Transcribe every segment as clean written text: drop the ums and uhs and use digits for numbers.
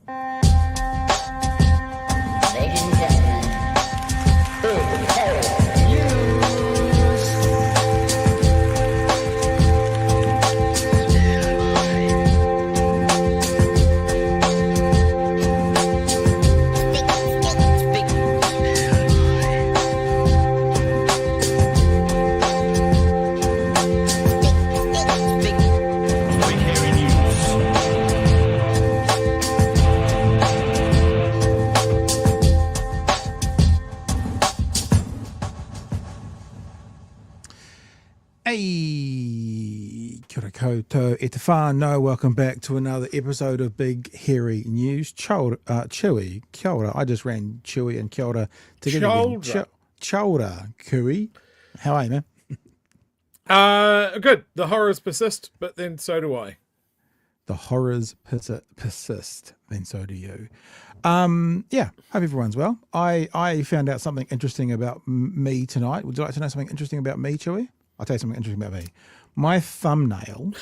Ladies and gentlemen, big hairy news. Hey, kia ora koutou e te whānau. Welcome back to another episode of Big Hairy News. Chewy, kia ora. I just ran Chewy and kia ora together. Kia ora, Kui. How are you, man? Good. The horrors persist, but then so do I. The horrors persist, then so do you. Yeah, hope everyone's well. I found out something interesting about me tonight. Would you like to know something interesting about me, Chewy? I'll tell you something interesting about me. My thumbnail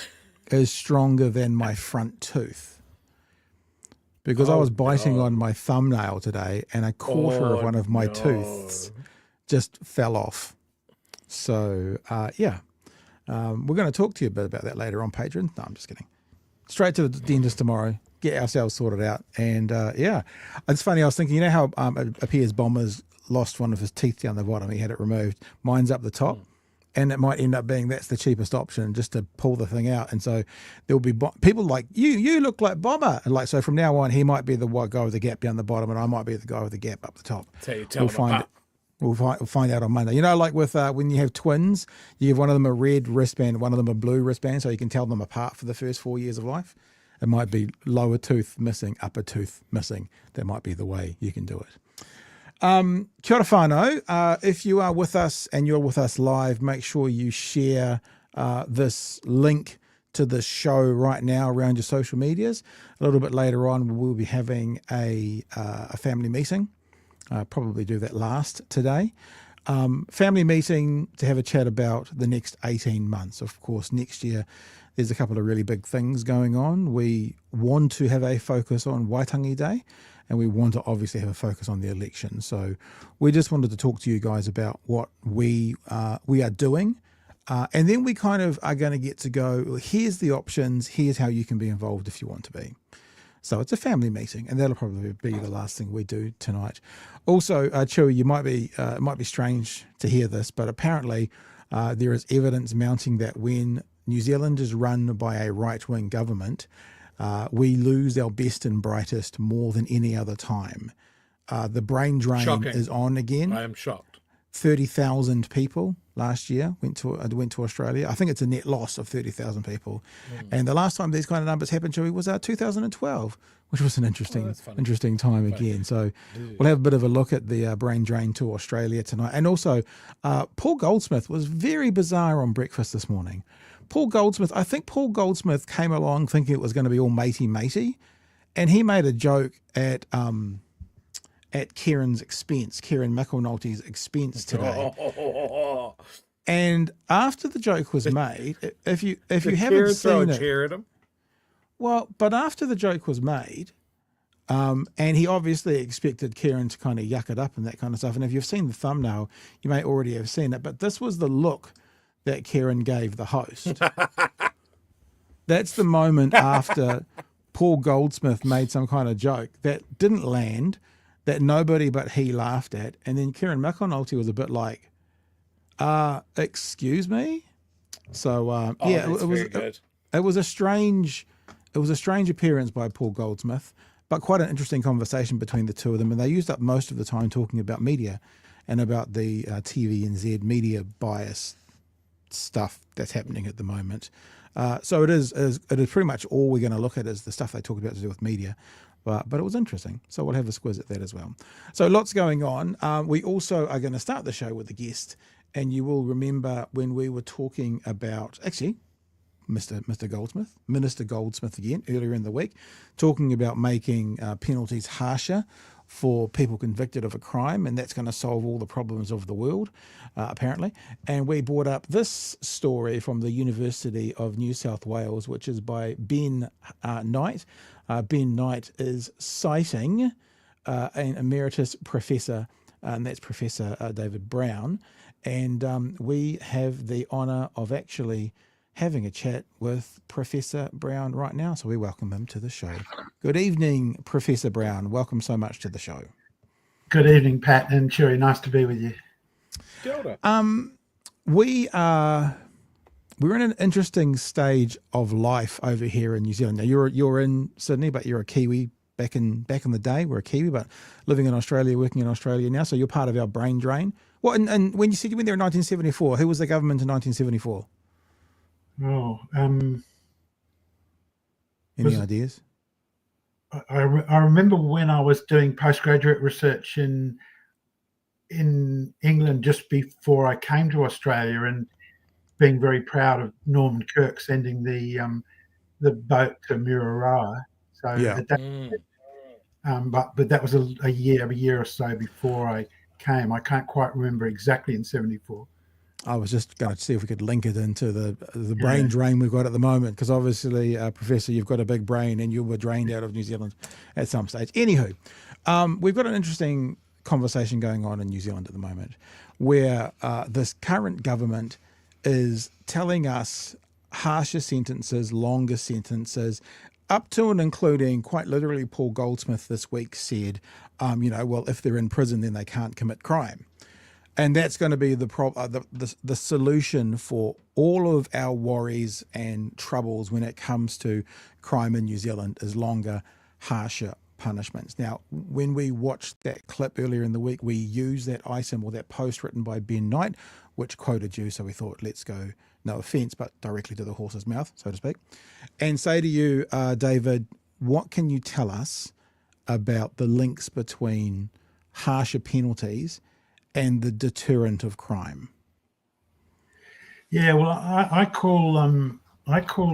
is stronger than my front tooth because I was biting on my thumbnail today and a quarter of one of my tooths just fell off. So, yeah, we're going to talk to you a bit about that later on Patreon. No, I'm just kidding. Straight to the dentist tomorrow, get ourselves sorted out. And, yeah, it's funny. I was thinking, you know how it appears Bomber's lost one of his teeth down the bottom. He had it removed. Mine's up the top. And it might end up being that's the cheapest option just to pull the thing out. And so there'll be people like, you look like Bomber. And like, so from now on, he might be the guy with the gap down the bottom and I might be the guy with the gap up the top. So you tell We'll find out on Monday. You know, like with when you have twins, you give one of them a red wristband, one of them a blue wristband, so you can tell them apart for the first 4 years of life. It might be lower tooth missing, upper tooth missing. That might be the way you can do it. Kia ora whānau. If you are with us and you're with us live, make sure you share this link to the show right now around your social medias. A little bit later on, we'll be having a family meeting. Probably do that last today. Family meeting to have a chat about the next 18 months. Of course, next year, there's a couple of really big things going on. We want to have a focus on Waitangi Day. And we want to obviously have a focus on the election. So we just wanted to talk to you guys about what we are doing. And then we kind of are going to get to go, here's the options, here's how you can be involved if you want to be. So it's a family meeting, and that'll probably be the last thing we do tonight. Also, Chewy, you might be it might be strange to hear this, but apparently there is evidence mounting that when New Zealand is run by a right-wing government, we lose our best and brightest more than any other time. The brain drain is on again. I am shocked. 30,000 people last year went to Australia. I think it's a net loss of 30,000 people. And the last time these kind of numbers happened, Chewy, was 2012, which was an interesting time again. So we'll have a bit of a look at the brain drain to Australia tonight. And also, Paul Goldsmith was very bizarre on breakfast this morning. I think Paul Goldsmith came along thinking it was going to be all matey, and he made a joke at Kieran's expense, Kieran McAnulty's expense today. And after the joke was made, if you haven't seen it, well, but after the joke was made, and he obviously expected Kieran to kind of yuck it up and that kind of stuff. And if you've seen the thumbnail, you may already have seen it, but this was the look that Kieran gave the host. That's the moment after Paul Goldsmith made some kind of joke that didn't land, that nobody but he laughed at. And then Kieran McAnulty was a bit like, excuse me? So, yeah, it was a strange appearance by Paul Goldsmith, but quite an interesting conversation between the two of them. And they used up most of the time talking about media and about the TVNZ media bias stuff that's happening at the moment. So it is pretty much all we're going to look at is the stuff they talk about to do with media. But it was interesting. So we'll have a squiz at that as well. So lots going on. We also are going to start the show with a guest. And you will remember when we were talking about, actually, Minister Goldsmith again, earlier in the week, talking about making penalties harsher for people convicted of a crime, and that's going to solve all the problems of the world, apparently. And we brought up this story from the University of New South Wales, which is by Ben Knight. Ben Knight is citing an Emeritus Professor, and that's Professor David Brown. And we have the honour of actually having a chat with Professor Brown right now. So we welcome him to the show. Good evening, Professor Brown. Welcome so much to the show. Good evening, Pat and Cherry. Nice to be with you. Kia ora. We're in an interesting stage of life over here in New Zealand. Now you're in Sydney, but you're a Kiwi back in the day. We're a Kiwi, but living in Australia, working in Australia now. So you're part of our brain drain. What? And when you said you went there in 1974, who was the government in 1974? Oh, Any ideas? I remember when I was doing postgraduate research in England just before I came to Australia, and being very proud of Norman Kirk sending the boat to Mururoa. So Yeah. but that was a year or so before I came. I can't quite remember exactly in 74. I was just going to see if we could link it into the brain drain we've got at the moment, because obviously, Professor, you've got a big brain and you were drained out of New Zealand at some stage. Anywho, we've got an interesting conversation going on in New Zealand at the moment, where this current government is telling us harsher sentences, longer sentences, up to and including, quite literally, Paul Goldsmith this week said, well, if they're in prison, then they can't commit crime. And that's going to be the solution for all of our worries and troubles when it comes to crime in New Zealand, is longer, harsher punishments. Now, when we watched that clip earlier in the week, we used that item or that post written by Ben Knight, which quoted you. So we thought, let's go, no offence, but directly to the horse's mouth, so to speak, and say to you, David, what can you tell us about the links between harsher penalties and the deterrent of crime? Yeah, well, I call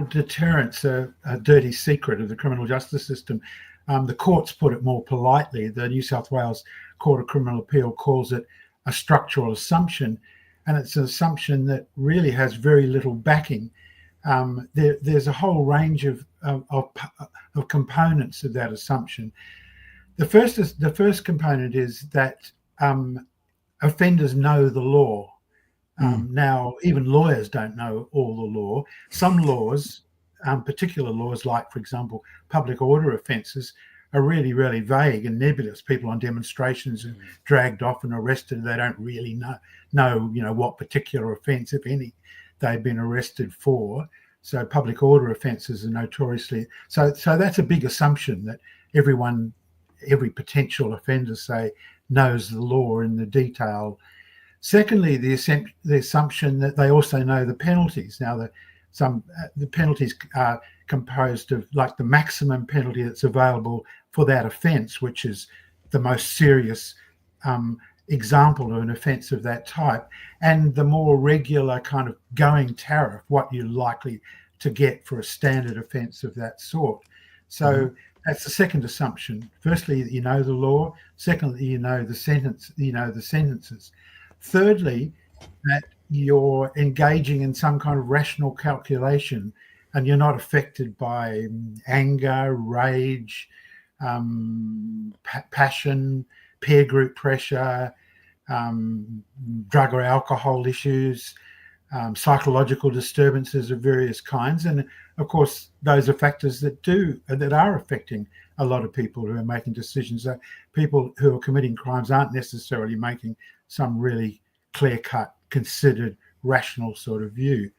deterrence a dirty secret of the criminal justice system. The courts put it more politely. The New South Wales Court of Criminal Appeal calls it a structural assumption, and it's an assumption that really has very little backing. There's a whole range of components of that assumption. The first component is that offenders know the law. Now, even lawyers don't know all the law. Some laws, particular laws like, for example, public order offences, are really, really vague and nebulous. People on demonstrations are dragged off and arrested. They don't really know what particular offence, if any, they've been arrested for. So public order offences are notoriously so that's a big assumption, that every potential offender, say, knows the law in the detail. Secondly, the assumption that they also know the penalties. Now, the penalties are composed of, like, the maximum penalty that's available for that offence, which is the most serious example of an offence of that type, and the more regular kind of going tariff, what you're likely to get for a standard offence of that sort. So that's the second assumption. Firstly, you know the law. Secondly, you know the sentences. Thirdly, that you're engaging in some kind of rational calculation, and you're not affected by anger, rage, passion, peer group pressure, drug or alcohol issues, psychological disturbances of various kinds. And of course, those are factors that are affecting a lot of people who are making decisions. That people who are committing crimes aren't necessarily making some really clear-cut, considered, rational sort of view.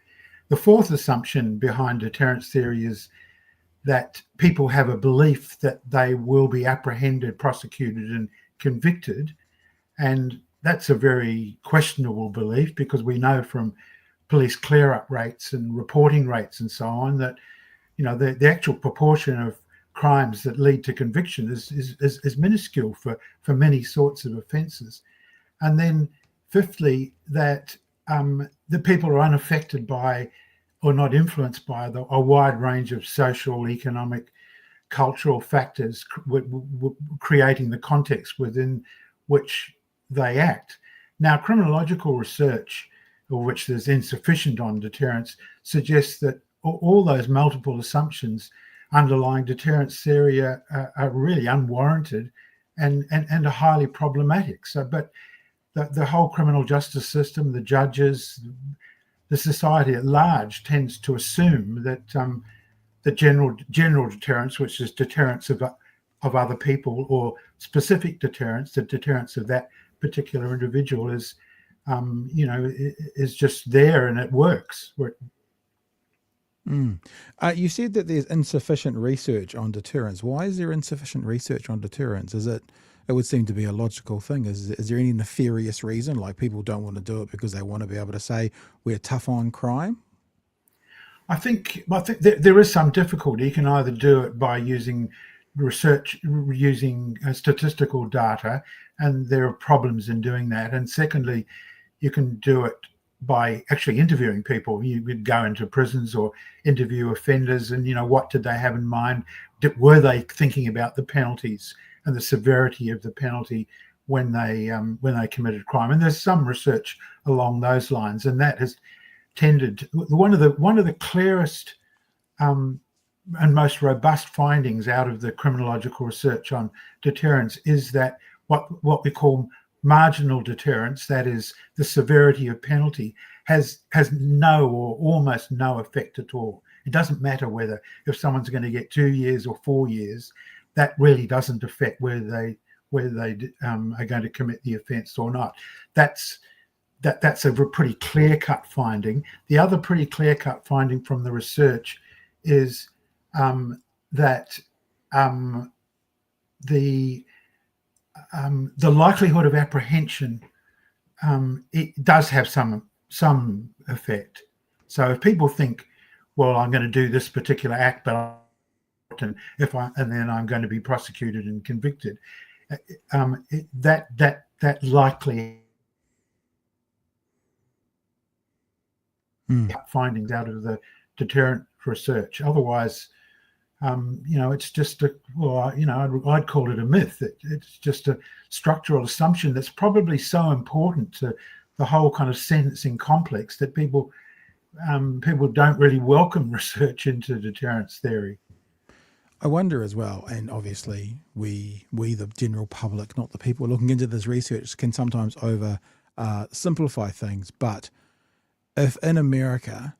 The fourth assumption behind deterrence theory is that people have a belief that they will be apprehended, prosecuted, and convicted. And that's a very questionable belief, because we know from police clear-up rates and reporting rates and so on that, the actual proportion of crimes that lead to conviction is minuscule for many sorts of offences. And then fifthly, that the people are unaffected by or not influenced by a wide range of social, economic, cultural factors creating the context within which they act. Now, criminological research, of which there's insufficient on deterrence, suggests that all those multiple assumptions underlying deterrence theory are really unwarranted and are highly problematic. So, but the whole criminal justice system, the judges, the society at large tends to assume that the general deterrence, which is deterrence of other people, or specific deterrence, the deterrence of that particular individual, is is just there and it works. You said that there's insufficient research on deterrence. Why is there insufficient research on deterrence? It would seem to be a logical thing. Is there any nefarious reason, like people don't want to do it because they want to be able to say we're tough on crime? I think there is some difficulty. You can either do it by using research, using statistical data, and there are problems in doing that. And secondly, you can do it by actually interviewing people. You would go into prisons or interview offenders, and what did they have in mind? Were they thinking about the penalties and the severity of the penalty when they committed crime? And there's some research along those lines, and that has tended. One of the clearest and most robust findings out of the criminological research on deterrence is that what we call marginal deterrence, that is the severity of penalty, has no or almost no effect at all. It doesn't matter if someone's going to get 2 years or 4 years. That really doesn't affect whether they are going to commit the offence or not. That's a pretty clear-cut finding. The other pretty clear-cut finding from the research is that the likelihood of apprehension, it does have some effect. So if people think, well, I'm going to do this particular act, but and then I'm going to be prosecuted and convicted, that likely findings out of the deterrent research. Otherwise, it's just I'd call it a myth. It's just a structural assumption that's probably so important to the whole kind of sentencing complex that people don't really welcome research into deterrence theory. I wonder as well, and obviously we the general public, not the people looking into this research, can sometimes simplify things. But if in America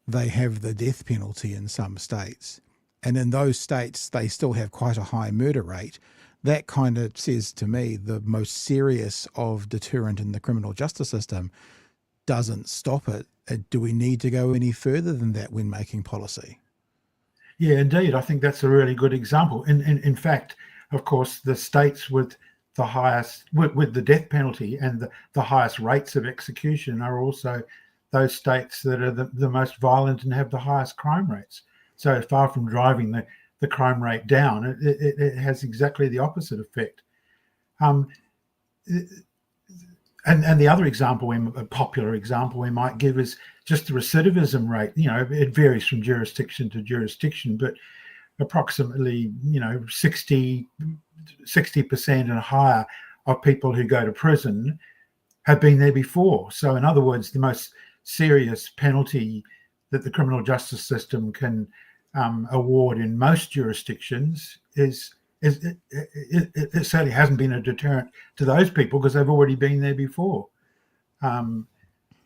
they have the death penalty in some states, and in those states they still have quite a high murder rate, that kind of says to me the most serious of deterrent in the criminal justice system doesn't stop it. Do we need to go any further than that when making policy? Yeah, indeed. I think that's a really good example. In fact, of course, the states with the highest, with the death penalty and the highest rates of execution are also those states that are the most violent and have the highest crime rates. So far from driving the crime rate down, it has exactly the opposite effect. And the other example, a popular example we might give, is just the recidivism rate. It varies from jurisdiction to jurisdiction, but approximately 60% and higher of people who go to prison have been there before. So in other words, the most serious penalty that the criminal justice system can award in most jurisdictions it certainly hasn't been a deterrent to those people because they've already been there before.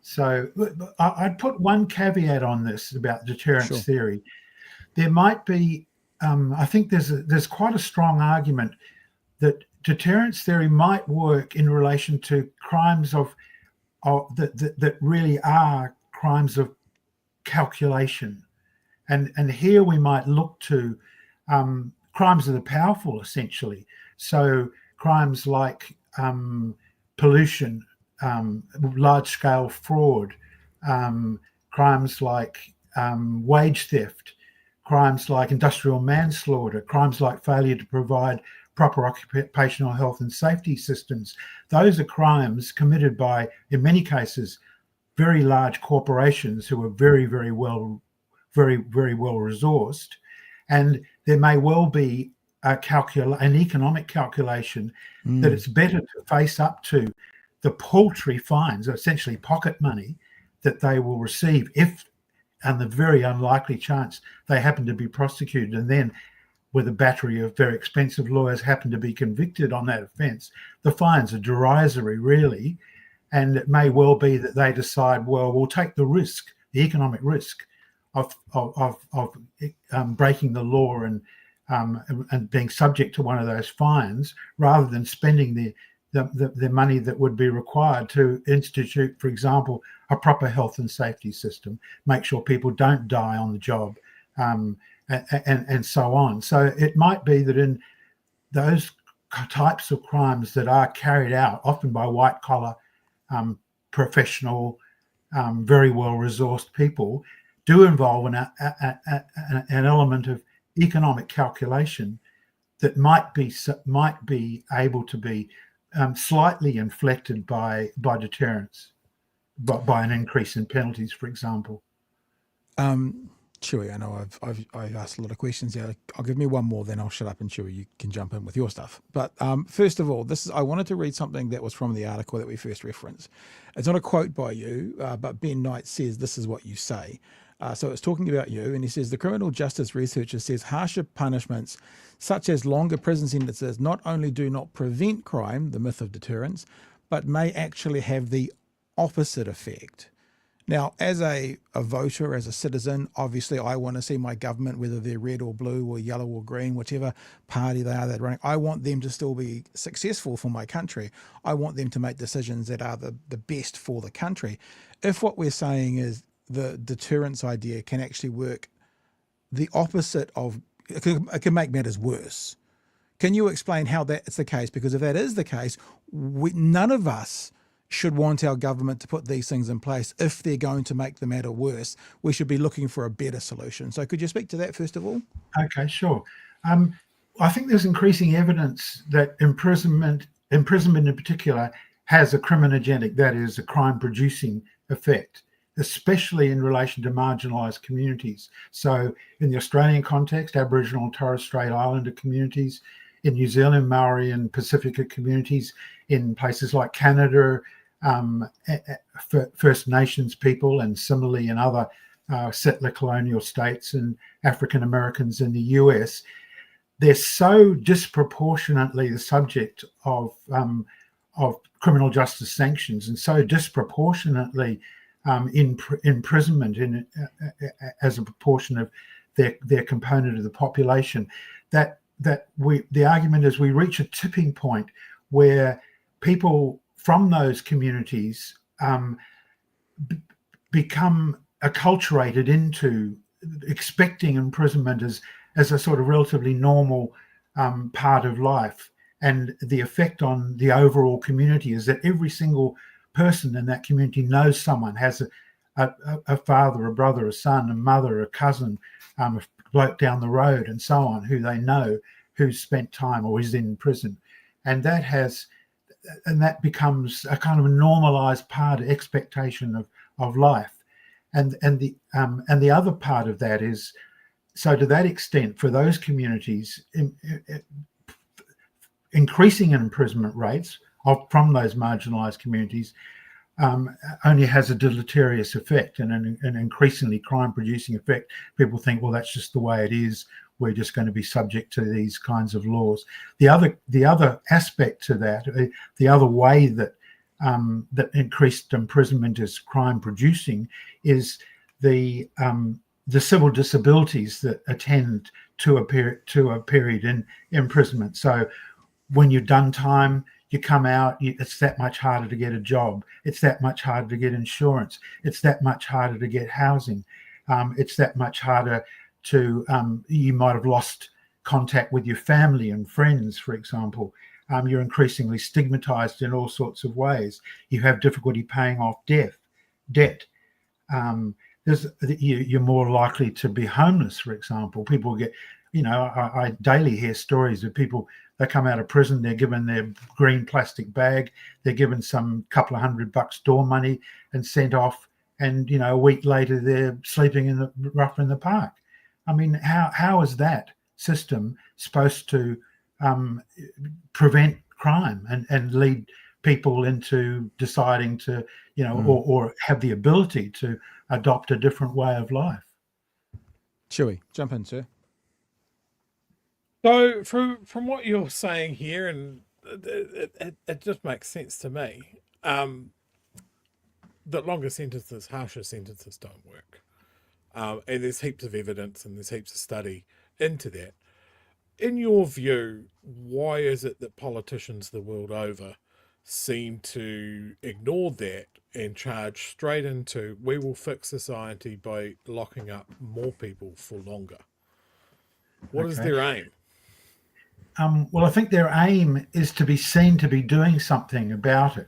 So I'd put one caveat on this about deterrence theory. There might be, I think there's quite a strong argument that deterrence theory might work in relation to crimes that really are crimes of calculation. And here we might look to crimes of the powerful, essentially. So crimes like pollution, large-scale fraud, crimes like wage theft, crimes like industrial manslaughter, crimes like failure to provide proper occupational health and safety systems. Those are crimes committed by, in many cases, very large corporations who are very, very well resourced, And there may well be an economic calculation that it's better to face up to the paltry fines, essentially pocket money, that they will receive if, on the very unlikely chance they happen to be prosecuted, and then with a battery of very expensive lawyers happen to be convicted on that offence. The fines are derisory, really, and it may well be that they decide, well, we'll take the risk, the economic risk of breaking the law and being subject to one of those fines, rather than spending the money that would be required to institute, for example, a proper health and safety system, make sure people don't die on the job, and so on. So it might be that in those types of crimes that are carried out, often by white-collar, professional, very well-resourced people, do involve an element of economic calculation that might be able to be slightly inflected by deterrence, by an increase in penalties, for example. Chewy, I know I've asked a lot of questions here. I'll give me one more, then I'll shut up, and Chewy, you can jump in with your stuff. But first of all, I wanted to read something that was from the article that we first referenced. It's not a quote by you, but Ben Knight says this is what you say. So it's talking about you, and he says the criminal justice researcher says harsher punishments such as longer prison sentences not only do not prevent crime, the myth of deterrence, but may actually have the opposite effect. Now, as a voter, as a citizen, obviously I want to see my government, whether they're red or blue or yellow or green, whichever party they are that running, I want them to still be successful for my country. I want them to make decisions that are the best for the country. If what we're saying is the deterrence idea can actually work the opposite of, it can make matters worse. Can you explain how that's the case? Because if that is the case, none of us should want our government to put these things in place. If they're going to make the matter worse, we should be looking for a better solution. So could you speak to that first of all? Okay, sure. I think there's increasing evidence that imprisonment in particular has a criminogenic, that is, a crime-producing effect, especially in relation to marginalised communities. So in the Australian context, Aboriginal and Torres Strait Islander communities, in New Zealand, Maori and Pacifica communities, in places like Canada, First Nations people, and similarly in other settler colonial states and African Americans in the US, they're so disproportionately the subject of criminal justice sanctions, and so disproportionately imprisonment as a proportion of their component of the population, that the argument is we reach a tipping point where people from those communities become acculturated into expecting imprisonment as a sort of relatively normal part of life. And the effect on the overall community is that every single person in that community knows someone, has a father, a brother, a son, a mother, a cousin, a bloke down the road, and so on, who they know, who's spent time or is in prison. And that becomes a kind of a normalized part of expectation of life. And the other part of that is, so to that extent, for those communities, increasing imprisonment rates from those marginalized communities only has a deleterious effect and an increasingly crime-producing effect. People think, well, that's just the way it is. We're just going to be subject to these kinds of laws. The other aspect to that, the other way that increased imprisonment is crime-producing, is the civil disabilities that attend to a period in imprisonment. So when you've done time, you come out, it's that much harder to get a job. It's that much harder to get insurance. It's that much harder to get housing. It's that much harder to, you might have lost contact with your family and friends, for example. You're increasingly stigmatized in all sorts of ways. You have difficulty paying off debt. You're more likely to be homeless, for example. People get, I daily hear stories of people, they come out of prison, they're given their green plastic bag, they're given some couple of $100 door money and sent off. And, a week later, they're sleeping in the park. I mean, how is that system supposed to prevent crime and lead people into deciding to, or have the ability to adopt a different way of life? Chewy, jump in, sir. So from what you're saying here, and it just makes sense to me, that longer sentences, harsher sentences don't work. And there's heaps of evidence and there's heaps of study into that. In your view, why is it that politicians the world over seem to ignore that and charge straight into, we will fix society by locking up more people for longer? What is their aim? Well, I think their aim is to be seen to be doing something about it.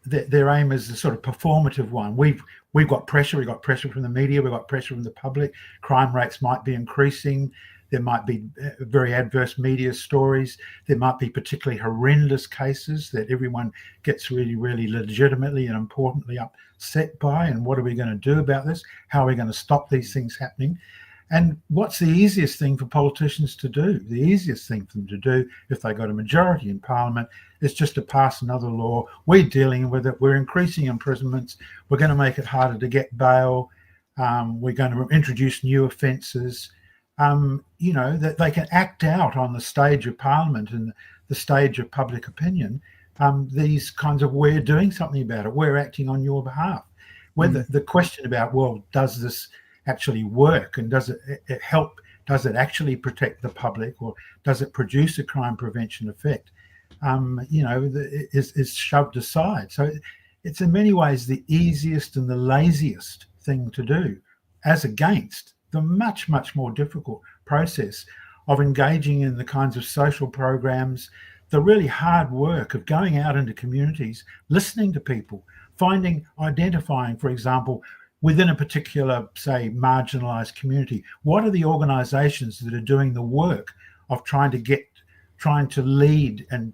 Their aim is a sort of performative one. We've got pressure. We've got pressure from the media. We've got pressure from the public. Crime rates might be increasing. There might be very adverse media stories. There might be particularly horrendous cases that everyone gets really, really legitimately and importantly upset by. And what are we going to do about this? How are we going to stop these things happening? And what's the easiest thing for politicians to do? The easiest thing for them to do, if they got a majority in Parliament, is just to pass another law. We're dealing with it. We're increasing imprisonments. We're going to make it harder to get bail. We're going to introduce new offences. That they can act out on the stage of Parliament and the stage of public opinion. These kinds of, we're doing something about it. We're acting on your behalf. Whether the question about, well, does this actually work, and does it help? Does it actually protect the public, or does it produce a crime prevention effect? Is shoved aside. So it's in many ways the easiest and the laziest thing to do, as against the much, much more difficult process of engaging in the kinds of social programs, the really hard work of going out into communities, listening to people, identifying, for example, within a particular, say, marginalized community, what are the organizations that are doing the work of trying to lead and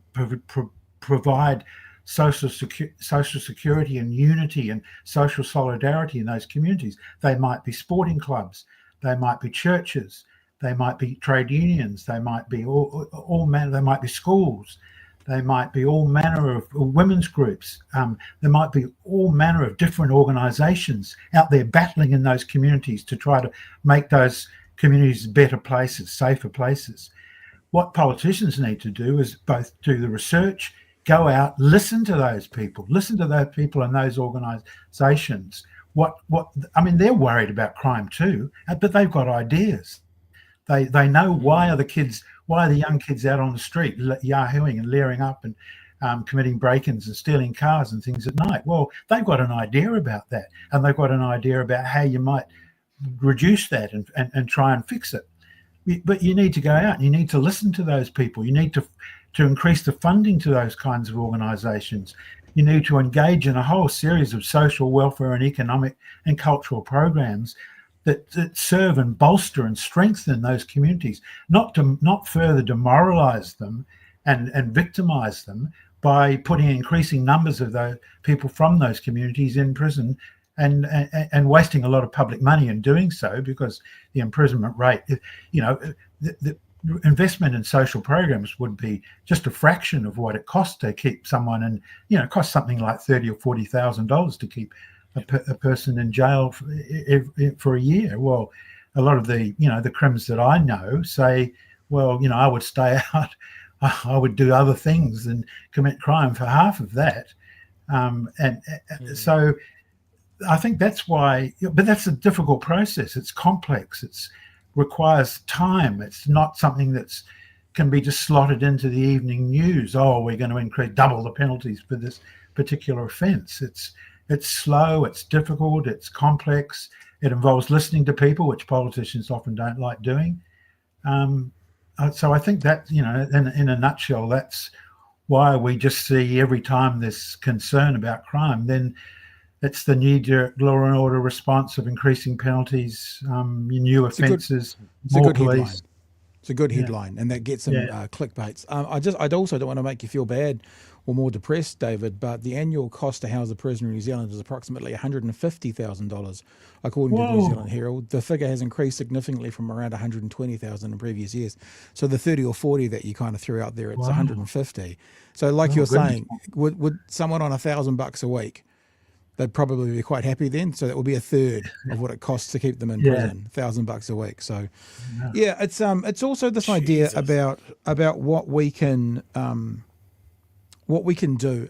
provide social security and unity and social solidarity in those communities? They might be sporting clubs, they might be churches, they might be trade unions, they might be they might be schools, they might be all manner of women's groups. There might be all manner of different organizations out there battling in those communities to try to make those communities better places, safer places. What politicians need to do is both do the research, go out, listen to those people in those organizations. They're worried about crime too, but they've got ideas. They know why are the young kids out on the street yahooing and leering up and committing break-ins and stealing cars and things at night. Well, they've got an idea about that, and they've got an idea about how you might reduce that and try and fix it. But you need to go out and you need to listen to those people. You need to increase the funding to those kinds of organisations. You need to engage in a whole series of social welfare and economic and cultural programs that serve and bolster and strengthen those communities, not further demoralise them and victimise them by putting increasing numbers of those people from those communities in prison and wasting a lot of public money in doing so, because the imprisonment rate, the investment in social programs would be just a fraction of what it costs to keep someone in, it costs something like $30,000 or $40,000 to keep a person in jail for a year. Well, a lot of the crims that I know say, well, I would stay out, I would do other things than commit crime for half of that. So I think that's why, but that's a difficult process. It's complex. It requires time. It's not something that's can be just slotted into the evening news. Oh, we're going to double the penalties for this particular offence. It's slow, it's difficult, it's complex. It involves listening to people, which politicians often don't like doing. So I think that, in a nutshell, that's why we just see every time there's concern about crime, then it's the knee-jerk law and order response of increasing penalties, new offences, more police. It's a good headline, and that gets some clickbaits. I also don't want to make you feel bad or more depressed, David, but the annual cost to house a prisoner in New Zealand is approximately $150,000, according to the New Zealand Herald. The figure has increased significantly from around 120,000 in previous years. So the 30 or 40 that you kind of threw out there, it's 150. So, like you're saying, would someone on $1,000 a week, they'd probably be quite happy then. So that would be a third of what it costs to keep them in prison, $1,000 a week. So, it's also this idea about what we can do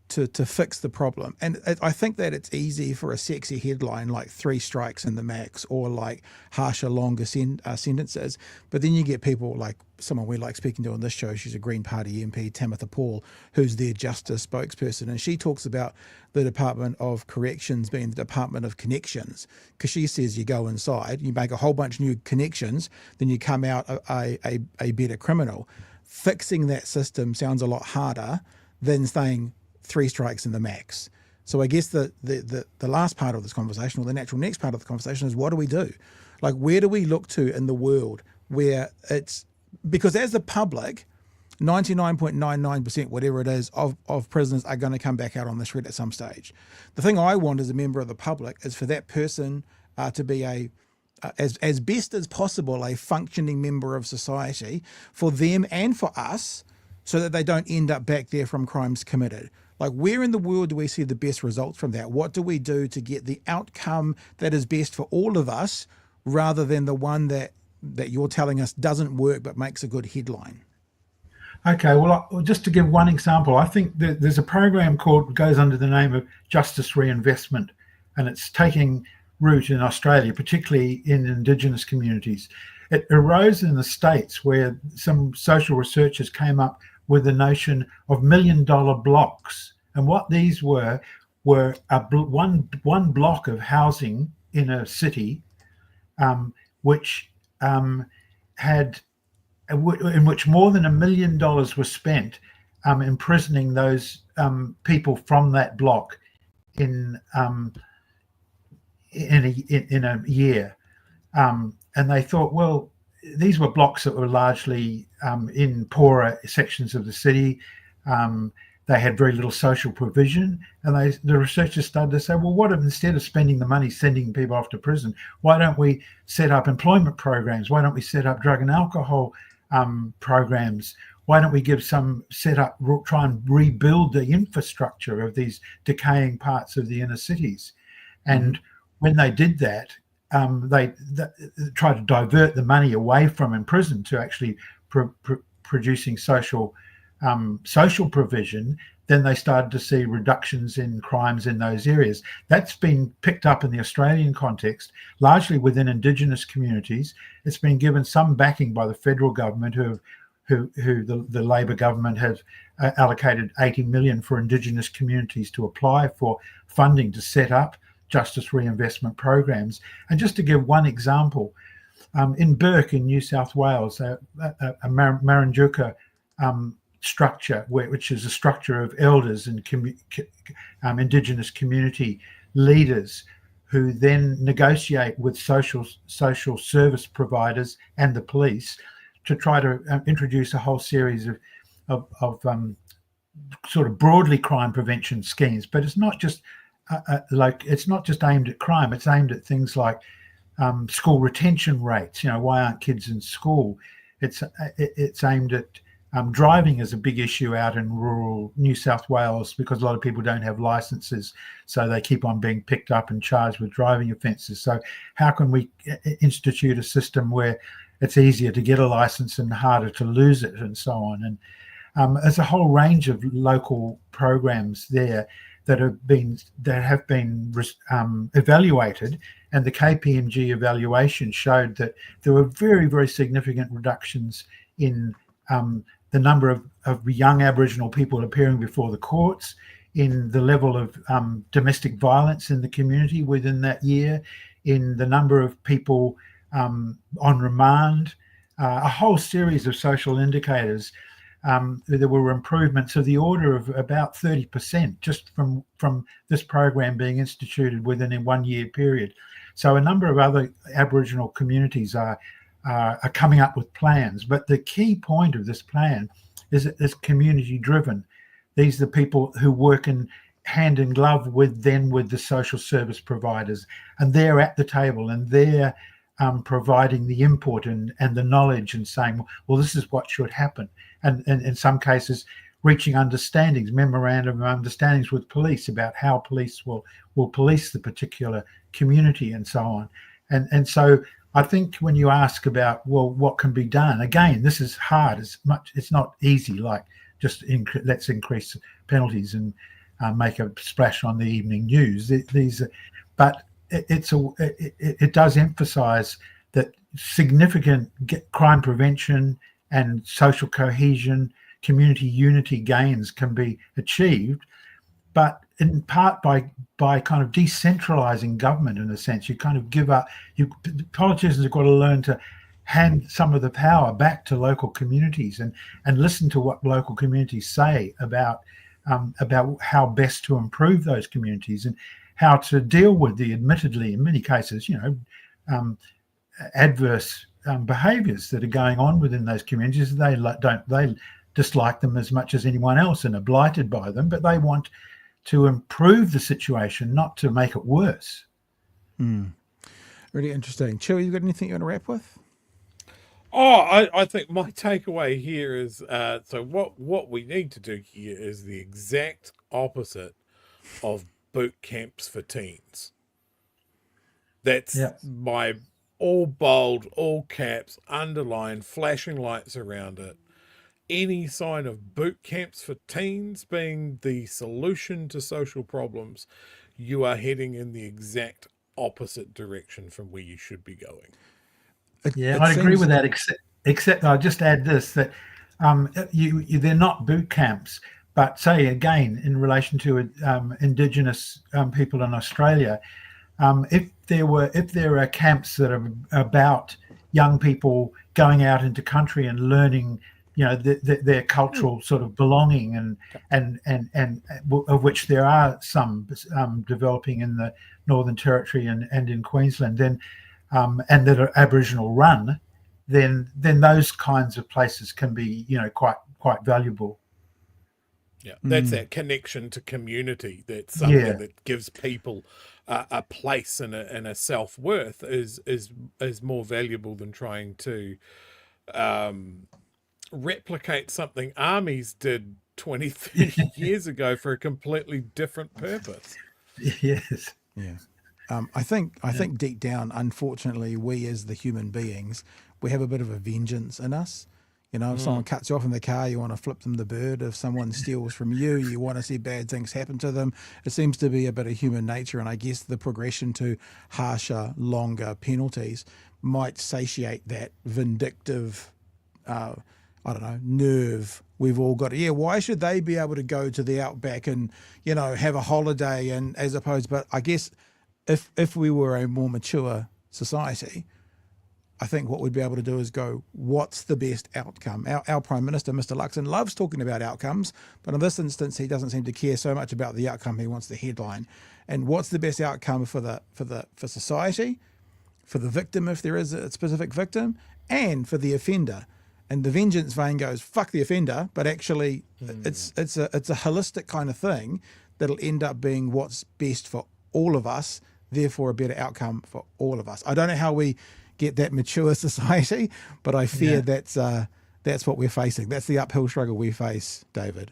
to fix the problem. And I think that it's easy for a sexy headline like 3 strikes in the max, or like harsher, longer sentences. But then you get people like someone we like speaking to on this show. She's a Green Party MP, Tamitha Paul, who's their justice spokesperson. And she talks about the Department of Corrections being the Department of Connections, because she says you go inside, you make a whole bunch of new connections, then you come out a better criminal. Fixing that system sounds a lot harder than saying 3 strikes in the max. So I guess the last part of this conversation, or the natural next part of the conversation, is what do we do? Like, where do we look to in the world where it's, because as the public, 99.99%, whatever it is, of prisoners are going to come back out on the street at some stage. The thing I want as a member of the public is for that person to be as best as possible, a functioning member of society for them and for us, so that they don't end up back there from crimes committed. Like, where in the world do we see the best results from that? What do we do to get the outcome that is best for all of us, rather than the one that you're telling us doesn't work but makes a good headline? Okay, well, just to give one example, I think that there's a program goes under the name of Justice Reinvestment, and it's taking root in Australia, particularly in Indigenous communities. It arose in the States, where some social researchers came up with the notion of $1 million blocks. And what these were one block of housing in a city, which had, in which more than $1 million was spent imprisoning those people from that block in a year. And they thought, well, these were blocks that were largely in poorer sections of the city. They had very little social provision, and the researchers started to say, well, what if, instead of spending the money sending people off to prison, why don't we set up employment programs? Why don't we set up drug and alcohol programs? Why don't we try and rebuild the infrastructure of these decaying parts of the inner cities? And when they did that, they tried to divert the money away from in prison to actually producing social provision. Then they started to see reductions in crimes in those areas. That's been picked up in the Australian context, largely within Indigenous communities. It's been given some backing by the federal government, who the Labor government has allocated $80 million for Indigenous communities to apply for funding to set up justice reinvestment programs. And just to give one example, in Burke in New South Wales, a Marinduka structure, which is a structure of elders and Indigenous community leaders, who then negotiate with social service providers and the police to try to introduce a whole series of sort of broadly crime prevention schemes. But it's not just it's not just aimed at crime. It's aimed at things like school retention rates. Why aren't kids in school? It's aimed at driving is a big issue out in rural New South Wales, because a lot of people don't have licenses, so they keep on being picked up and charged with driving offences. So how can we institute a system where it's easier to get a license and harder to lose it, and so on? And there's a whole range of local programs there that have been evaluated, and the KPMG evaluation showed that there were very, very significant reductions in the number of young Aboriginal people appearing before the courts, in the level of domestic violence in the community within that year, in the number of people on remand, a whole series of social indicators. There were improvements of the order of about 30% just from this program being instituted within a 1 year period. So a number of other Aboriginal communities are are coming up with plans. But the key point of this plan is that it's community driven. These are the people who work in hand in glove with the social service providers, and they're at the table and they're providing the input and the knowledge and saying, well, this is what should happen. And in some cases, reaching understandings, memorandum of understandings with police about how police will police the particular community and so on. And so I think when you ask about, well, what can be done, again, this is hard. It's not easy, like just let's increase penalties and make a splash on the evening news. But it does emphasize that significant crime prevention and social cohesion, community unity gains can be achieved, but in part by kind of decentralizing government. In a sense, you kind of give up. Politicians have got to learn to hand some of the power back to local communities and listen to what local communities say about how best to improve those communities and how to deal with the, admittedly, in many cases, adverse behaviours that are going on within those communities. They dislike them as much as anyone else and are blighted by them, but they want to improve the situation, not to make it worse. Really interesting. Chewy, you got anything you want to wrap with? I think my takeaway here is so what we need to do here is the exact opposite of boot camps for teens. That's my all bold, all caps, underline, flashing lights around it. Any sign of boot camps for teens being the solution to social problems, you are heading in the exact opposite direction from where you should be going. I'd agree with that, except I'll just add this, that they're not boot camps, but say again, in relation to Indigenous people in Australia, if there are camps that are about young people going out into country and learning, their cultural sort of belonging and of which there are some developing in the Northern Territory and in Queensland, then and that are Aboriginal run, then those kinds of places can be quite valuable. Yeah, that's that connection to community. That's something that gives people a place and a self-worth is more valuable than trying to replicate something armies did 20, 30 years ago for a completely different purpose. Yes. Yeah. I think deep down, unfortunately, we as the human beings, we have a bit of a vengeance in us. If someone cuts you off in the car, you want to flip them the bird. If someone steals from you, you want to see bad things happen to them. It seems to be a bit of human nature, and I guess the progression to harsher, longer penalties might satiate that vindictive, nerve we've all got. Why should they be able to go to the outback and, have a holiday and as opposed, but I guess if we were a more mature society, I think what we'd be able to do is go, what's the best outcome? Our Prime Minister, Mr. Luxon, loves talking about outcomes, but in this instance, he doesn't seem to care so much about the outcome. He wants the headline. And what's the best outcome for society, for the victim, if there is a specific victim, and for the offender? And the vengeance vein goes, fuck the offender, but actually it's a holistic kind of thing that'll end up being what's best for all of us, therefore a better outcome for all of us. I don't know how we get that mature society, but I fear that's what we're facing. That's the uphill struggle we face, David.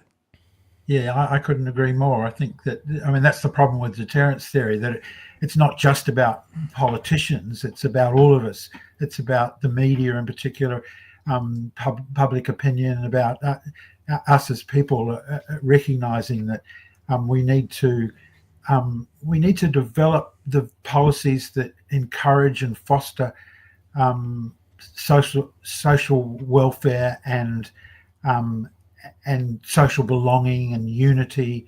Yeah, I couldn't agree more. I think that's the problem with deterrence theory, that it's not just about politicians, it's about all of us. It's about the media in particular, public opinion, about us as people recognizing that we need to develop the policies that encourage and foster social welfare and social belonging and unity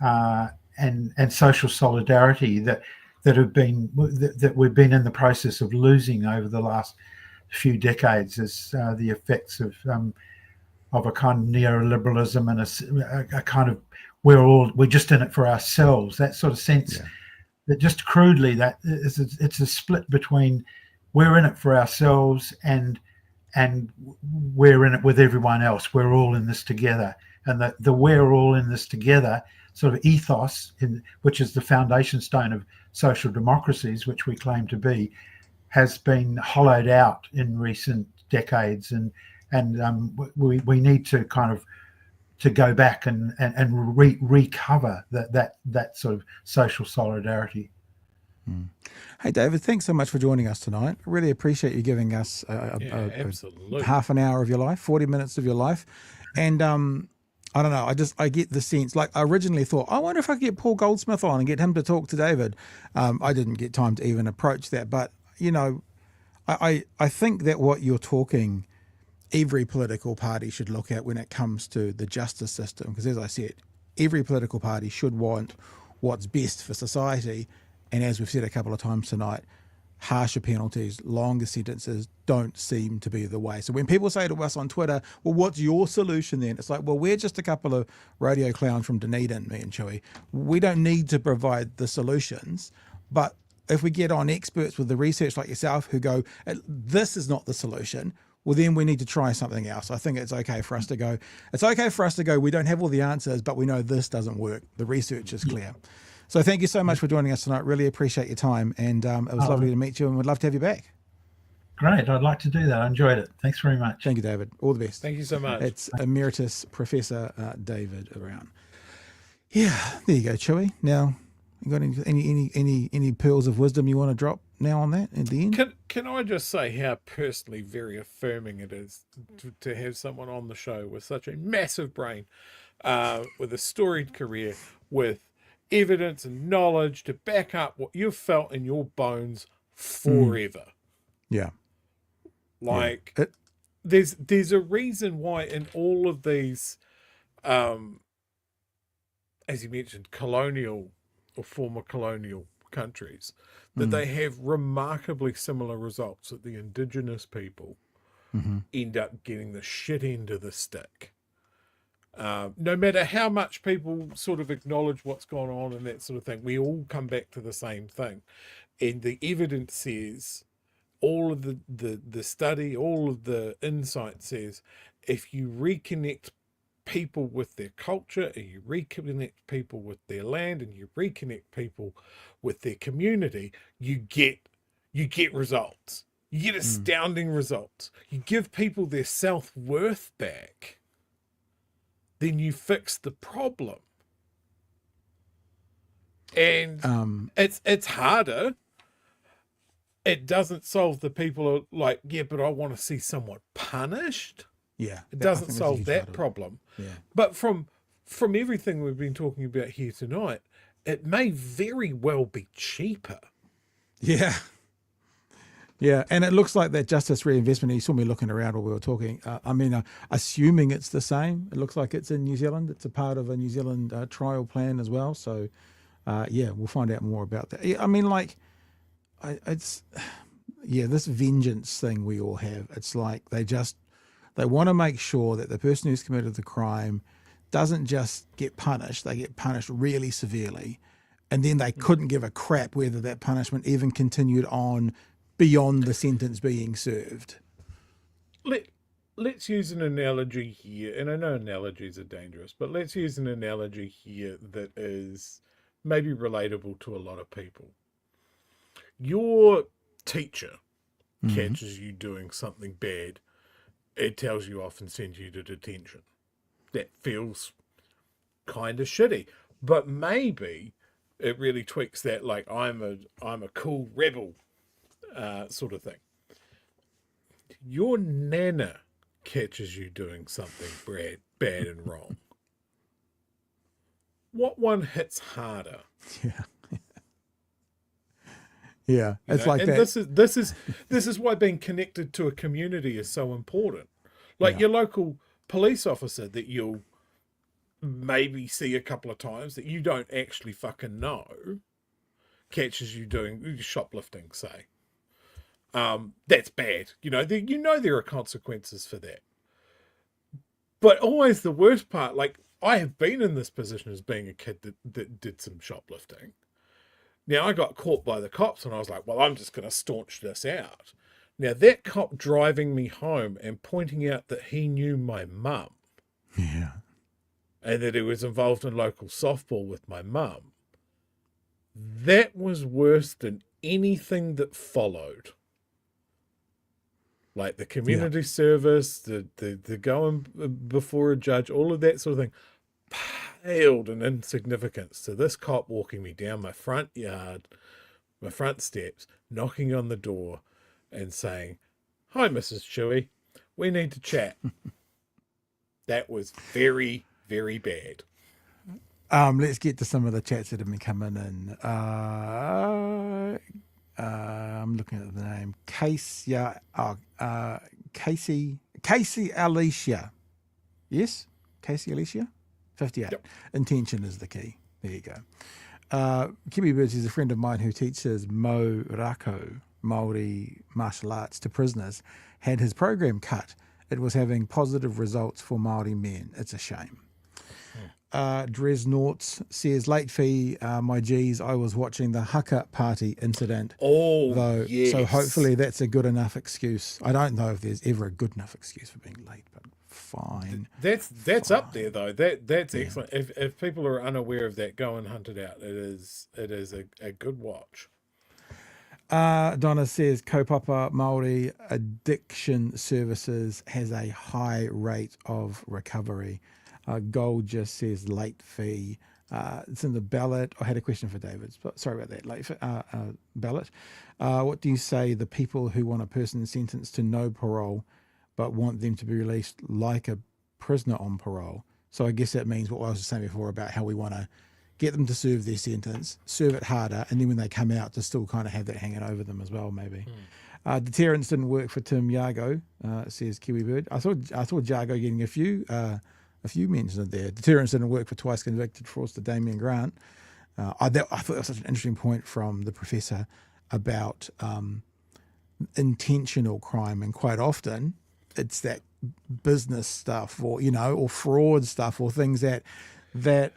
and social solidarity that we've been in the process of losing over the last few decades as the effects of a kind of neoliberalism and a kind of we're just in it for ourselves, that sort of sense. That just crudely, that it's a split between we're in it for ourselves, and we're in it with everyone else. We're all in this together, and the we're all in this together sort of ethos, which is the foundation stone of social democracies, which we claim to be, has been hollowed out in recent decades, and we need to kind of to go back and recover that sort of social solidarity. Hey, David, thanks so much for joining us tonight. I really appreciate you giving us absolutely. half an hour of your life, 40 minutes of your life. And I don't know, I get the sense, like I originally thought, I wonder if I could get Paul Goldsmith on and get him to talk to David. I didn't get time to even approach that. But, you know, I think that what you're talking, every political party should look at when it comes to the justice system. Because as I said, every political party should want what's best for society. And as we've said a couple of times tonight, harsher penalties, longer sentences don't seem to be the way. So when people say to us on Twitter, well, what's your solution then? It's like, well, we're just a couple of radio clowns from Dunedin, me and Chewy. We don't need to provide the solutions. But if we get on experts with the research like yourself who go, this is not the solution, well, then we need to try something else. I think it's okay for us to go, we don't have all the answers, but we know this doesn't work. The research is clear. So thank you so much for joining us tonight. Really appreciate your time. And it was lovely to meet you, and we'd love to have you back. Great. I'd like to do that. I enjoyed it. Thanks very much. Thank you, David. All the best. Thank you so much. It's Emeritus Professor David Brown. Yeah, there you go, Chewy. Now, you got any pearls of wisdom you want to drop now on that at the end? Can I just say how personally very affirming it is to have someone on the show with such a massive brain, with a storied career, with evidence and knowledge to back up what you've felt in your bones forever. Yeah. Like, there's a reason why in all of these, as you mentioned, colonial or former colonial countries, that they have remarkably similar results, that the indigenous people end up getting the shit end of the stick. No matter how much people sort of acknowledge what's going on and that sort of thing, we all come back to the same thing. And the evidence says, all of the study, all of the insight says, if you reconnect people with their culture, and you reconnect people with their land, and you reconnect people with their community, you get results. You get astounding results. You give people their self-worth back, then you fix the problem. And it's harder. It doesn't solve the people like, yeah, but I want to see someone punished. Yeah. It doesn't solve that problem. Yeah. But from everything we've been talking about here tonight, it may very well be cheaper. Yeah. Yeah, and it looks like that justice reinvestment, you saw me looking around while we were talking, assuming it's the same, it looks like it's in New Zealand. It's a part of a New Zealand trial plan as well. So, we'll find out more about that. Yeah, I mean, like, this vengeance thing we all have, it's like they want to make sure that the person who's committed the crime doesn't just get punished, they get punished really severely. And then they couldn't give a crap whether that punishment even continued on beyond the sentence being served. Let's use an analogy here, and I know analogies are dangerous, but let's use an analogy here that is maybe relatable to a lot of people. Your teacher catches you doing something bad, it tells you off and sends you to detention. That feels kind of shitty, but maybe it really tweaks that, like, I'm a cool rebel sort of thing. Your nana catches you doing something bad and wrong. What one hits harder? Yeah. Yeah, it's like and that. This is why being connected to a community is so important. Like your local police officer that you'll maybe see a couple of times that you don't actually fucking know catches you doing shoplifting, say. That's bad. There are consequences for that. But always the worst part, like, I have been in this position as being a kid that did some shoplifting. Now, I got caught by the cops and I was like, well, I'm just going to staunch this out. Now, that cop driving me home and pointing out that he knew my mum Yeah. and that he was involved in local softball with my mum, that was worse than anything that followed. Like the community service, the going before a judge, all of that sort of thing, paled in insignificance to this cop walking me down my front yard, my front steps, knocking on the door and saying, "Hi, Mrs. Chewy, we need to chat." That was very, very bad. Let's get to some of the chats that have been coming in. I'm looking at the name. Casey Alicia. Yes? Casey Alicia? 58. Yep. Intention is the key. There you go. Kiwi Birds is a friend of mine who teaches Mo Rako, Māori martial arts, to prisoners, had his program cut. It was having positive results for Māori men. It's a shame. Dresnaughts says, late fee, my G's, I was watching the haka party incident. Oh, though, yes. So hopefully that's a good enough excuse. I don't know if there's ever a good enough excuse for being late, but fine. That's up there though. That's excellent. If people are unaware of that, go and hunt it out. It is a good watch. Donna says, Kaupapa Māori Addiction Services has a high rate of recovery. Gold just says late fee. It's in the ballot. I had a question for David. Sorry about that. Late ballot. What do you say the people who want a person sentenced to no parole but want them to be released like a prisoner on parole? So I guess that means what I was saying before about how we want to get them to serve their sentence, serve it harder, and then when they come out to still kind of have that hanging over them as well, maybe. Deterrence didn't work for Tim Yago, says Kiwi Bird. I thought Yago getting a few mentions there. Deterrence didn't work for twice convicted fraudster Damien Grant. I thought that was such an interesting point from the professor about intentional crime, and quite often it's that business stuff, or or fraud stuff, or things that your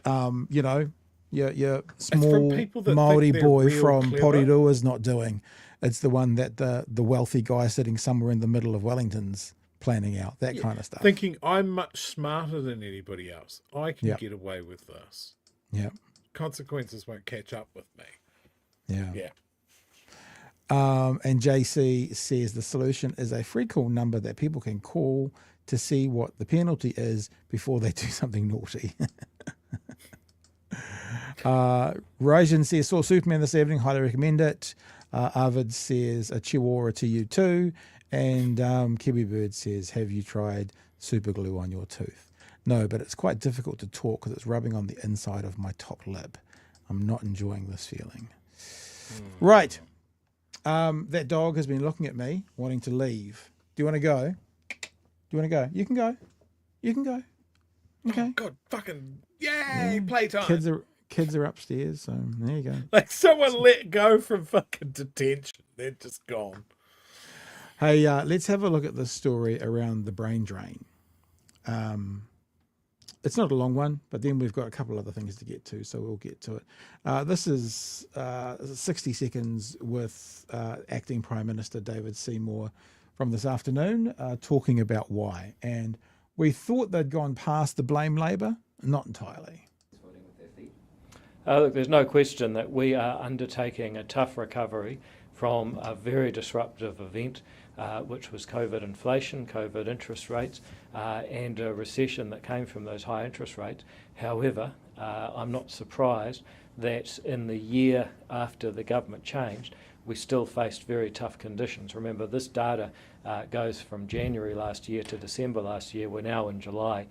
small Māori boy from Porirua is not doing. It's the one that the wealthy guy sitting somewhere in the middle of Wellington's planning out, that kind of stuff. Thinking I'm much smarter than anybody else. I can get away with this. Yeah. Consequences won't catch up with me. Yeah. Yeah. And JC says the solution is a free call number that people can call to see what the penalty is before they do something naughty. Rajan says, saw Superman this evening, highly recommend it. Arvid says, a chihuahua to you too. And Kiwi Bird says, have you tried super glue on your tooth? No, but it's quite difficult to talk because it's rubbing on the inside of my top lip. I'm not enjoying this feeling. Right. That dog has been looking at me, wanting to leave. Do you want to go? Do you want to go? You can go. You can go. Okay. Oh, God, fucking yay! Playtime. Kids are upstairs, so there you go. Like someone let go from fucking detention. They're just gone. Hey, let's have a look at this story around the brain drain. It's not a long one, but then we've got a couple other things to get to, so we'll get to it. This is 60 seconds with Acting Prime Minister David Seymour from this afternoon, talking about why. And we thought they'd gone past the blame Labor, not entirely. Look, there's no question that we are undertaking a tough recovery from a very disruptive event, which was COVID inflation, COVID interest rates, and a recession that came from those high interest rates. However, I'm not surprised that in the year after the government changed, we still faced very tough conditions. Remember, this data goes from January last year to December last year. We're now in July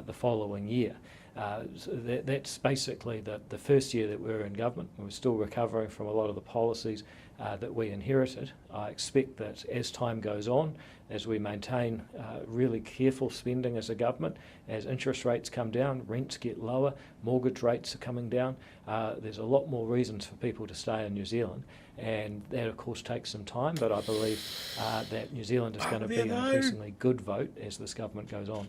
the following year. So that's basically the first year that we were in government. We're still recovering from a lot of the policies that we inherited. I expect that as time goes on, as we maintain really careful spending as a government, as interest rates come down, rents get lower, mortgage rates are coming down, there's a lot more reasons for people to stay in New Zealand. And that, of course, takes some time, but I believe that New Zealand is going to be an increasingly good vote as this government goes on.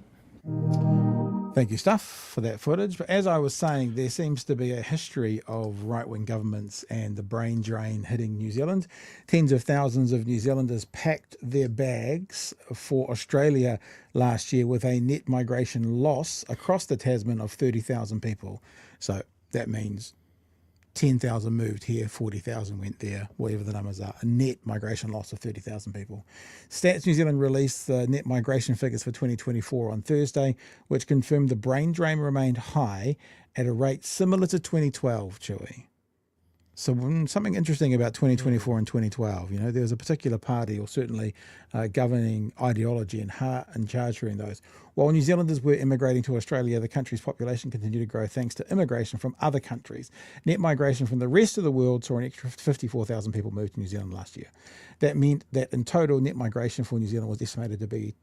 Thank you, Stuff, for that footage. But as I was saying, there seems to be a history of right-wing governments and the brain drain hitting New Zealand. Tens of thousands of New Zealanders packed their bags for Australia last year with a net migration loss across the Tasman of 30,000 people. So that means 10,000 moved here, 40,000 went there, whatever the numbers are. A net migration loss of 30,000 people. Stats New Zealand released the net migration figures for 2024 on Thursday, which confirmed the brain drain remained high at a rate similar to 2012, Chewy. So something interesting about 2024 and 2012, you know, there was a particular party or certainly governing ideology and heart and charge during those. While New Zealanders were immigrating to Australia, the country's population continued to grow thanks to immigration from other countries. Net migration from the rest of the world saw an extra 54,000 people move to New Zealand last year. That meant that in total, net migration for New Zealand was estimated to be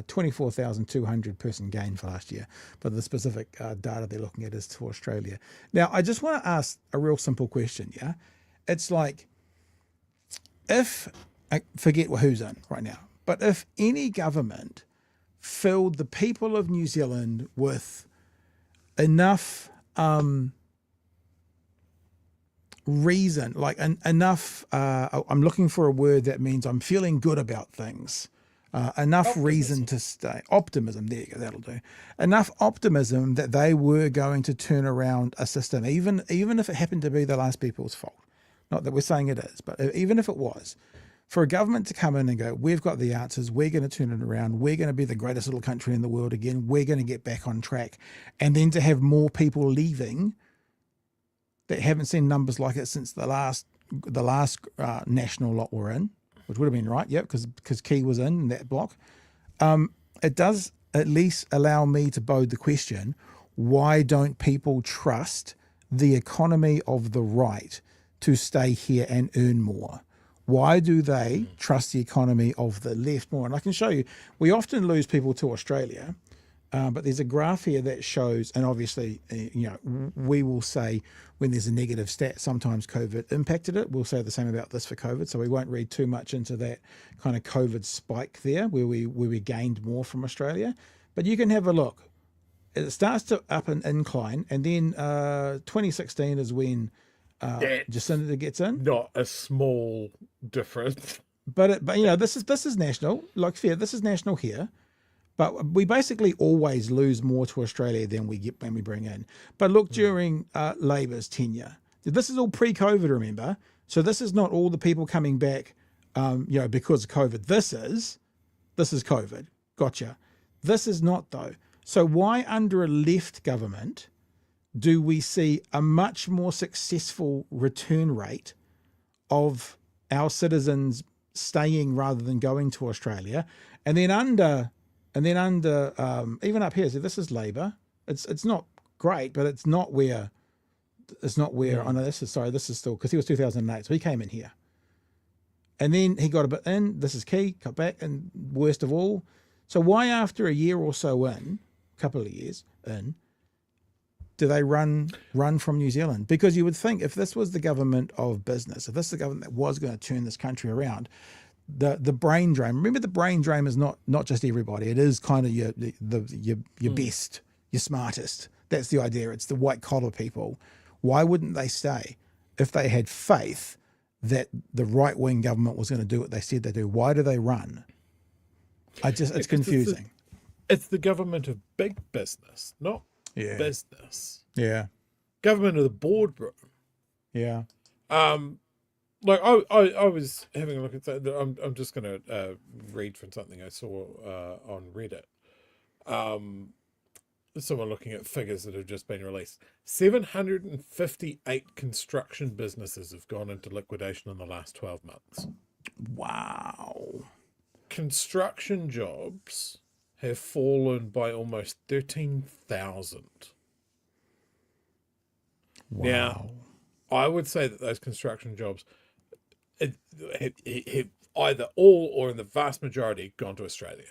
24,200 person gain for last year, but the specific data they're looking at is to Australia. Now, I just want to ask a real simple question, yeah? It's like, if, I forget who's in right now, but if any government filled the people of New Zealand with enough reason, like enough, I'm looking for a word that means I'm feeling good about things, enough reason to stay. Optimism, there you go, that'll do. Enough optimism that they were going to turn around a system, even if it happened to be the last people's fault. Not that we're saying it is, but even if it was, for a government to come in and go, we've got the answers, we're going to turn it around, we're going to be the greatest little country in the world again, we're going to get back on track, and then to have more people leaving that haven't seen numbers like it since the last national lot we're in, which would have been right, yep, because Key was in that block. It does at least allow me to bode the question, why don't people trust the economy of the right to stay here and earn more? Why do they trust the economy of the left more? And I can show you, we often lose people to Australia, but there's a graph here that shows, and obviously, you know, we will say when there's a negative stat, sometimes COVID impacted it. We'll say the same about this for COVID, so we won't read too much into that kind of COVID spike there, where we gained more from Australia. But you can have a look. It starts to up an incline, and then 2016 is when Jacinda gets in. Not a small difference. But you know, this is national. Like fair, this is national here. But we basically always lose more to Australia than we get when we bring in. But look, during Labor's tenure, this is all pre-COVID, remember? So this is not all the people coming back, you know, because of COVID. This is COVID. Gotcha. This is not though. So why under a left government do we see a much more successful return rate of our citizens staying rather than going to Australia? And then under even up here, so this is Labor. It's not great, but it's not where I know this is still, because he was 2008, so he came in here. And then he got a bit in, this is Key, cut back, and worst of all. So why after a year or so in, couple of years in, do they run from New Zealand? Because you would think if this was the government of business, if this is the government that was going to turn this country around, the brain drain. Remember, the brain drain is not just everybody. It is kind of your best, your smartest. That's the idea. It's the white collar people. Why wouldn't they stay if they had faith that the right wing government was going to do what they said they do? Why do they run? It's confusing. It's the government of big business, not business. Yeah. Government of the boardroom. Yeah. Like I was having a look at that. I'm just going to read from something I saw on Reddit. Someone looking at figures that have just been released. 758 construction businesses have gone into liquidation in the last 12 months. Wow. Construction jobs have fallen by almost 13,000. Wow. Now, I would say that those construction jobs have either all or in the vast majority gone to Australia.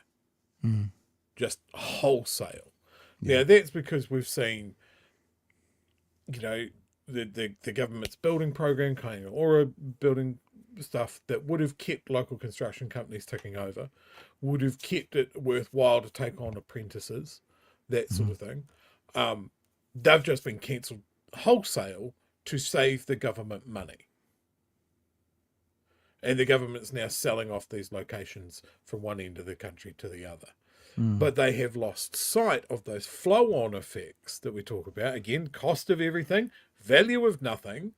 Just wholesale. Yeah. Now, that's because we've seen, you know, the government's building program, kind of aura building stuff that would have kept local construction companies ticking over, would have kept it worthwhile to take on apprentices, that sort of thing. They've just been cancelled wholesale to save the government money. And the government's now selling off these locations from one end of the country to the other. But they have lost sight of those flow-on effects that we talk about. Again, cost of everything, value of nothing.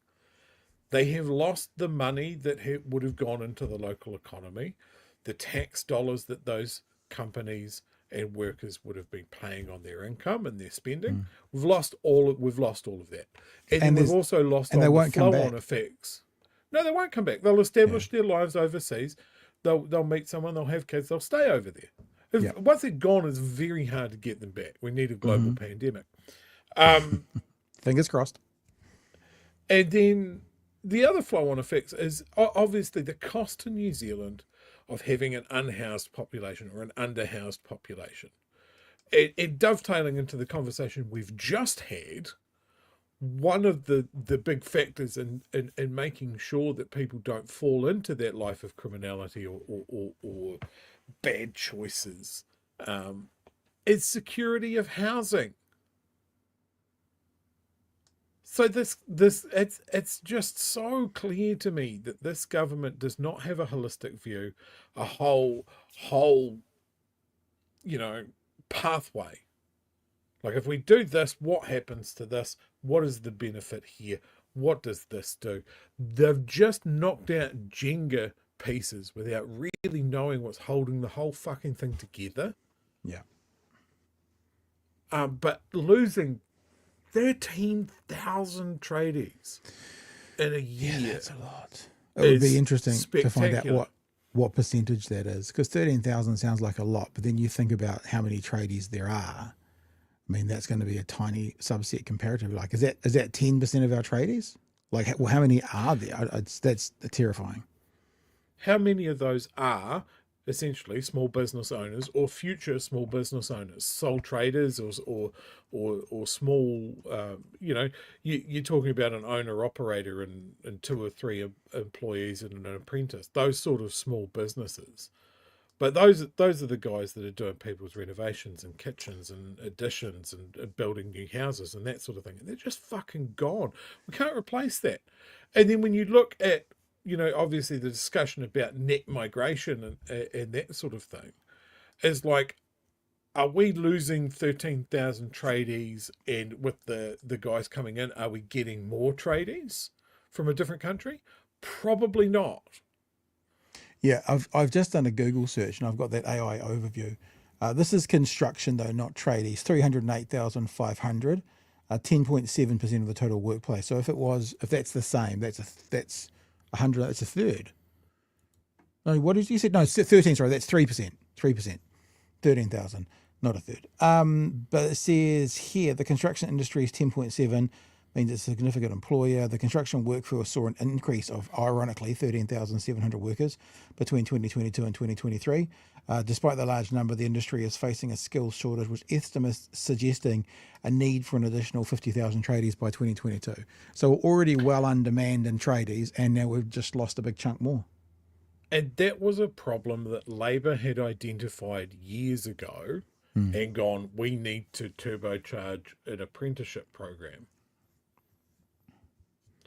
They have lost the money that would have gone into the local economy, the tax dollars that those companies and workers would have been paying on their income and their spending. We've lost all of that. And we've also lost all the flow-on effects. No, they won't come back. They'll establish their lives overseas. They'll meet someone, they'll have kids, they'll stay over there. Once they're gone, it's very hard to get them back. We need a global pandemic. Fingers crossed. And then the other flow-on effects is obviously the cost to New Zealand of having an unhoused population or an underhoused population. It dovetailing into the conversation we've just had, one of the big factors in making sure that people don't fall into that life of criminality or bad choices is security of housing. So it's just so clear to me that this government does not have a holistic view, a whole pathway. Like, if we do this, what happens to this? What is the benefit here? What does this do? They've just knocked out Jenga pieces without really knowing what's holding the whole fucking thing together. Yeah. But losing 13,000 tradies in a year. Yeah, that's a lot. It would be interesting to find out what percentage that is, because 13,000 sounds like a lot, but then you think about how many tradies there are. I mean, that's going to be a tiny subset comparatively. Like, is that 10% of our tradies? Like, well, how many are there? That's terrifying. How many of those are essentially small business owners or future small business owners, sole traders or small, you're talking about an owner operator and 2 or 3 employees and an apprentice, those sort of small businesses. But those are the guys that are doing people's renovations and kitchens and additions and building new houses and that sort of thing. And they're just fucking gone. We can't replace that. And then when you look at, obviously the discussion about net migration and that sort of thing is like, are we losing 13,000 tradies, and with the guys coming in, are we getting more tradies from a different country? Probably not. Yeah, I've just done a Google search and I've got that AI overview. This is construction though, not tradies. 308,500, 10.7% of the total workplace. So if that's the same, that's 100. That's a third. No, what did you say? No, 13. Sorry, that's 3%. 3%. 13,000, not a third. But it says here the construction industry is 10.7. Means it's a significant employer. The construction workforce saw an increase of, ironically, 13,700 workers between 2022 and 2023. Despite the large number, the industry is facing a skills shortage, with estimates suggesting a need for an additional 50,000 tradies by 2022. So we're already well undermanned in tradies, and now we've just lost a big chunk more. And that was a problem that Labor had identified years ago and gone, we need to turbocharge an apprenticeship program.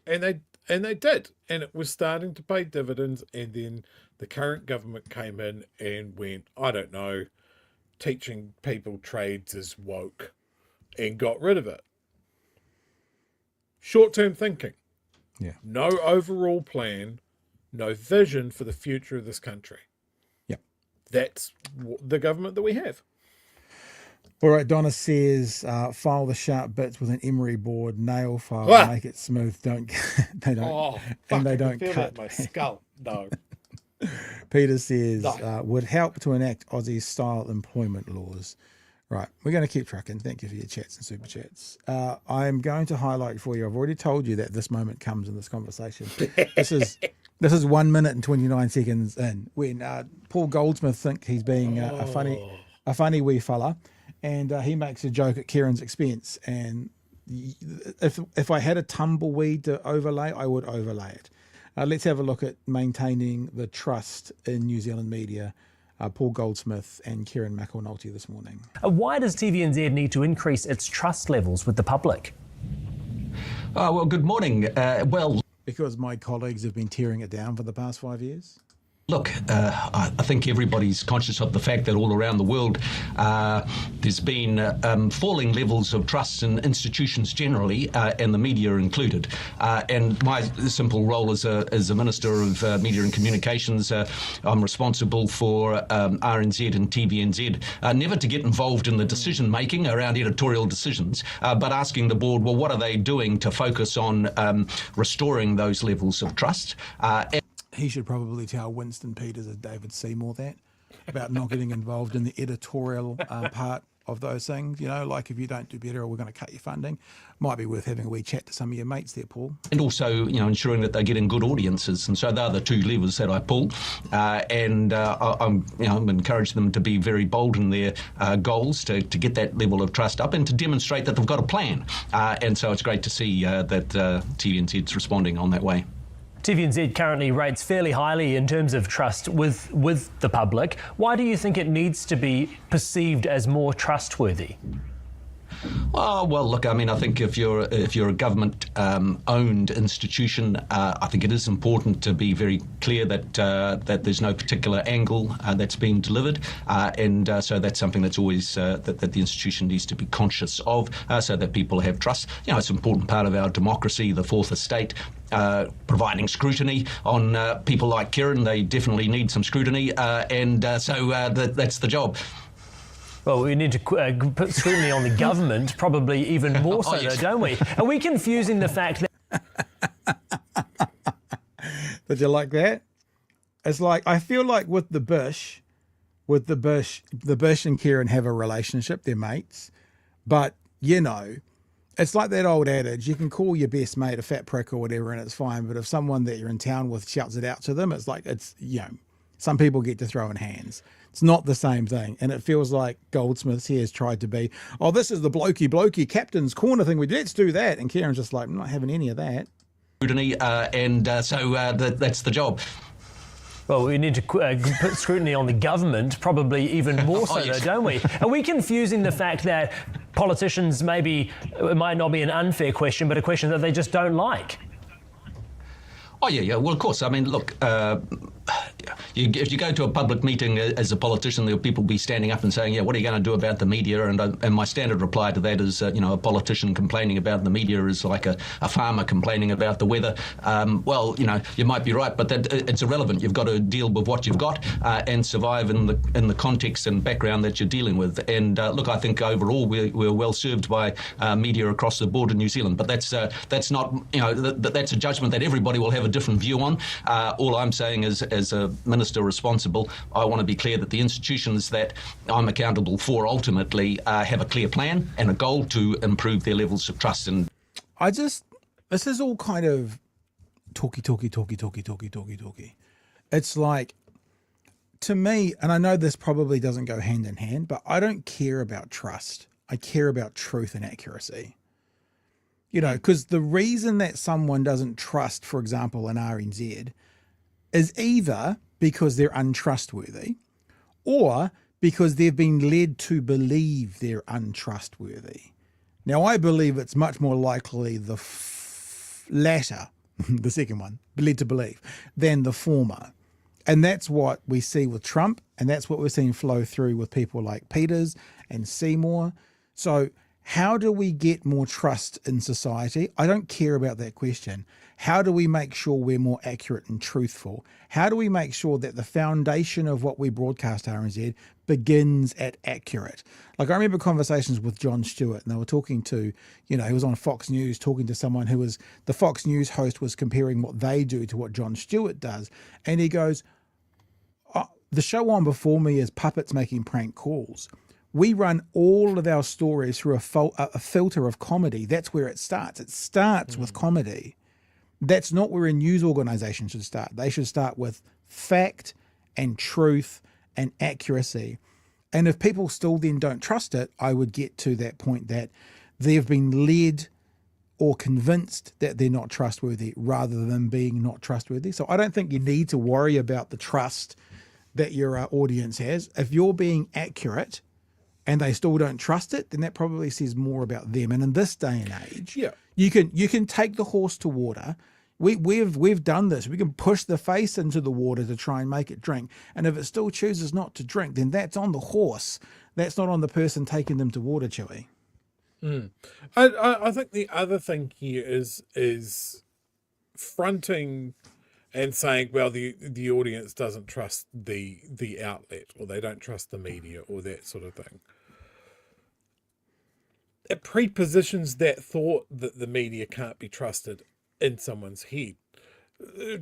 And they did, and it was starting to pay dividends. And then the current government came in and went, I don't know, teaching people trades is woke, and got rid of it. Short-term thinking. Yeah. No overall plan, no vision for the future of this country. Yep. That's the government that we have. All right, Donna says, file the sharp bits with an emery board, nail file, make it smooth. They don't cut my skull. No. Peter says, would help to enact Aussie style employment laws. Right, we're going to keep trucking. Thank you for your chats and super chats. I'm going to highlight for you. I've already told you that this moment comes in this conversation. This is 1 minute and 29 seconds in, when Paul Goldsmith thinks he's being a funny wee fella. And he makes a joke at Kieran's expense. And if I had a tumbleweed to overlay, I would overlay it. Let's have a look at maintaining the trust in New Zealand media Paul Goldsmith and Kieran McAnulty this morning. Why does TVNZ need to increase its trust levels with the public? Well, good morning. Because my colleagues have been tearing it down for the past 5 years. Look, I think everybody's conscious of the fact that all around the world there's been falling levels of trust in institutions generally, and the media included. And my simple role as a Minister of Media and Communications, I'm responsible for RNZ and TVNZ, never to get involved in the decision making around editorial decisions, but asking the board, well, what are they doing to focus on restoring those levels of trust? He should probably tell Winston Peters and David Seymour that about not getting involved in the editorial part of those things. You know, like if you don't do better, we're going to cut your funding. Might be worth having a wee chat to some of your mates there, Paul. And also, you know, ensuring that they're getting good audiences. And so they're the two levers that I pull. I'm encouraging them to be very bold in their goals to get that level of trust up and to demonstrate that they've got a plan. And so it's great to see that TVNZ's responding on that way. TVNZ currently rates fairly highly in terms of trust with the public. Why do you think it needs to be perceived as more trustworthy? Oh, well, look, I mean, I think if you're a government-owned institution, I think it is important to be very clear that there's no particular angle that's being delivered, so that's something that's always that the institution needs to be conscious of, so that people have trust. You know, it's an important part of our democracy, the fourth estate. Providing scrutiny on people like Kieran. They definitely need some scrutiny, that's the job. Well, we need to put scrutiny on the government, probably even more so, yes. though, don't we? Are we confusing the fact that... Did you like that? It's like, I feel like with the Bush and Kieran have a relationship, they're mates, but, you know, it's like that old adage, you can call your best mate a fat prick or whatever and it's fine, but if someone that you're in town with shouts it out to them, it's like, it's, you know, some people get to throwing hands. It's not the same thing. And it feels like Goldsmith here has tried to be, oh, this is the blokey captain's corner thing. Let's do that. And Kieran's just like, I'm not having any of that. Scrutiny, that's the job. Well, we need to put scrutiny on the government, probably even more so, yes. though, don't we? Are we confusing the fact that politicians maybe, it might not be an unfair question, but a question that they just don't like? Oh, yeah. Well, of course. I mean, look, if you go to a public meeting as a politician, there'll people be standing up and saying, yeah, what are you going to do about the media? And my standard reply to that is, a politician complaining about the media is like a farmer complaining about the weather. Well, you might be right, but it's irrelevant. You've got to deal with what you've got and survive in the context and background that you're dealing with. And look, I think overall we're well served by media across the board in New Zealand. But that's not, that's a judgment that everybody will have a different view on. All I'm saying is, as a minister responsible, I want to be clear that the institutions that I'm accountable for ultimately have a clear plan and a goal to improve their levels of trust. And this is all kind of talky. It's like, to me, and I know this probably doesn't go hand in hand, but I don't care about trust. I care about truth and accuracy. Because the reason that someone doesn't trust, for example, an RNZ is either because they're untrustworthy or because they've been led to believe they're untrustworthy. Now, I believe it's much more likely the latter, the second one, led to believe, than the former. And that's what we see with Trump, and that's what we're seeing flow through with people like Peters and Seymour. So how do we get more trust in society? I don't care about that question. How do we make sure we're more accurate and truthful? How do we make sure that the foundation of what we broadcast RNZ begins at accurate? Like, I remember conversations with Jon Stewart, and they were talking to, he was on Fox News talking to someone who was, the Fox News host was comparing what they do to what Jon Stewart does. And he goes, the show on before me is puppets making prank calls. We run all of our stories through a filter of comedy. That's where it starts. It starts with comedy. That's not where a news organisation should start. They should start with fact and truth and accuracy. And if people still then don't trust it, I would get to that point that they've been led or convinced that they're not trustworthy rather than being not trustworthy. So I don't think you need to worry about the trust that your audience has, if you're being accurate and they still don't trust it, then that probably says more about them. And in this day and age, you can take the horse to water. We've done this. We can push the face into the water to try and make it drink. And if it still chooses not to drink, then that's on the horse. That's not on the person taking them to water, Chewy. I think the other thing here is fronting and saying, well, the audience doesn't trust the outlet, or they don't trust the media, or that sort of thing. It prepositions that thought that the media can't be trusted in someone's head.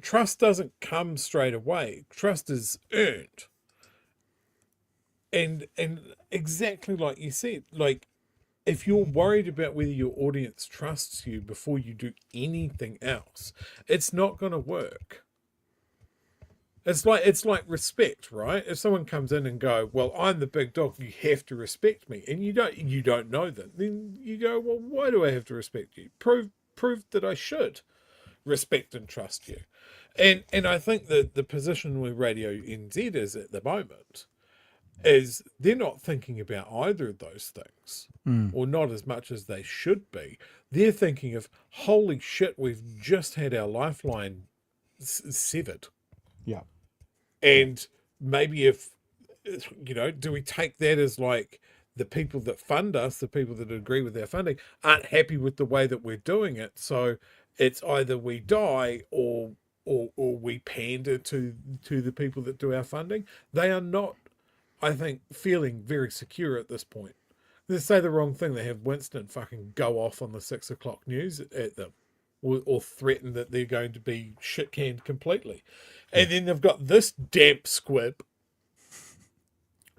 Trust doesn't come straight away. Trust is earned. And exactly like you said, like, if you're worried about whether your audience trusts you before you do anything else, it's not going to work. It's like respect, right? If someone comes in and go, well, I'm the big dog, you have to respect me, and you don't know them, then you go, well, why do I have to respect you? Prove that I should respect and trust you. And I think that the position where Radio NZ is at the moment is they're not thinking about either of those things, or not as much as they should be. They're thinking of, holy shit, we've just had our lifeline severed. Yeah. And maybe if, do we take that as like the people that fund us, the people that agree with our funding, aren't happy with the way that we're doing it. So it's either we die or we pander to the people that do our funding. They are not, I think, feeling very secure at this point. They say the wrong thing, they have Winston fucking go off on the 6 o'clock news at them, or threaten that they're going to be shit canned completely. And then they've got this damp squib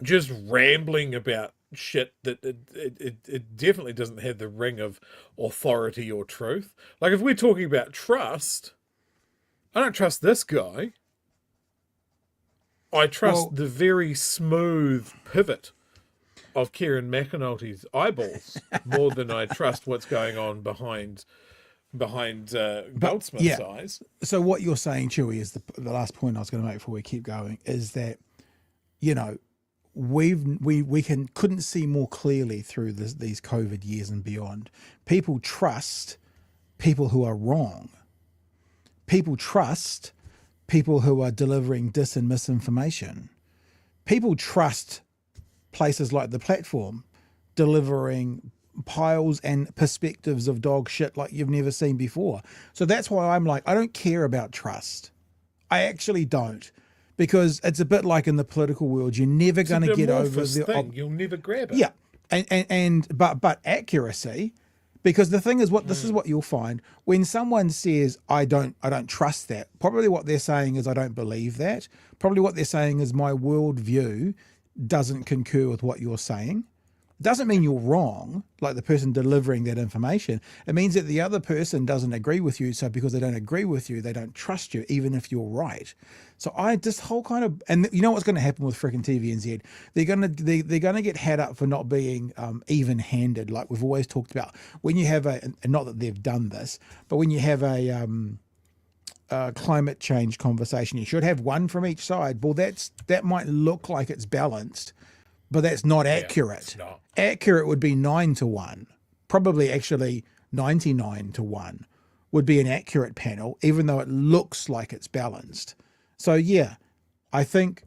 just rambling about shit that it definitely doesn't have the ring of authority or truth. Like, if we're talking about trust, I don't trust this guy. I trust the very smooth pivot of Kieran McAnulty's eyeballs more than I trust what's going on behind Goldsmith's eyes. So what you're saying, Chewy, is the last point I was going to make before we keep going, is that, we couldn't see more clearly through these COVID years and beyond. People trust people who are wrong. People trust people who are delivering dis and misinformation. People trust places like The Platform delivering piles and perspectives of dog shit like you've never seen before. So that's why I'm like, I don't care about trust. I actually don't. Because it's a bit like in the political world, you're never going to get over the thing. You'll never grab it. Yeah. But accuracy, because the thing is, this is what you'll find when someone says, I don't trust that, probably what they're saying is, I don't believe that. Probably what they're saying is, my worldview doesn't concur with what you're saying. Doesn't mean you're wrong, like the person delivering that information. It means that the other person doesn't agree with you. So because they don't agree with you, they don't trust you, even if you're right. So this whole kind of, and you know what's going to happen with freaking TVNZ? They're going to get had up for not being even-handed, like we've always talked about. When you have and not that they've done this, but when you have a climate change conversation, you should have one from each side. Well, that might look like it's balanced, but that's not accurate. It's not. Accurate would be 9-1. Probably actually 99-1 would be an accurate panel, even though it looks like it's balanced. So yeah, I think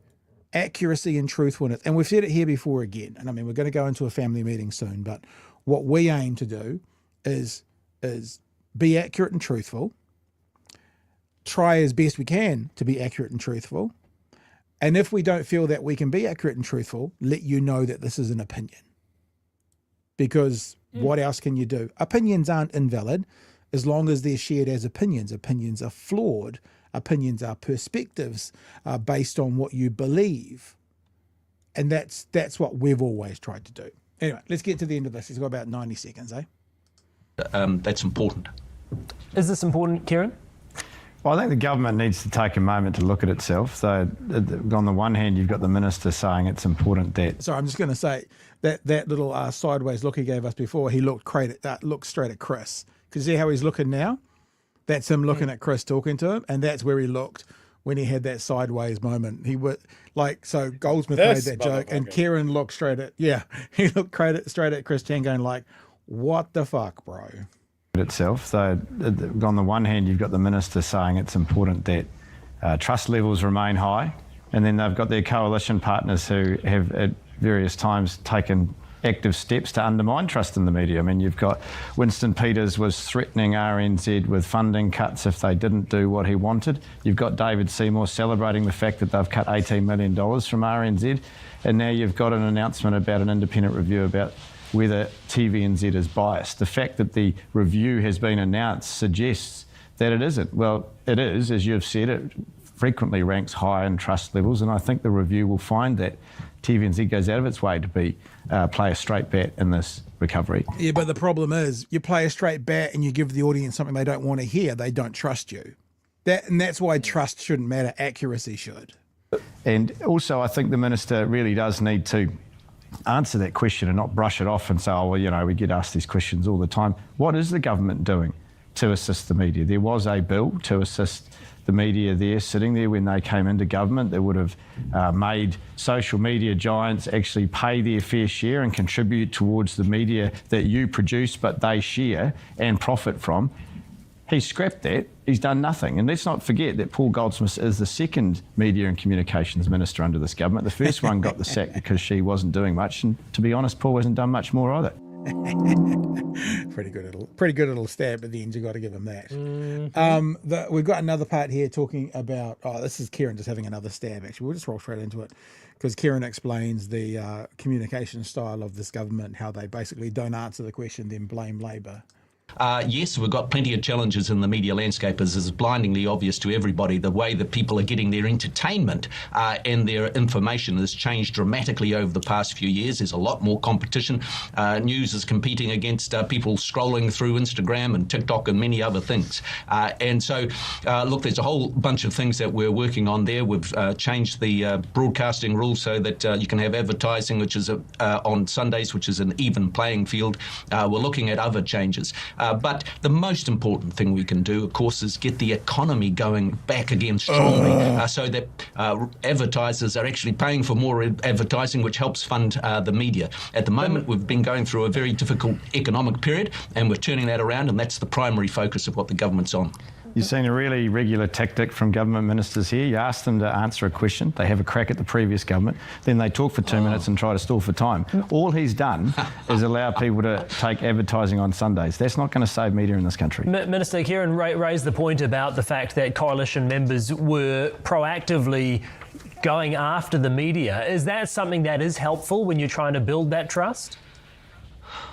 accuracy and truthfulness, and we've said it here before again, and I mean, we're going to go into a family meeting soon, but what we aim to do is be accurate and truthful, try as best we can to be accurate and truthful. And if we don't feel that we can be accurate and truthful, let you know that this is an opinion. Because what else can you do? Opinions aren't invalid as long as they're shared as opinions. Opinions are flawed. Opinions are perspectives based on what you believe. And that's what we've always tried to do. Anyway, let's get to the end of this. It's got about 90 seconds, eh? That's important. Is this important, Kieran? Well, I think the government needs to take a moment to look at itself. So on the one hand, you've got the minister saying it's important that... Sorry, I'm just going to say that little sideways look he gave us before, he looked straight at Chris. Because see how he's looking now? That's him looking at Chris talking to him, and that's where he looked when he had that sideways moment. He would so Goldsmith This made that joke, and motherfucker. Kieran looked straight at Chris Chan going like, "What the fuck, bro?" Itself. So on the one hand, you've got the minister saying it's important that trust levels remain high, and then they've got their coalition partners who have at various times taken active steps to undermine trust in the media. I mean, you've got Winston Peters was threatening RNZ with funding cuts if they didn't do what he wanted. You've got David Seymour celebrating the fact that they've cut $18 million from RNZ. And now you've got an announcement about an independent review about whether TVNZ is biased. The fact that the review has been announced suggests that it isn't. Well, it is, as you've said, it frequently ranks high in trust levels, and I think the review will find that TVNZ goes out of its way to play a straight bat in this recovery. Yeah, but the problem is you play a straight bat and you give the audience something they don't want to hear. They don't trust you. That's why trust shouldn't matter. Accuracy should. And also, I think the minister really does need to answer that question and not brush it off and say, oh, well, we get asked these questions all the time. What is the government doing to assist the media? There was a bill to assist the media there, sitting there when they came into government, that would have made social media giants actually pay their fair share and contribute towards the media that you produce but they share and profit from. He's scrapped that. He's done nothing. And let's not forget that Paul Goldsmith is the second Media and Communications Minister under this government. The first one got the sack because she wasn't doing much. And to be honest, Paul hasn't done much more either. Pretty good little stab at the end. You got to give him that. We've got another part here talking about. Oh, this is Kieran just having another stab. Actually, we'll just roll straight into it because Kieran explains the communication style of this government, how they basically don't answer the question, then blame Labor. Yes, we've got plenty of challenges in the media landscape, as is blindingly obvious to everybody. The way that people are getting their entertainment and their information has changed dramatically over the past few years. There's a lot more competition. News is competing against people scrolling through Instagram and TikTok and many other things. And so, look, there's a whole bunch of things that we're working on there. We've changed the broadcasting rules so that you can have advertising, which is on Sundays, which is an even playing field. We're looking at other changes. But the most important thing we can do, of course, is get the economy going back again strongly so that advertisers are actually paying for more advertising, which helps fund the media. At the moment, we've been going through a very difficult economic period, and we're turning that around, and that's the primary focus of what the government's on. You've seen a really regular tactic from government ministers here. You ask them to answer a question, they have a crack at the previous government, then they talk for 2 minutes and try to stall for time. All he's done is allow people to take advertising on Sundays. That's not going to save media in this country. Minister, Kieran raised the point about the fact that coalition members were proactively going after the media. Is that something that is helpful when you're trying to build that trust?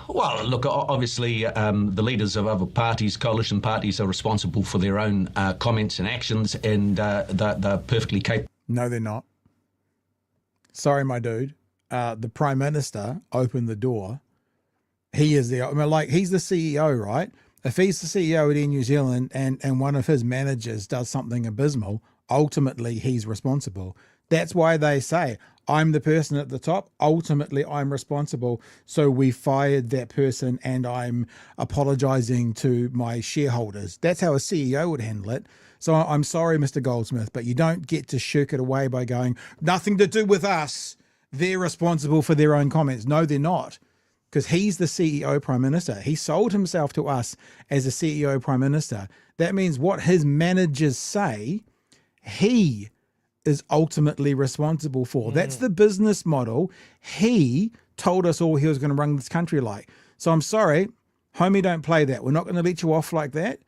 Well, look, obviously the leaders of other parties, coalition parties, are responsible for their own comments and actions, and they're perfectly capable. No, they're not. Sorry, my dude. The Prime Minister opened the door. He is he's the CEO, right? If he's the CEO at Air New Zealand and one of his managers does something abysmal, ultimately he's responsible. That's why they say, I'm the person at the top. Ultimately, I'm responsible. So we fired that person and I'm apologizing to my shareholders. That's how a CEO would handle it. So I'm sorry, Mr. Goldsmith, but you don't get to shirk it away by going, nothing to do with us. They're responsible for their own comments. No, they're not. Because he's the CEO Prime Minister. He sold himself to us as a CEO Prime Minister. That means what his managers say, he is ultimately responsible for. That's the business model he told us all he was going to run this country like. So I'm sorry, homie, don't play that. We're not going to let you off like that.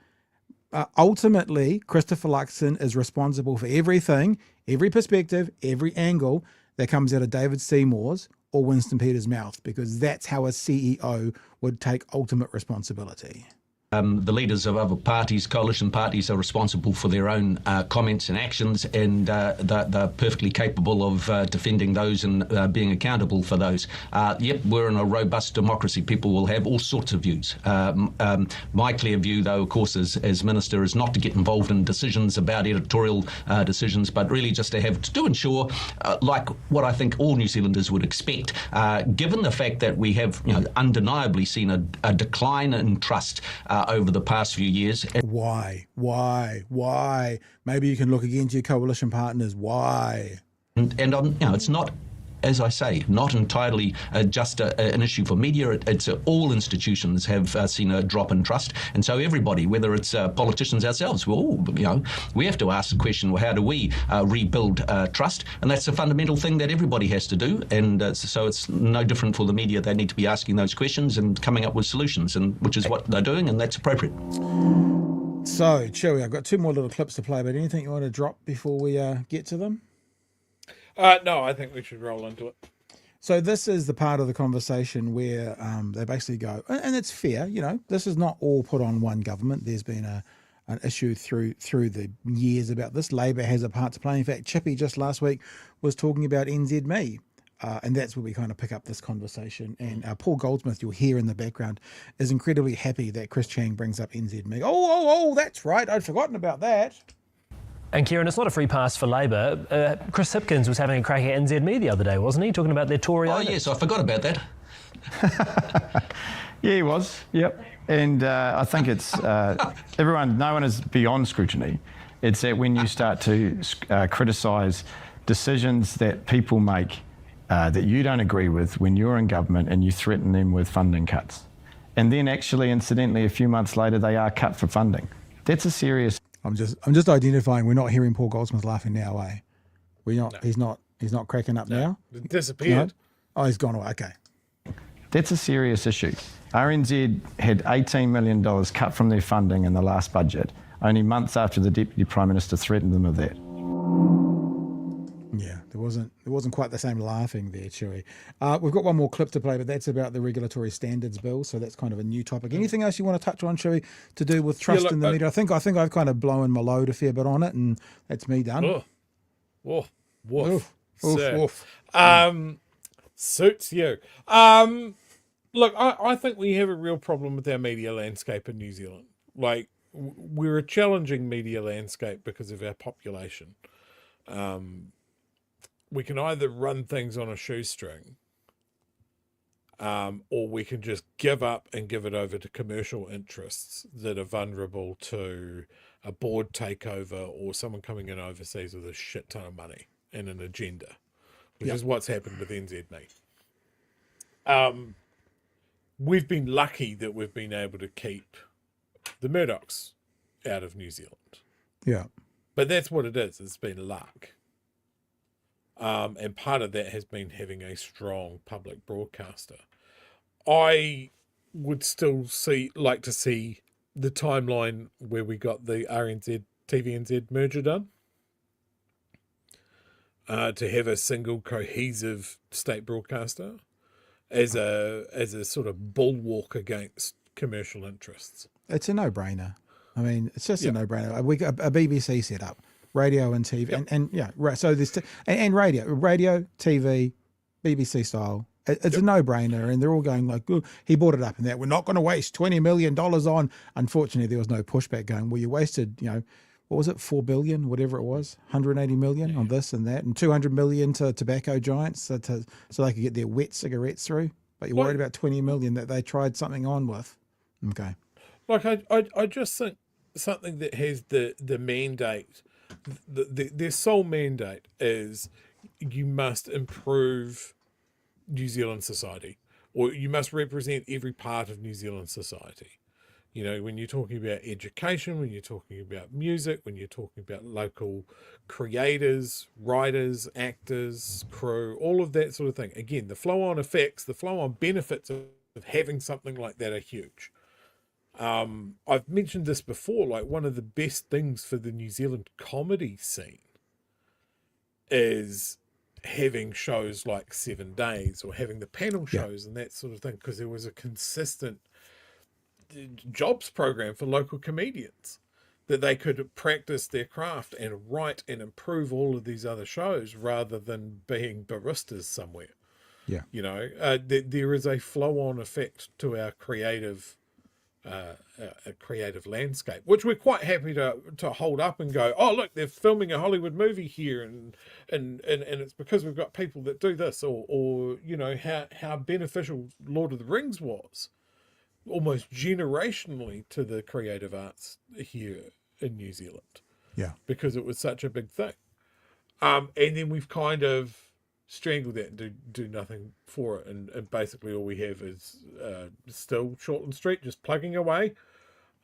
Ultimately, Christopher Luxon is responsible for everything, every perspective, every angle that comes out of David Seymour's or Winston Peters' mouth, because that's how a CEO would take ultimate responsibility. The leaders of other parties, coalition parties, are responsible for their own comments and actions, and they're perfectly capable of defending those and being accountable for those. Yep, we're in a robust democracy. People will have all sorts of views. My clear view, though, of course, as Minister, is not to get involved in decisions about editorial decisions, but really just to ensure, like what I think all New Zealanders would expect, given the fact that we have undeniably seen a decline in trust over the past few years. Why? Maybe you can look again to your coalition partners. Why? And it's not, as I say, not entirely just an issue for media. It's all institutions have seen a drop in trust, and so everybody, whether it's politicians ourselves, we have to ask the question: well, how do we rebuild trust? And that's a fundamental thing that everybody has to do. And so it's no different for the media. They need to be asking those questions and coming up with solutions, and which is what they're doing, and that's appropriate. So, Chewy, I've got two more little clips to play. But anything you want to drop before we get to them? No, I think we should roll into it. So this is the part of the conversation where they basically go, and it's fair, this is not all put on one government. There's been an issue through the years about this. Labor has a part to play. In fact, Chippy just last week was talking about NZME, and that's where we kind of pick up this conversation. And Paul Goldsmith, you'll hear in the background, is incredibly happy that Chris Chang brings up NZME. Oh, that's right. I'd forgotten about that. And Kieran, it's not a free pass for Labor. Chris Hipkins was having a crack at NZME the other day, wasn't he? Talking about their Tory owners. Oh, yes, I forgot about that. Yeah, he was. Yep. And I think it's no one is beyond scrutiny. It's that when you start to criticise decisions that people make that you don't agree with when you're in government, and you threaten them with funding cuts. And then actually, incidentally, a few months later, they are cut for funding. That's a serious... I'm just identifying. We're not hearing Paul Goldsmith laughing now, eh? We're not. No. He's not cracking up now. It disappeared. No? Oh, he's gone away. Okay. That's a serious issue. RNZ had $18 million cut from their funding in the last budget, only months after the Deputy Prime Minister threatened them with that. Yeah, there wasn't quite the same laughing there, Chewy. We've got one more clip to play, but that's about the regulatory standards bill, so that's kind of a new topic. Anything else you want to touch on, Chewy, to do with trust in the media? I think I've kind of blown my load a fair bit on it, and that's me done. Woof. Woof. Suits you. Look, I think we have a real problem with our media landscape in New Zealand. Like, we're a challenging media landscape because of our population. We can either run things on a shoestring, or we can just give up and give it over to commercial interests that are vulnerable to a board takeover or someone coming in overseas with a shit ton of money and an agenda, which is what's happened with NZME. We've been lucky that we've been able to keep the Murdochs out of New Zealand. Yeah. But that's what it is. It's been luck. And part of that has been having a strong public broadcaster. I would still like to see the timeline where we got the RNZ TVNZ merger done. To have a single cohesive state broadcaster as a sort of bulwark against commercial interests. It's a no-brainer. I mean, it's just a no-brainer. We got a BBC set up, radio and TV, and so this and radio, TV, BBC style. It's a no-brainer, and they're all going like, oh, he brought it up and that. We're not going to waste $20 million on. Unfortunately, there was no pushback going, well, you wasted, what was it, 4 billion, whatever it was, 180 million on this and that, and 200 million to tobacco giants so they could get their wet cigarettes through. But you're worried about 20 million that they tried something on with. Okay. Like, I just think something that has the mandate, their sole mandate is you must improve New Zealand society, or you must represent every part of New Zealand society. When you're talking about education, when you're talking about music, when you're talking about local creators, writers, actors, crew, all of that sort of thing. Again, the flow-on effects, the flow-on benefits of having something like that are huge. I've mentioned this before, like one of the best things for the New Zealand comedy scene is having shows like 7 Days or having the panel shows and that sort of thing, because there was a consistent jobs program for local comedians that they could practice their craft and write and improve all of these other shows rather than being baristas somewhere. Yeah. There is a flow-on effect to our creative landscape, which we're quite happy to hold up and go, oh, look, they're filming a Hollywood movie here, and it's because we've got people that do this, or how beneficial Lord of the Rings was almost generationally to the creative arts here in New Zealand. Yeah. Because it was such a big thing. And then we've kind of strangled that and do nothing for it. And basically all we have is still Shortland Street just plugging away.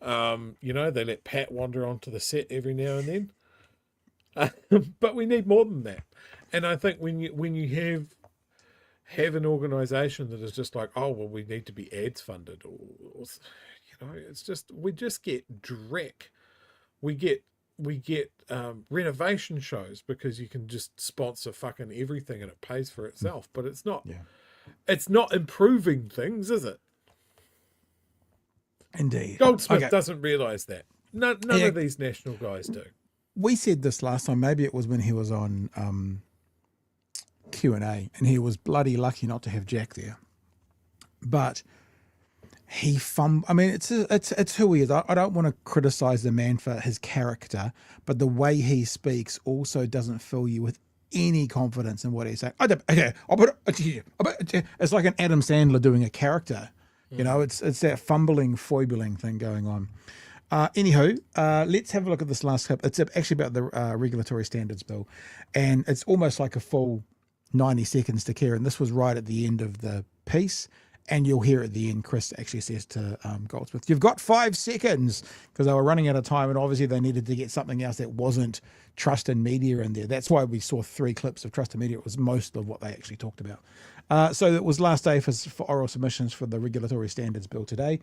You know, they let Pat wander onto the set every now and then. But we need more than that. And I think when you have an organisation that is just like, oh, well, we need to be ads funded, or you know, it's just, we just get dreck. We get renovation shows because you can just sponsor fucking everything and it pays for itself. But it's not. Yeah. It's not improving things, is it? Indeed. Goldsmith doesn't realise that. None of these national guys do. We said this last time. Maybe it was when he was on Q&A, and he was bloody lucky not to have Jack there. But I mean, it's who he is. I don't want to criticise the man for his character, but the way he speaks also doesn't fill you with any confidence in what he's saying. It's like an Adam Sandler doing a character. You know, it's that fumbling, foibling thing going on. Anywho, let's have a look at this last clip. It's actually about the Regulatory Standards Bill, and it's almost like a full 90 seconds to Kieran. This was right at the end of the piece, and you'll hear at the end, Chris actually says to Goldsmith, you've got 5 seconds, because they were running out of time, and obviously they needed to get something else that wasn't trust in media in there. That's why we saw 3 clips of trust in media. It was most of what they actually talked about. So it was last day for oral submissions for the Regulatory Standards Bill today.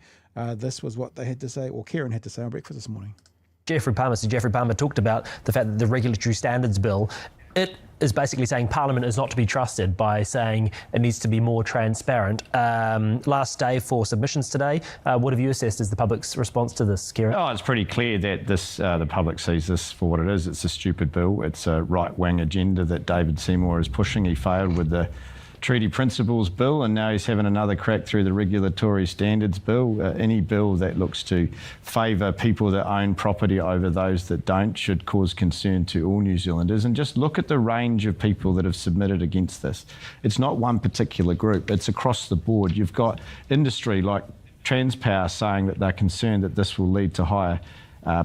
This was what they had to say, or Kieran had to say on breakfast this morning. Jeffrey Palmer talked about the fact that the Regulatory Standards Bill, it is basically saying Parliament is not to be trusted by saying it needs to be more transparent. Last day for submissions today. What have you assessed as the public's response to this, Kieran? Oh, it's pretty clear that the public sees this for what it is. It's a stupid bill. It's a right-wing agenda that David Seymour is pushing. He failed with the Treaty Principles Bill, and now he's having another crack through the Regulatory Standards Bill. Any bill that looks to favour people that own property over those that don't should cause concern to all New Zealanders. And just look at the range of people that have submitted against this. It's not one particular group, it's across the board. You've got industry like Transpower saying that they're concerned that this will lead to higher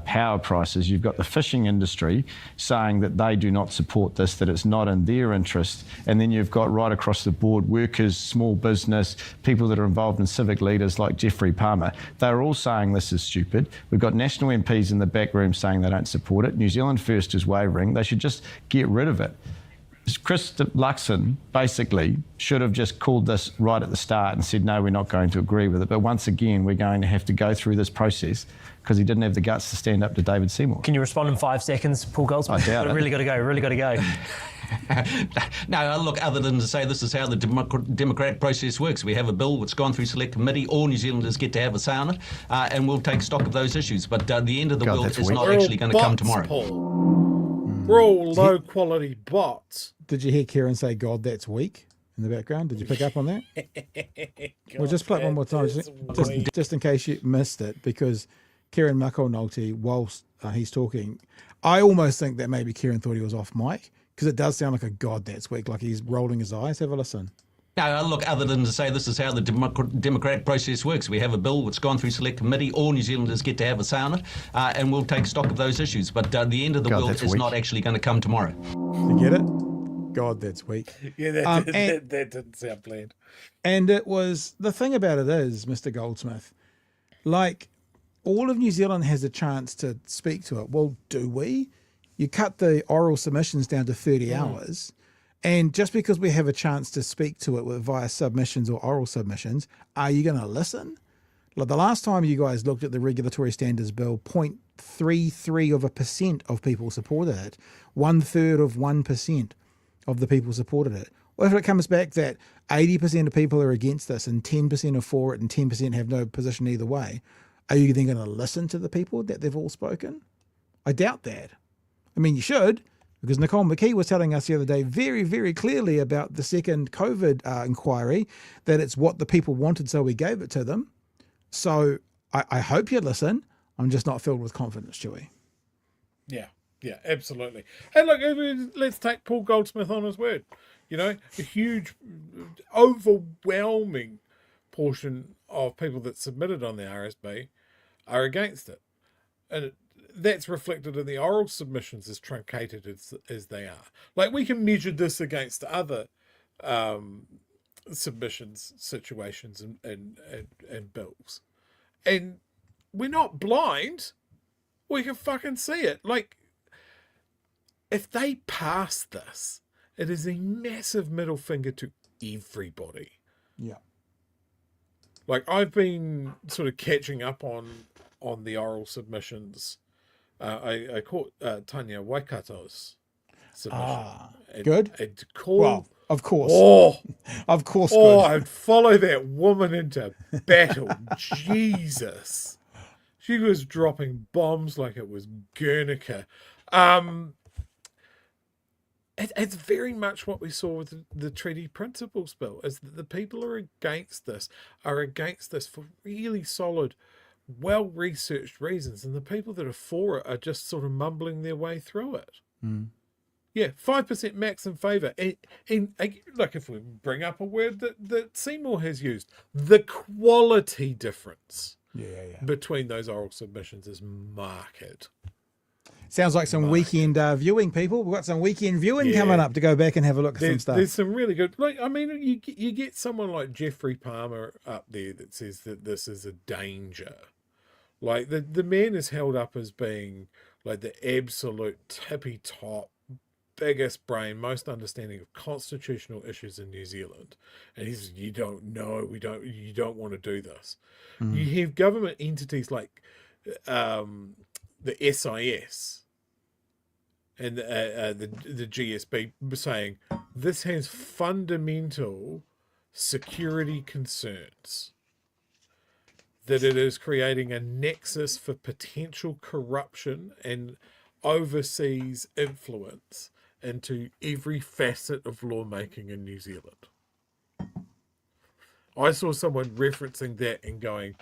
power prices. You've got the fishing industry saying that they do not support this, that it's not in their interest. And then you've got right across the board workers, small business, people that are involved in civic leaders like Jeffrey Palmer. They're all saying this is stupid. We've got national MPs in the back room saying they don't support it. New Zealand First is wavering. They should just get rid of it. Chris Luxon basically should have just called this right at the start and said, no, we're not going to agree with it. But once again, we're going to have to go through this process because he didn't have the guts to stand up to David Seymour. Can you respond in 5 seconds, Paul Goldsmith? I doubt it. Really got to go. No, look, other than to say this is how the democratic process works. We have a bill that's gone through select committee. All New Zealanders get to have a say on it, and we'll take stock of those issues. But the end of the world is not actually going to come tomorrow. We're all low-quality bots. Did you hear Kieran say, God, that's weak in the background? Did you pick up on that? We'll just play it one more time, just in case you missed it, because Kieran McAnulty, whilst he's talking, I almost think that maybe Kieran thought he was off mic, because it does sound like a God, that's weak, like he's rolling his eyes. Have a listen. No, look, other than to say this is how the democratic process works. We have a bill that's gone through select committee. All New Zealanders get to have a say on it, and we'll take stock of those issues. But the end of the world is not actually going to come tomorrow. You get it? God, that's weak. Yeah, that didn't sound planned. And it was, the thing about it is, Mr. Goldsmith, like, all of New Zealand has a chance to speak to it. Well, do we? You cut the oral submissions down to 30 hours, and just because we have a chance to speak to it via submissions or oral submissions, are you going to listen? Like the last time you guys looked at the Regulatory Standards Bill, 0.33% of people supported it. 1/3 of the people supported it. What if it comes back that 80% of people are against this and 10% are for it and 10% have no position either way? Are you then going to listen to the people that they've all spoken? I doubt that. I mean, you should, because Nicole McKee was telling us the other day very, very clearly about the second COVID inquiry, that it's what the people wanted, so we gave it to them. So I hope you listen. I'm just not filled with confidence, Chewy. Yeah, absolutely. And look, let's take Paul Goldsmith on his word. You know, a huge, overwhelming portion of people that submitted on the RSB are against it. And that's reflected in the oral submissions, as truncated as they are. Like, we can measure this against other submissions, situations, and bills. And we're not blind. We can fucking see it. Like, if they pass this, it is a massive middle finger to everybody. Yeah. Like, I've been sort of catching up on the oral submissions. I caught Tanya Waikato's submission. Good. And call, Well, of course. Of course. Oh, Good. I'd follow that woman into battle. Jesus. She was dropping bombs like it was Guernica. It's very much what we saw with the Treaty Principles Bill, is that the people who are against this for really solid, well-researched reasons, and the people that are for it are just sort of mumbling their way through it. Mm. Yeah, 5% max in favour. And like, if we bring up a word that Seymour has used, the quality difference between those oral submissions is marked. Sounds like some weekend viewing, people. We've got some weekend viewing coming up to go back and have a look at some stuff. There's some really good, like, I mean, you get someone like Jeffrey Palmer up there that says that this is a danger. Like, the man is held up as being like the absolute tippy top, biggest brain, most understanding of constitutional issues in New Zealand. And he says, you don't know, you don't want to do this. You have government entities like the SIS and the GSB saying this has fundamental security concerns, that it is creating a nexus for potential corruption and overseas influence into every facet of lawmaking in New Zealand. I saw someone referencing that and going,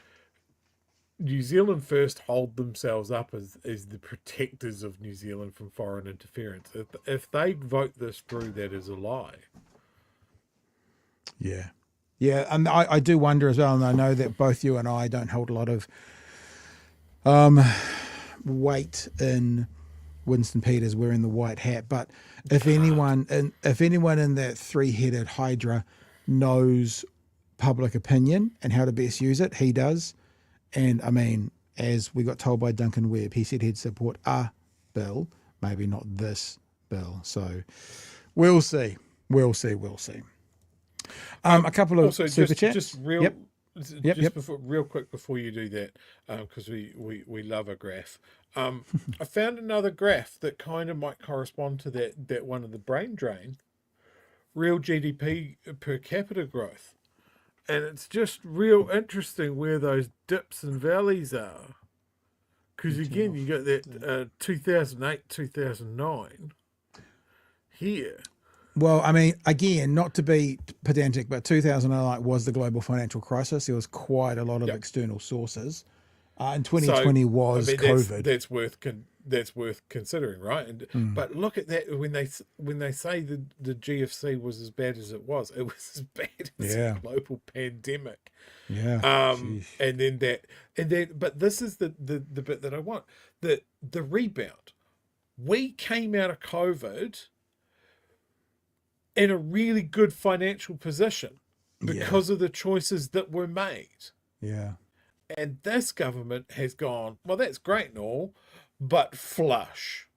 New Zealand First hold themselves up as the protectors of New Zealand from foreign interference. If they vote this through, that is a lie. Yeah. Yeah, and I do wonder as well, and I know that both you and I don't hold a lot of weight in Winston Peters wearing the white hat, but if anyone in that three-headed hydra knows public opinion and how to best use it, he does. And I mean, as we got told by Duncan Webb, he said he'd support a bill, maybe not this bill. So we'll see. A couple of super chats. Real quick before you do that, because we love a graph. I found another graph that kind of might correspond to that one of the brain drain, real GDP per capita growth. And it's just real interesting where those dips and valleys are. Because again, you got that 2008, 2009 here. Well, I mean, again, not to be pedantic, but 2008 was the global financial crisis. There was quite a lot of external sources. And 2020 was COVID. That's worth considering, right? And but look at that, when they say the GFC was as bad as it was as bad as a global pandemic. Yeah. And then but this is the bit that I want. The rebound. We came out of COVID in a really good financial position because of the choices that were made. Yeah. And this government has gone, well, that's great and all, but flush.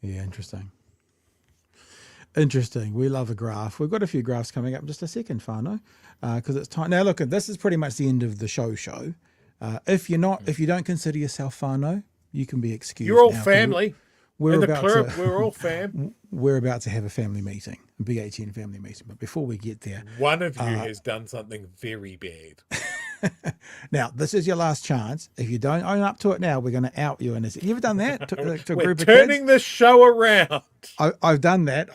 Yeah, interesting. We love a graph. We've got a few graphs coming up in just a second, Whānau, because it's time. Now, look, this is pretty much the end of the show. If you don't consider yourself Whānau, you can be excused. You're all now. family. We're all fam. We're about to have a family meeting, a BHN family meeting. But before we get there, one of you has done something very bad. Now, this is your last chance. If you don't own up to it now, we're going to out you. And you ever done that to a We're group of kids? turning the show around. I've done that.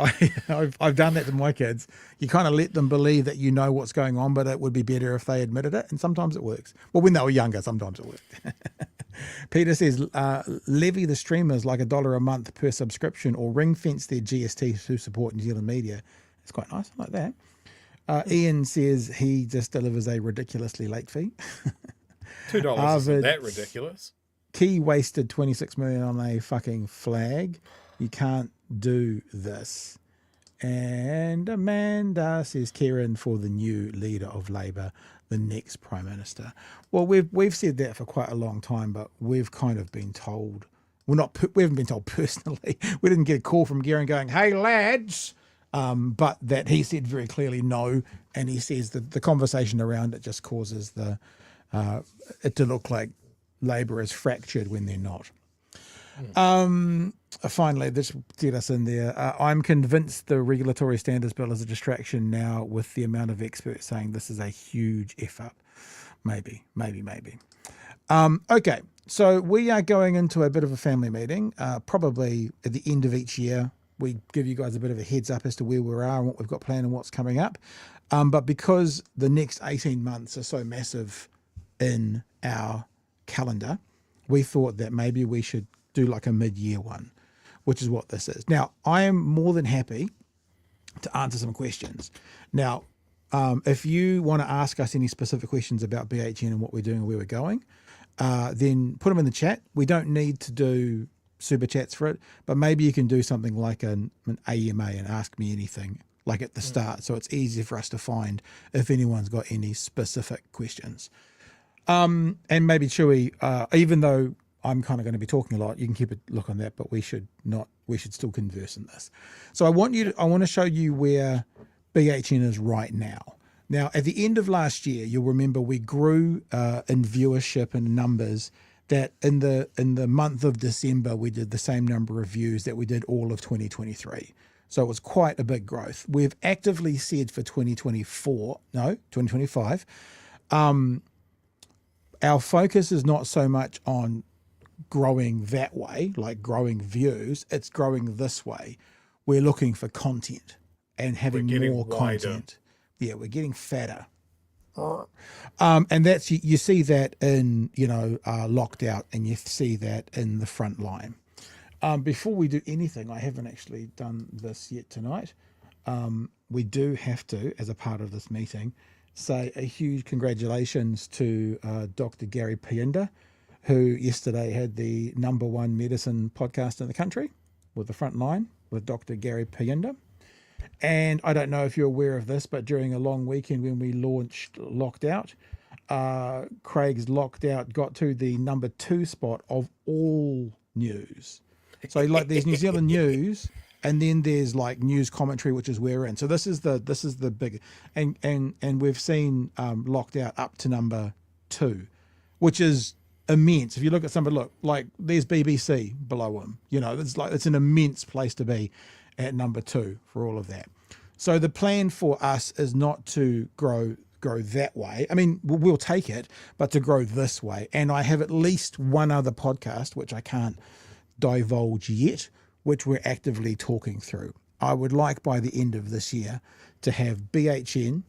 I've done that to my kids. You kind of let them believe that you know what's going on, but it would be better if they admitted it. And sometimes it works. Well, when they were younger, sometimes it worked. Peter says, levy the streamers like $1 a month per subscription or ring fence their GST to support New Zealand media. It's quite nice. I like that. Ian says he just delivers a ridiculously late fee. $2 isn't that ridiculous. Key wasted 26 million on a fucking flag. You can't do this. And Amanda says Kieran for the new leader of Labour, the next Prime Minister. Well, we've said that for quite a long time, but we've kind of been told. We haven't been told personally. We didn't get a call from Kieran going, "Hey lads," but that he said very clearly no, and he says that the conversation around it just causes it to look like Labour is fractured when they're not. Finally, this get us in there. I'm convinced the regulatory standards bill is a distraction now, with the amount of experts saying this is a huge F up. Maybe. Okay, so we are going into a bit of a family meeting, probably at the end of each year. We give you guys a bit of a heads up as to where we are and what we've got planned and what's coming up. But because the next 18 months are so massive in our calendar, we thought that maybe we should do like a mid-year one, which is what this is. Now, I am more than happy to answer some questions. Now, if you want to ask us any specific questions about BHN and what we're doing and where we're going, then put them in the chat. We don't need to do super chats for it, but maybe you can do something like an AMA and ask me anything like at the start, so it's easier for us to find if anyone's got any specific questions. And maybe Chewy, even though I'm kind of going to be talking a lot, you can keep a look on that, but we should still converse in this. So I want to show you where BHN is right now. Now, at the end of last year, you'll remember we grew in viewership and numbers, that in the month of December, we did the same number of views that we did all of 2023. So it was quite a big growth. We've actively said for 2025, our focus is not so much on growing that way, like growing views, it's growing this way. We're looking for content and having more content. Yeah, we're getting fatter. And that's, you see that in, locked out, and you see that in the front line. Before we do anything, I haven't actually done this yet tonight. We do have to, as a part of this meeting, say a huge congratulations to Dr. Gary Pienda, who yesterday had the #1 medicine podcast in the country with the front line with Dr. Gary Pienda. And I don't know if you're aware of this, but during a long weekend when we launched Locked Out, Craig's Locked Out got to the #2 spot of all news. So like there's New Zealand news, and then there's like news commentary, which is where we're in. So this is the big, and we've seen Locked Out up to #2, which is immense. If you look at somebody, look, like there's BBC below him. It's an immense place to be at #2 for all of that. So the plan for us is not to grow that way. I mean, we'll take it, but to grow this way. And I have at least one other podcast, which I can't divulge yet, which we're actively talking through. I would like by the end of this year to have BHN,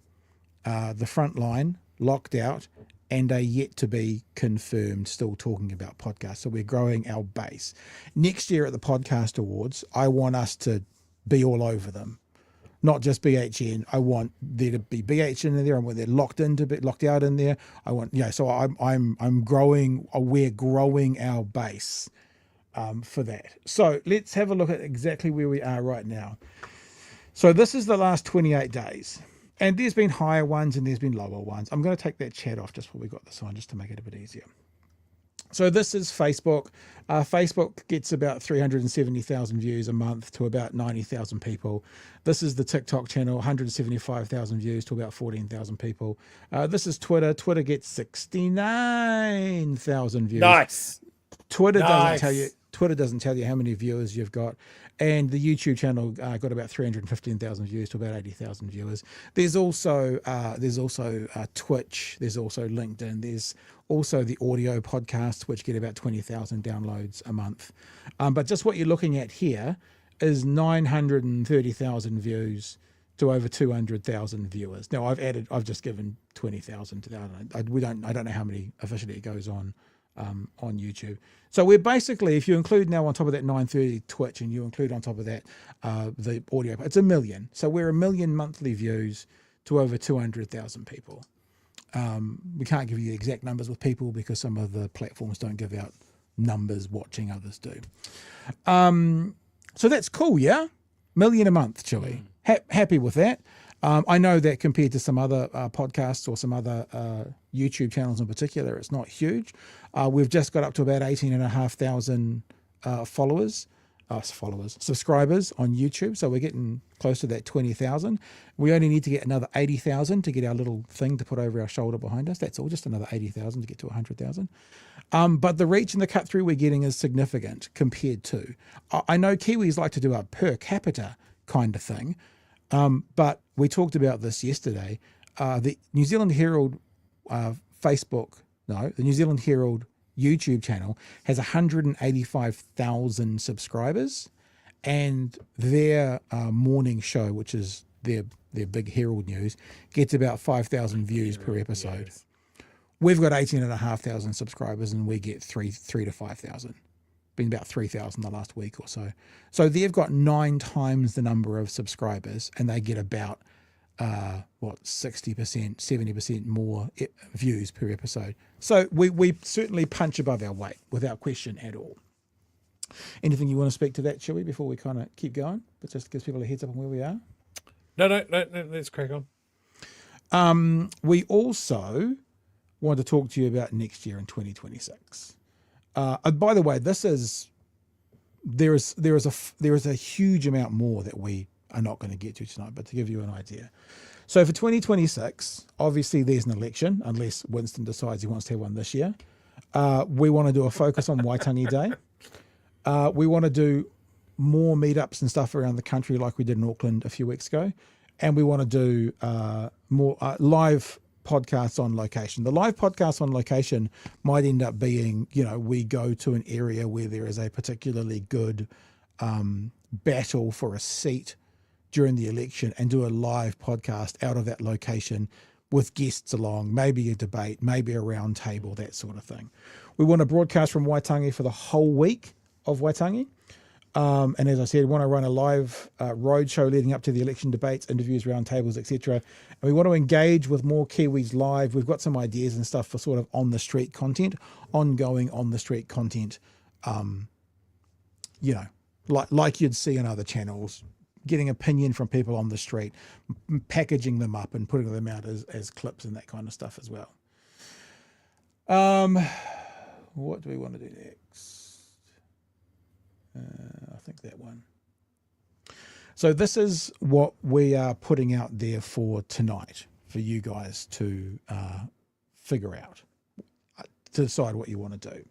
the front line, Locked Out, and a yet to be confirmed, still talking about podcasts. So we're growing our base. Next year at the Podcast Awards, I want us to be all over them, not just BHN. I want there to be BHN in there. I want there Locked Out in there. I want, so I'm growing. We're growing our base for that. So let's have a look at exactly where we are right now. So this is the last 28 days. And there's been higher ones and there's been lower ones. I'm going to take that chat off just before we got this on, just to make it a bit easier. So this is Facebook. Facebook gets about 370,000 views a month to about 90,000 people. This is the TikTok channel, 175,000 views to about 14,000 people. This is Twitter. Twitter gets 69,000 views. Nice. Twitter doesn't tell you how many viewers you've got. And the YouTube channel got about 315,000 views to about 80,000 viewers. There's also Twitch. There's also LinkedIn. There's also the audio podcasts, which get about 20,000 downloads a month. But just what you're looking at here is 930,000 views to over 200,000 viewers. Now I've just given 20,000 to that. I don't know how many officially it goes on YouTube. So we're basically, if you include now on top of that 930 Twitch, and you include on top of that the audio, it's 1 million. So we're 1 million monthly views to over 200,000 people. We can't give you exact numbers with people because some of the platforms don't give out numbers watching, others do. So that's cool, yeah? Million a month, Chewy. Happy with that. I know that compared to some other podcasts or some other YouTube channels in particular, it's not huge. We've just got up to about 18,500 subscribers on YouTube. So we're getting close to that 20,000. We only need to get another 80,000 to get our little thing to put over our shoulder behind us. That's all, just another 80,000 to get to 100,000. But the reach and the cut through we're getting is significant compared to, I know Kiwis like to do a per capita kind of thing. But we talked about this yesterday. The New Zealand Herald the New Zealand Herald YouTube channel has 185,000 subscribers, and their morning show, which is their big Herald News, gets about 5,000 views per episode. Yes. We've got 18,500 subscribers, and we get 3 to 5,000. Been about 3,000 the last week or so. So they've got 9 times the number of subscribers, and they get about 60%, 70% more views per episode. So we certainly punch above our weight without question at all. Anything you want to speak to that, Chewy, before we kind of keep going? But just gives people a heads up on where we are. No, let's crack on. We also want to talk to you about next year in 2026. By the way, there is a huge amount more that we are not going to get to tonight, but to give you an idea. So for 2026, obviously there's an election, unless Winston decides he wants to have one this year. We want to do a focus on Waitangi Day. We want to do more meetups and stuff around the country like we did in Auckland a few weeks ago. And we want to do more live podcasts on location. The live podcast on location might end up being, we go to an area where there is a particularly good battle for a seat during the election and do a live podcast out of that location with guests along, maybe a debate, maybe a round table, that sort of thing. We want to broadcast from Waitangi for the whole week of Waitangi. And as I said, we want to run a live road show leading up to the election debates, interviews, round tables, etc. And we want to engage with more Kiwis live. We've got some ideas and stuff for sort of on the street content, ongoing on the street content, like you'd see on other channels, getting opinion from people on the street, packaging them up and putting them out as clips and that kind of stuff as well. What do we want to do next? I think that one. So this is what we are putting out there for tonight for you guys to figure out, to decide what you want to do.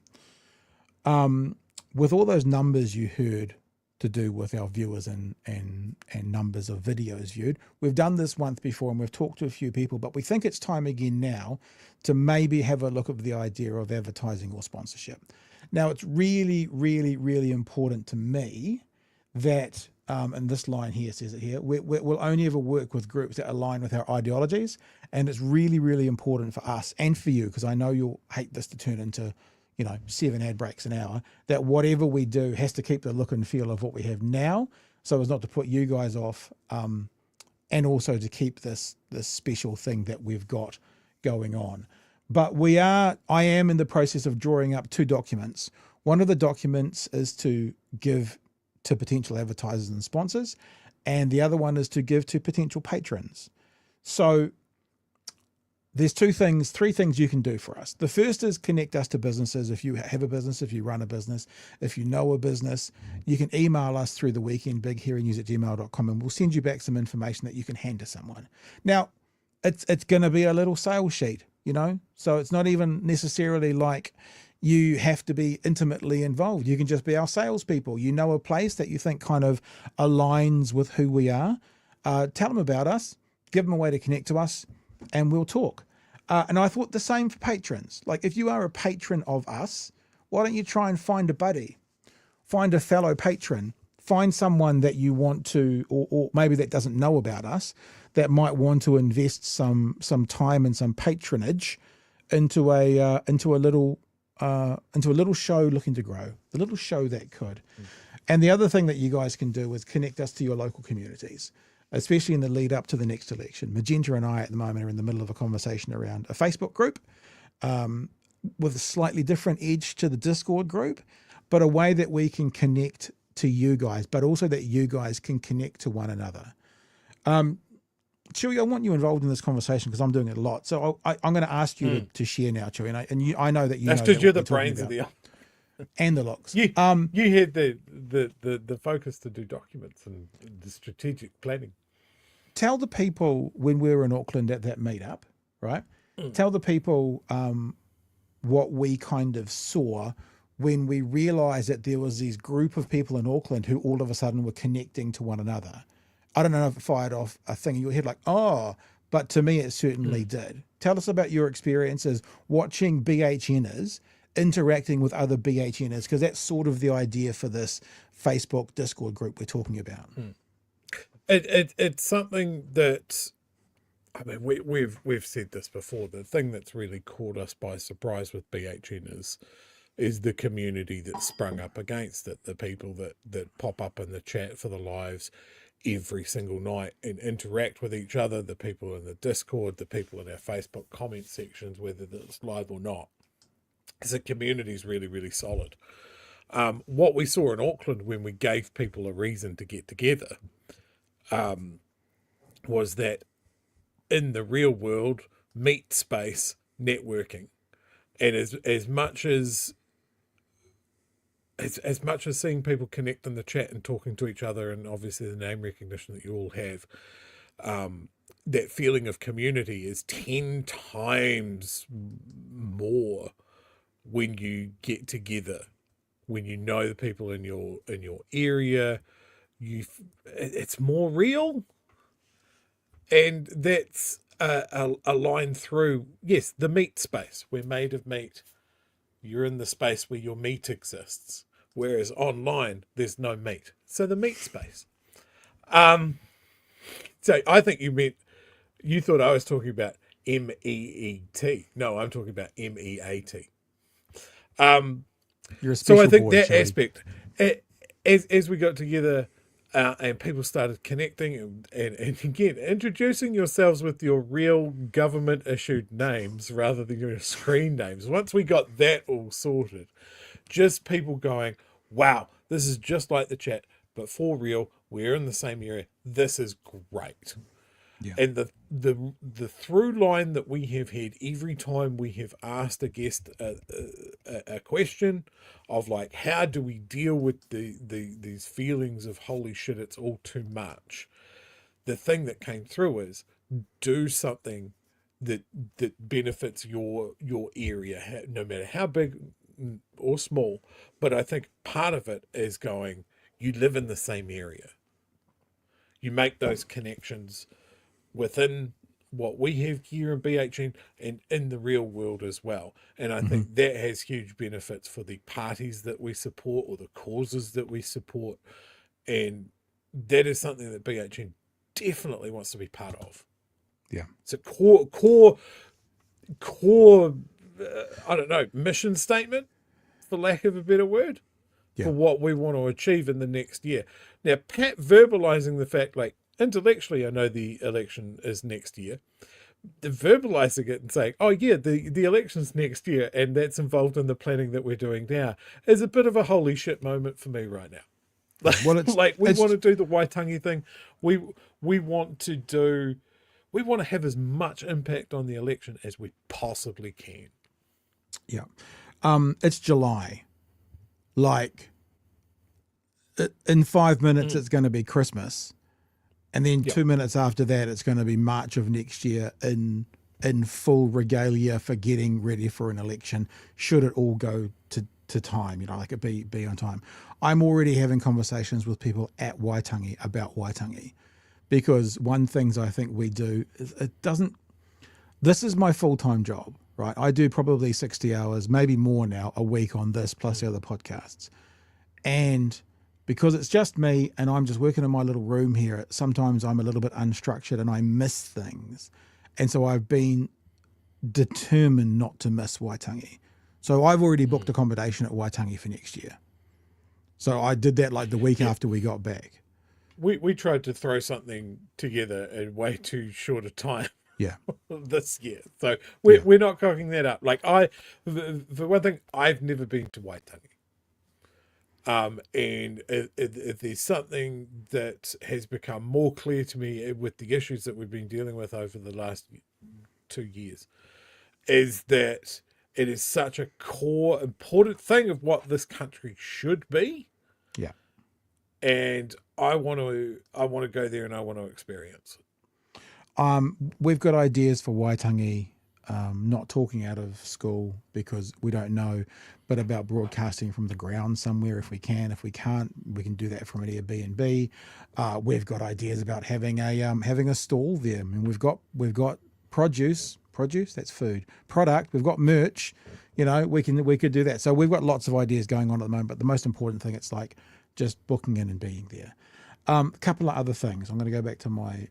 With all those numbers you heard to do with our viewers and numbers of videos viewed, we've done this once before and we've talked to a few people, but we think it's time again now to maybe have a look at the idea of advertising or sponsorship. Now, it's really, really, really important to me that, and this line here says it here, we'll only ever work with groups that align with our ideologies. And it's really, really important for us and for you, because I know you'll hate this to turn into, 7 ad breaks an hour, that whatever we do has to keep the look and feel of what we have now, so as not to put you guys off, and also to keep this special thing that we've got going on. But I am in the process of drawing up 2 documents. One of the documents is to give to potential advertisers and sponsors, and the other one is to give to potential patrons. So there's 3 things you can do for us. The first is connect us to businesses. If you have a business, if you run a business, if you know a business, you can email us through the weekend, bighearingnews@gmail.com, and we'll send you back some information that you can hand to someone. Now, it's going to be a little sales sheet, so it's not even necessarily like you have to be intimately involved. You can just be our salespeople. You know a place that you think kind of aligns with who we are. Tell them about us, give them a way to connect to us, and we'll talk. And I thought the same for patrons. Like, if you are a patron of us, why don't you try and find a buddy, find a fellow patron, find someone that you want to, or maybe that doesn't know about us, that might want to invest some time and some patronage into a little show looking to grow, the little show that could. And the other thing that you guys can do is connect us to your local communities. especially in the lead up to the next election. Magenta and I at the moment are in the middle of a conversation around a Facebook group with a slightly different edge to the Discord group, but a way that we can connect to you guys, but also that you guys can connect to one another. Chewy, I want you involved in this conversation because I'm doing it a lot. So I'm going to ask you to share now, Chewy, I know that you That's know because that you're what the we're talking brains of about. the And the looks. You had the focus to do documents and the strategic planning. Tell the people when we were in Auckland at that meetup, right? Tell the people what we kind of saw when we realized that there was this group of people in Auckland who all of a sudden were connecting to one another. I don't know if it fired off a thing in your head like, oh, but to me it certainly did. Tell us about your experiences watching BHNers interacting with other BHNers, because that's sort of the idea for this Facebook Discord group we're talking about. It's something that, I mean, we've said this before. The thing that's really caught us by surprise with BHN is the community that sprung up against it. The people that pop up in the chat for the lives every single night and interact with each other. The people in the Discord, the people in our Facebook comment sections, whether it's live or not. As a community is really, really solid. What we saw in Auckland when we gave people a reason to get together was that in the real world, meet space, networking, and as much as seeing people connect in the chat and talking to each other, and obviously the name recognition that you all have, that feeling of community is 10 times more when you get together, when you know the people in your area. It's more real, and that's a line through. Yes, the meat space. We're made of meat. You're in the space where your meat exists, whereas online there's no meat. So the meat space. So I think you thought I was talking about MEET. No, I'm talking about MEAT. You're a So I special think boy, that Chewy. aspect, as we got together and people started connecting and again, introducing yourselves with your real government issued names rather than your screen names. Once we got that all sorted, just people going, wow, this is just like the chat, but for real, we're in the same area. This is great. Yeah. And the through line that we have had every time we have asked a guest a question of like, how do we deal with these feelings of holy shit, it's all too much? The thing that came through is do something that benefits your area, no matter how big or small. But I think part of it is going, you live in the same area. You make those connections within what we have here in BHN and in the real world as well. And I think that has huge benefits for the parties that we support or the causes that we support. And that is something that BHN definitely wants to be part of. Yeah. It's a core I don't know, mission statement, for lack of a better word, for what we want to achieve in the next year. Now, Pat verbalizing the fact, like, intellectually, I know the election is next year. The verbalizing it and saying, oh yeah, the election's next year, and that's involved in the planning that we're doing now, is a bit of a holy shit moment for me right now. Well, Like, we want to do the Waitangi thing. We want to have as much impact on the election as we possibly can. Yeah. It's July. Like, in 5 minutes, it's going to be Christmas. And then 2 minutes after that, it's going to be March of next year in full regalia for getting ready for an election, should it all go to time, like it be on time. I'm already having conversations with people at Waitangi about Waitangi, because one things I think we do is this is my full-time job, right? I do probably 60 hours, maybe more now, a week on this, plus the other podcasts. And because it's just me and I'm just working in my little room here, sometimes I'm a little bit unstructured and I miss things. And so I've been determined not to miss Waitangi. So I've already booked accommodation at Waitangi for next year. So I did that like the week after we got back. we tried to throw something together in way too short a time Yeah. this year, so we're not cooking that up. Like the one thing, I've never been to Waitangi. And if there's something that has become more clear to me with the issues that we've been dealing with over the last 2 years, is that it is such a core, important thing of what this country should be. Yeah. And I want to go there and I want to experience it. We've got ideas for Waitangi, not talking out of school because we don't know, but about broadcasting from the ground somewhere if we can. If we can't, we can do that from an Airbnb. We've got ideas about having a stall there. I mean, we've got produce, that's food, product. We've got merch. You know, we could do that. So we've got lots of ideas going on at the moment. But the most important thing, it's like just booking in and being there. A couple of other things. I'm going to go back to my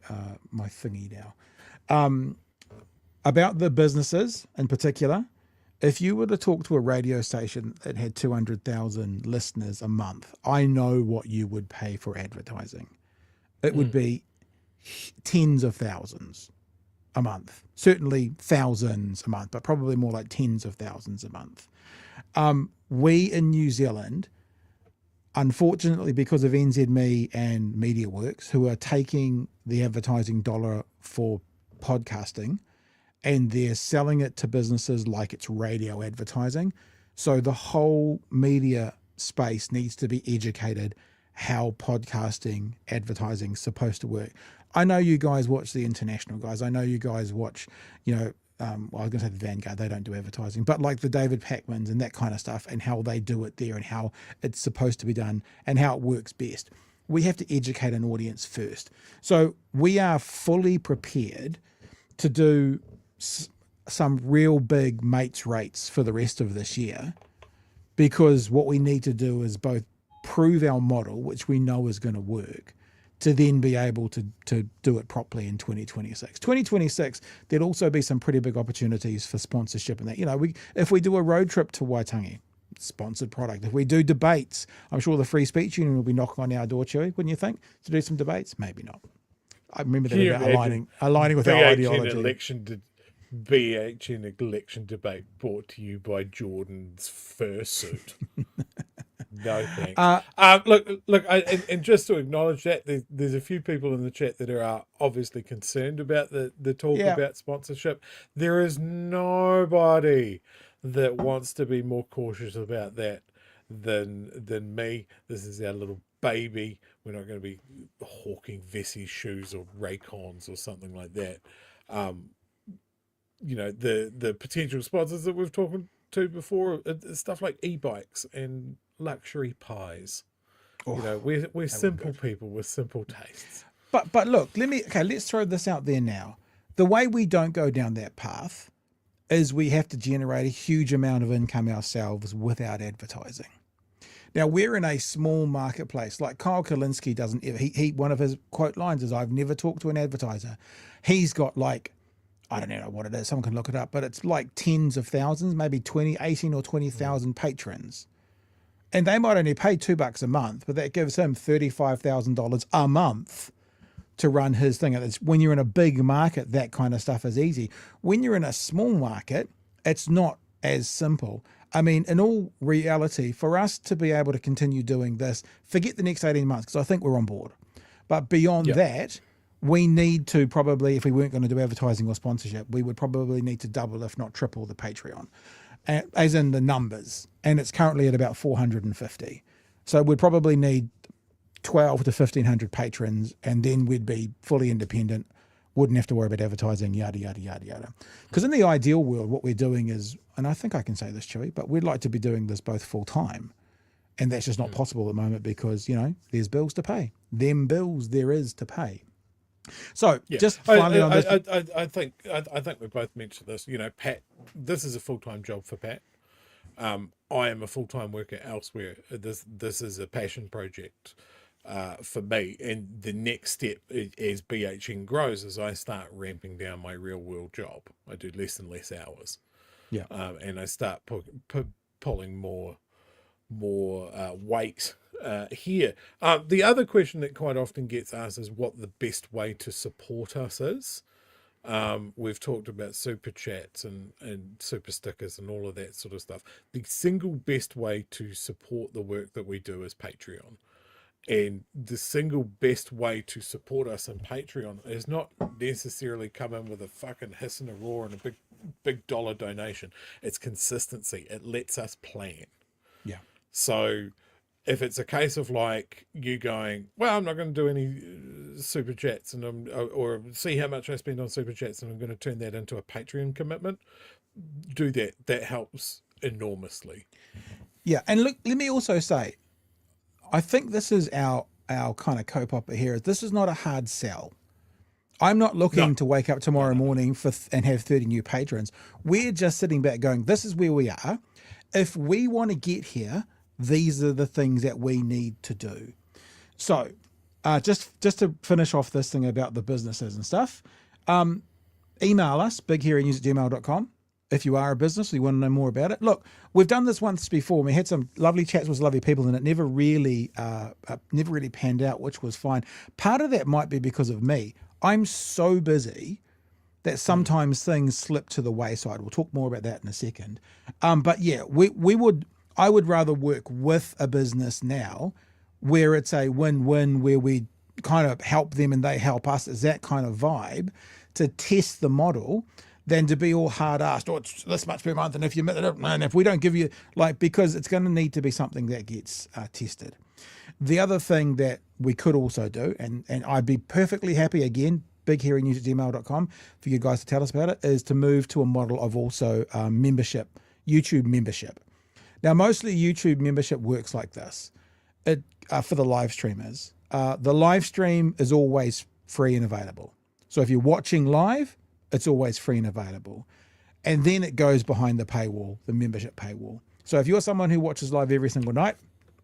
my thingy now. About the businesses in particular, if you were to talk to a radio station that had 200,000 listeners a month, I know what you would pay for advertising. It would be tens of thousands a month, certainly thousands a month, but probably more like tens of thousands a month. We in New Zealand, unfortunately, because of NZME and MediaWorks, who are taking the advertising dollar for podcasting, and they're selling it to businesses like it's radio advertising. So the whole media space needs to be educated how podcasting advertising is supposed to work. I know you guys watch the international guys. I know you guys watch, well, I was going to say the Vanguard, they don't do advertising, but like the David Packmans and that kind of stuff, and how they do it there and how it's supposed to be done and how it works best. We have to educate an audience first. So we are fully prepared to do some real big mates rates for the rest of this year, because what we need to do is both prove our model, which we know is going to work, to then be able to do it properly in 2026. 2026, there'll also be some pretty big opportunities for sponsorship and that. You know, if we do a road trip to Waitangi, sponsored product. If we do debates, I'm sure the Free Speech Union will be knocking on our door, Chewy, wouldn't you think, to do some debates? Maybe not. I remember that about aligning with our ideology. BHN election debate brought to you by Jordan's fursuit. No thanks. Look. And just to acknowledge that, there's a few people in the chat that are obviously concerned about the talk about sponsorship. There is nobody that wants to be more cautious about that than me. This is our little baby. We're not going to be hawking Vessi shoes or Raycons or something like that. The potential sponsors that we've talked to before, stuff like e-bikes and luxury pies. We're simple people with simple tastes. But look, let's throw this out there now. The way we don't go down that path is we have to generate a huge amount of income ourselves without advertising. Now, we're in a small marketplace. Like Kyle Kalinske doesn't ever, he one of his quote lines is, I've never talked to an advertiser. He's got like, I don't know what it is, someone can look it up, but it's like tens of thousands, maybe 18 or 20,000 patrons. And they might only pay $2 a month, but that gives him $35,000 a month to run his thing. It's when you're in a big market, that kind of stuff is easy. When you're in a small market, it's not as simple. I mean, in all reality, for us to be able to continue doing this, forget the next 18 months, because I think we're on board. But beyond that, we need to probably, if we weren't going to do advertising or sponsorship, we would probably need to double, if not triple, the Patreon, as in the numbers. And it's currently at about 450. So we'd probably need 12 to 1,500 patrons, and then we'd be fully independent, wouldn't have to worry about advertising, yada, yada, yada, yada. Because in the ideal world, what we're doing is, and I think I can say this, Chewy, but we'd like to be doing this both full time. And that's just not possible at the moment because, there's bills to pay. Them bills there is to pay. So just finally on this. I think we both mentioned this. Pat, this is a full-time job for Pat. I am a full-time worker elsewhere. This is a passion project for me. And the next step as BHN grows is I start ramping down my real-world job. I do less and less hours. Yeah. And I start pulling more weight here. The other question that quite often gets asked is what the best way to support us is. We've talked about super chats and super stickers and all of that sort of stuff. The single best way to support the work that we do is Patreon. And the single best way to support us on Patreon is not necessarily come in with a fucking hiss and a roar and a big dollar donation. It's consistency. It lets us plan. Yeah. So if it's a case of like you going, well, I'm not going to do any super chats and or see how much I spend on super chats and I'm going to turn that into a Patreon commitment, do that. That helps enormously. Yeah. And look, let me also say, I think this is our kind of co-popper here. This is not a hard sell. I'm not looking to wake up tomorrow morning and have 30 new patrons. We're just sitting back going, this is where we are. If we want to get here, these are the things that we need to do. So just to finish off this thing about the businesses and stuff, email us, bighearingnews@gmail.com. If you are a business, or you want to know more about it. Look, we've done this once before. We had some lovely chats with lovely people, and it never really panned out, which was fine. Part of that might be because of me. I'm so busy that sometimes things slip to the wayside. We'll talk more about that in a second. But yeah, I would rather work with a business now where it's a win-win, where we kind of help them and they help us. It's that kind of vibe to test the model, than to be all hard-assed, oh, it's this much per month, and if we don't give you, because it's going to need to be something that gets tested. The other thing that we could also do, and I'd be perfectly happy, again, bighearingnews@gmail.com, for you guys to tell us about it, is to move to a model of also membership, YouTube membership. Now, mostly YouTube membership works like this. For the live streamers, the live stream is always free and available. So if you're watching live, it's always free and available. And then it goes behind the paywall, the membership paywall. So if you're someone who watches live every single night,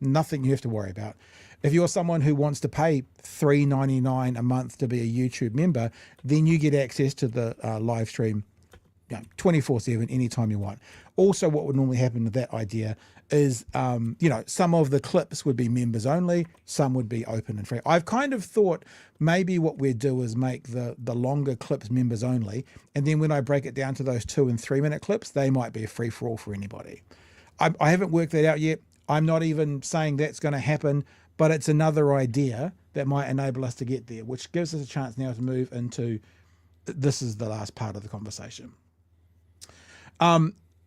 nothing you have to worry about. If you're someone who wants to pay $3.99 a month to be a YouTube member, then you get access to the live stream 24/7, anytime you want. Also, what would normally happen with that idea is, some of the clips would be members only, some would be open and free. I've kind of thought maybe what we'd do is make the longer clips members only, and then when I break it down to those 2 and 3 minute clips, they might be a free for all for anybody. I haven't worked that out yet. I'm not even saying that's going to happen, but it's another idea that might enable us to get there, which gives us a chance now to move into, this is the last part of the conversation.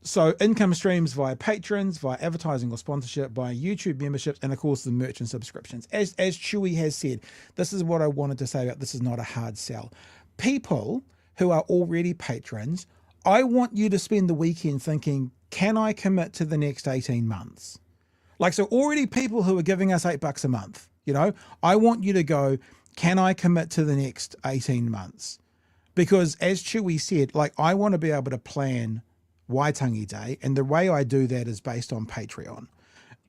So income streams via patrons, via advertising or sponsorship, via YouTube memberships, and of course the merchant subscriptions. As Chewy has said, this is what I wanted to say about this is not a hard sell. People who are already patrons, I want you to spend the weekend thinking, can I commit to the next 18 months? So already people who are giving us $8 a month, I want you to go, can I commit to the next 18 months? Because as Chewy said, I want to be able to plan Waitangi Day, and the way I do that is based on Patreon.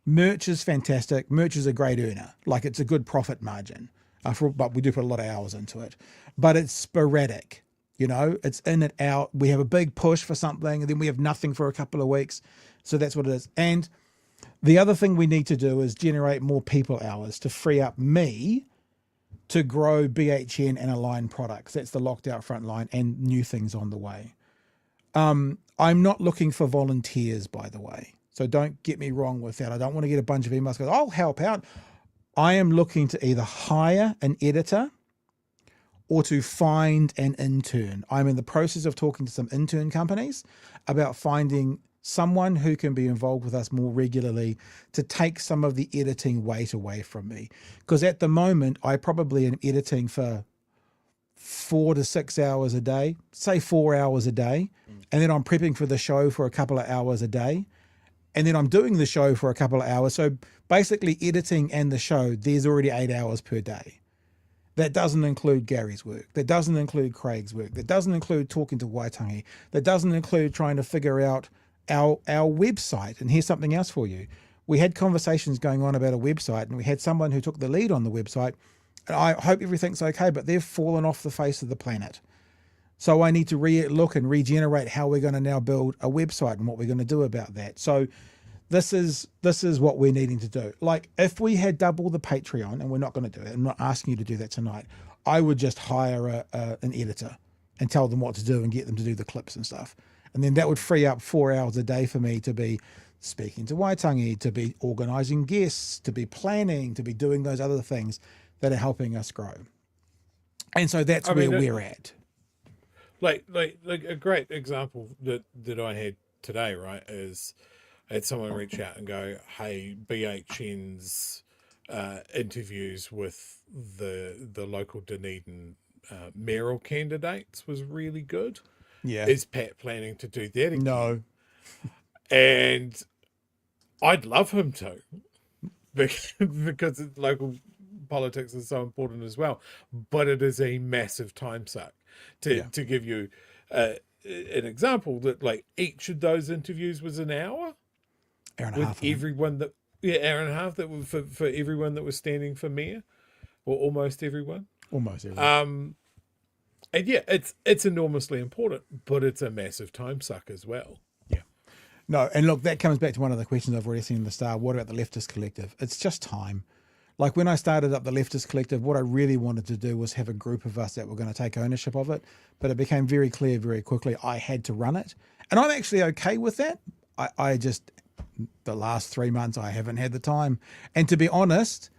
Merch is fantastic. Merch is a great earner. It's a good profit margin, but we do put a lot of hours into it. But it's sporadic, it's in and out. We have a big push for something, and then we have nothing for a couple of weeks. So that's what it is. And the other thing we need to do is generate more people hours to free up me to grow BHN and Align products. That's the locked out front line and new things on the way. I'm not looking for volunteers, by the way. So don't get me wrong with that. I don't want to get a bunch of emails going, I'll help out. I am looking to either hire an editor or to find an intern. I'm in the process of talking to some intern companies about finding someone who can be involved with us more regularly to take some of the editing weight away from me. Because at the moment, I probably am editing for 4 to 6 hours a day, say 4 hours a day. And then I'm prepping for the show for a couple of hours a day. And then I'm doing the show for a couple of hours. So basically editing and the show, there's already 8 hours per day. That doesn't include Gary's work. That doesn't include Craig's work. That doesn't include talking to Waitangi. That doesn't include trying to figure out our website. And here's something else for you. We had conversations going on about a website, and we had someone who took the lead on the website. And I hope everything's okay, but they've fallen off the face of the planet. So I need to look and regenerate how we're going to now build a website and what we're going to do about that. So this is what we're needing to do. Like, if we had double the Patreon, and we're not going to do it, I'm not asking you to do that tonight, I would just hire an editor and tell them what to do and get them to do the clips and stuff. And then that would free up 4 hours a day for me to be speaking to Waitangi, to be organising guests, to be planning, to be doing those other things that are helping us grow. And so that's where we're at. Like a great example that I had today, right, is I had someone reach out and go, hey, BHN's interviews with the local Dunedin mayoral candidates was really good. Yeah. Is Pat planning to do that again? No. And I'd love him to, because local politics is so important as well. But it is a massive time suck. To give you an example, that like each of those interviews was an hour. Hour and a with half. Everyone that hour and a half that was for everyone that was standing for mayor, or almost everyone. Almost everyone. And yeah, it's enormously important, but it's a massive time suck as well. Yeah. No, and look, that comes back to one of the questions I've already seen in the Star. What about the Leftist Collective? It's just time. Like, when I started up the Leftist Collective, what I really wanted to do was have a group of us that were going to take ownership of it. But it became very clear very quickly I had to run it. And I'm actually okay with that. I just, the last 3 months, I haven't had the time. And to be honest,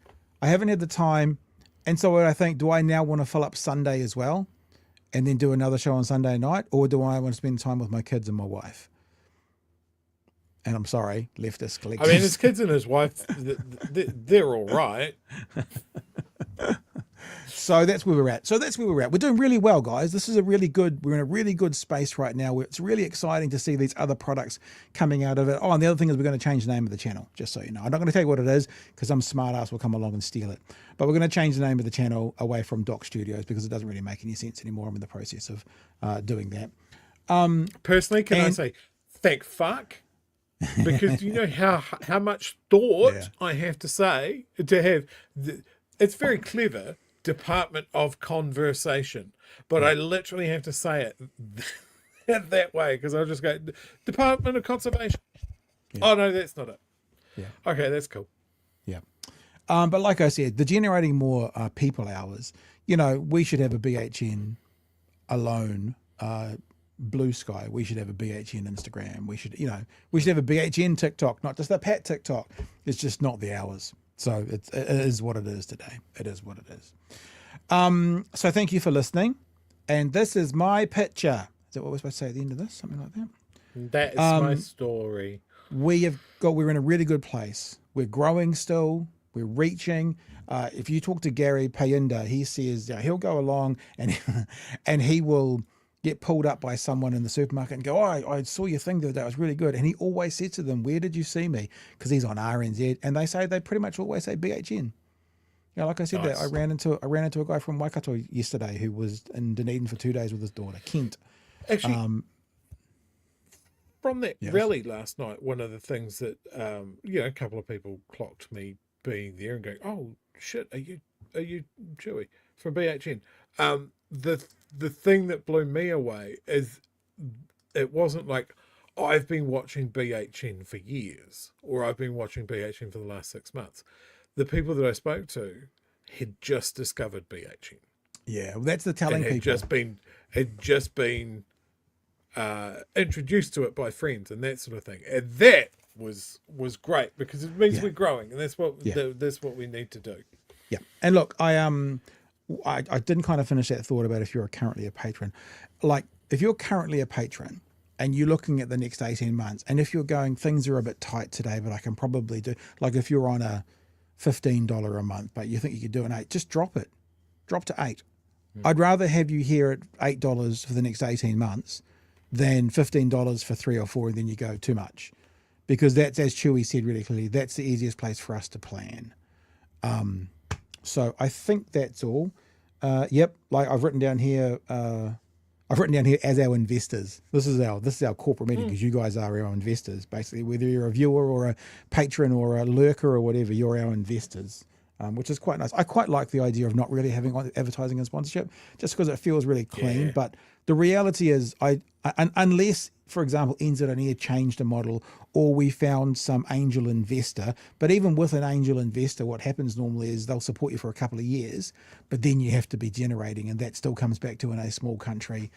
I haven't had the time. And so I think, do I now want to fill up Sunday as well and then do another show on Sunday night? Or do I want to spend time with my kids and my wife? And I'm sorry, Leftist Collective. I mean, his kids and his wife, they're all right. So that's where we're at. We're doing really well, guys. We're in a really good space right now. It's really exciting to see these other products coming out of it. Oh, and the other thing is we're going to change the name of the channel, just so you know. I'm not going to tell you what it is because some smart ass will come along and steal it. But we're going to change the name of the channel away from Doc Studios because it doesn't really make any sense anymore. I'm in the process of doing that. Personally, can I say, thank fuck? Because you know how much thought I have to say to have. It's very clever, Department of Conversation, but I literally have to say it that way because I'll just go Department of Conservation. Yeah. Oh no, that's not it. Yeah. Okay, that's cool. Yeah. But like I said, the generating more people hours. You know, we should have a BHN alone. Blue Sky. We should have a BHN Instagram. We should have a BHN TikTok, not just a Pat TikTok. It's just not the hours. So it is what it is today. It is what it is. So thank you for listening. And this is my picture. Is that what we're supposed to say at the end of this? Something like that? That is my story. We're in a really good place. We're growing still. We're reaching. If you talk to Gary Payinda, he says he'll go along and he will get pulled up by someone in the supermarket and go, oh, I saw your thing the other day, it was really good. And he always said to them, where did you see me? Because he's on RNZ, and they pretty much always say BHN. You know, like I said, nice. That I ran into a guy from Waikato yesterday who was in Dunedin for 2 days with his daughter, Kent. Actually, from that rally last night, one of the things that a couple of people clocked me being there and going, oh shit, are you Chewy from BHN? The thing that blew me away is it wasn't like, oh, I've been watching BHN for years, or I've been watching BHN for the last 6 months. The people that I spoke to had just discovered BHN. Yeah, well, that's the telling and people. Had just been introduced to it by friends and that sort of thing. And that was great because it means we're growing, and that's what we need to do. Yeah, and look, I didn't kind of finish that thought about if you're currently a patron. Like, if you're currently a patron and you're looking at the next 18 months, and if you're going, things are a bit tight today, but I can probably do, like if you're on a $15 a month, but you think you could do an $8, just drop it. Drop to $8. I'd rather have you here at $8 for the next 18 months than $15 for 3 or 4, and then you go too much. Because that's, as Chewy said really clearly, that's the easiest place for us to plan. So I think that's all. Yep, like I've written down here as our investors. This is our corporate meeting because you guys are our investors. Basically, whether you're a viewer or a patron or a lurker or whatever, you're our investors. which is quite nice. I quite like the idea of not really having advertising and sponsorship, just because it feels really clean. Yeah. But the reality is, unless, for example, NZ changed a model or we found some angel investor, but even with an angel investor, what happens normally is they'll support you for a couple of years, but then you have to be generating, and that still comes back to, in a small country,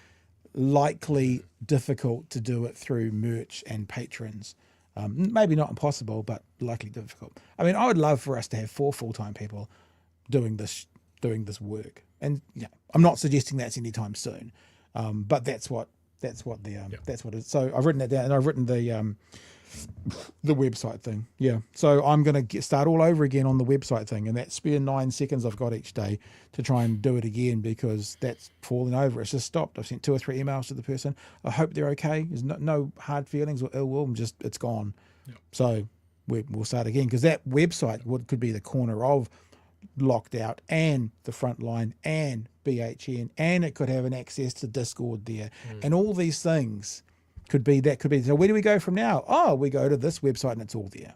likely difficult to do it through merch and patrons. Maybe not impossible, but likely difficult. I mean, I would love for us to have 4 full-time people doing this work, and I'm not suggesting that's anytime soon, but that's what it is. So I've written that down, and I've written the website thing. Yeah. So I'm going to start all over again on the website thing, and that spare 9 seconds I've got each day to try and do it again, because that's falling over. It's just stopped. I've sent 2 or 3 emails to the person. I hope they're okay. There's no hard feelings or ill will. It's gone. Yep. So we'll start again, because that website could be the corner of Locked Out and the Frontline and BHN, and it could have an access to Discord there, and all these things could be. So where do we go from now? Oh, we go to this website and it's all there.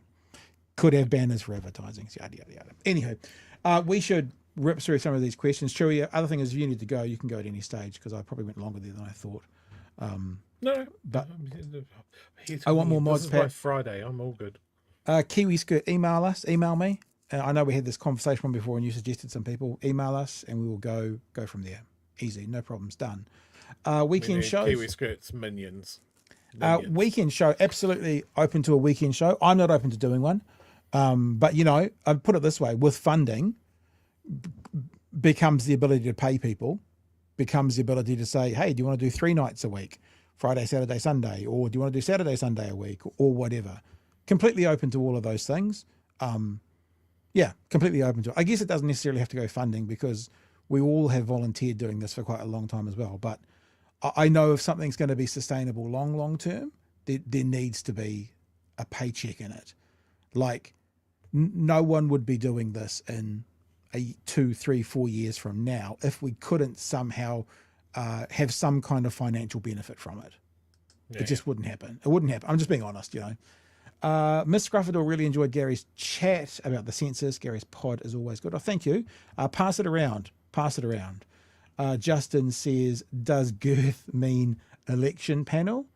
Could have banners for advertising, yada yada yada. Anywho, we should rip through some of these questions. Chewie, other thing is, if you need to go, you can go at any stage, because I probably went longer there than I thought. No, but I want more mods. This is my Friday. I'm all good. Kiwi Skirt, email me. I know we had this conversation before, and you suggested some people. Email us, and we will go from there. Easy, no problems. Done. Weekend shows. Kiwi Skirts minions. Weekend show, absolutely open to a weekend show. I'm not open to doing one, but I'd put it this way: with funding, becomes the ability to pay people, becomes the ability to say, hey, do you want to do 3 nights a week, Friday, Saturday, Sunday, or do you want to do Saturday, Sunday a week, or whatever? Completely open to all of those things. Completely open to it. I guess it doesn't necessarily have to go funding, because we all have volunteered doing this for quite a long time as well. But I know if something's going to be sustainable long term, there needs to be a paycheck in it. Like, no one would be doing this in 2, 3, 4 years from now if we couldn't somehow have some kind of financial benefit from it. Yeah. It just wouldn't happen. It wouldn't happen. I'm just being honest, Miss Scruffador really enjoyed Gary's chat about the census. Gary's pod is always good. Oh, thank you. Pass it around. Justin says, does girth mean election panel?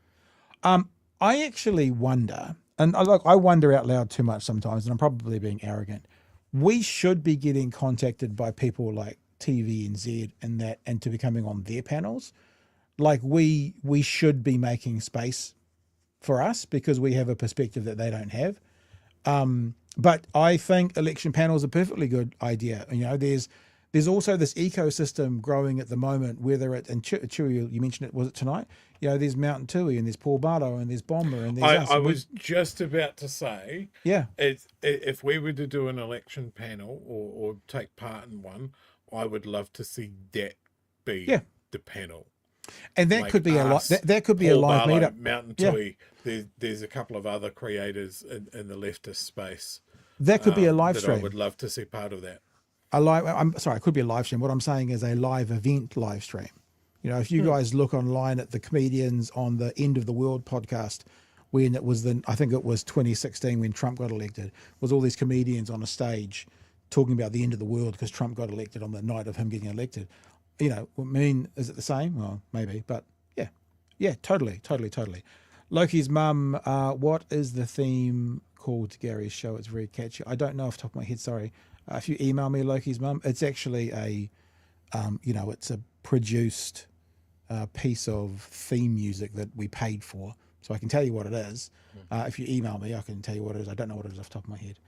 I actually wonder, and I wonder out loud too much sometimes, and I'm probably being arrogant. We should be getting contacted by people like TVNZ and to be coming on their panels. Like, we should be making space for us, because we have a perspective that they don't have. But I think election panels are a perfectly good idea. There's also this ecosystem growing at the moment, whether it, and Chewie, you mentioned it, was it tonight? There's Mountain Tui, and there's Paul Barlow, and there's Bomber, and there's us. I was just about to say, yeah, if we were to do an election panel or take part in one, I would love to see that be the panel. And that could be that could be Paul a live Barlow, meetup. Mountain Tui. There's a couple of other creators in the leftist space. That could be a live stream. I would love to see part of that. I'm sorry, it could be a live stream. What I'm saying is a live event live stream. If you guys look online at the comedians on the End of the World podcast, when it was I think it was 2016 when Trump got elected, was all these comedians on a stage talking about the end of the world because Trump got elected on the night of him getting elected. Is it the same? Well, maybe, but yeah, totally. Loki's mum, what is the theme called to Gary's show? It's very catchy. I don't know off the top of my head, sorry. If you email me Loki's mum, it's actually it's a produced piece of theme music that we paid for. So I can tell you what it is. If you email me, I can tell you what it is. I don't know what it is off the top of my head.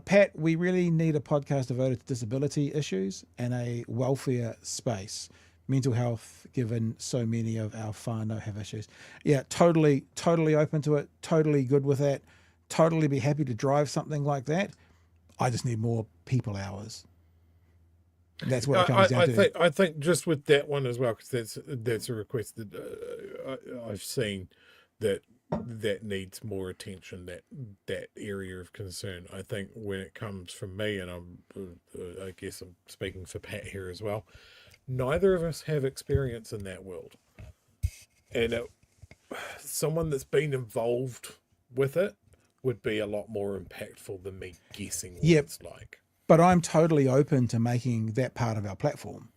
Pat, we really need a podcast devoted to disability issues and a welfare space. Mental health, given so many of our whānau have issues. Yeah, totally open to it. Totally good with that. Totally be happy to drive something like that. I just need more people hours. That's what it comes down to. I think just with that one as well, because that's a request that I've seen that needs more attention, that area of concern. I think when it comes from me, and I guess I'm speaking for Pat here as well, neither of us have experience in that world, and someone that's been involved with it would be a lot more impactful than me guessing what it's like. But I'm totally open to making that part of our platform.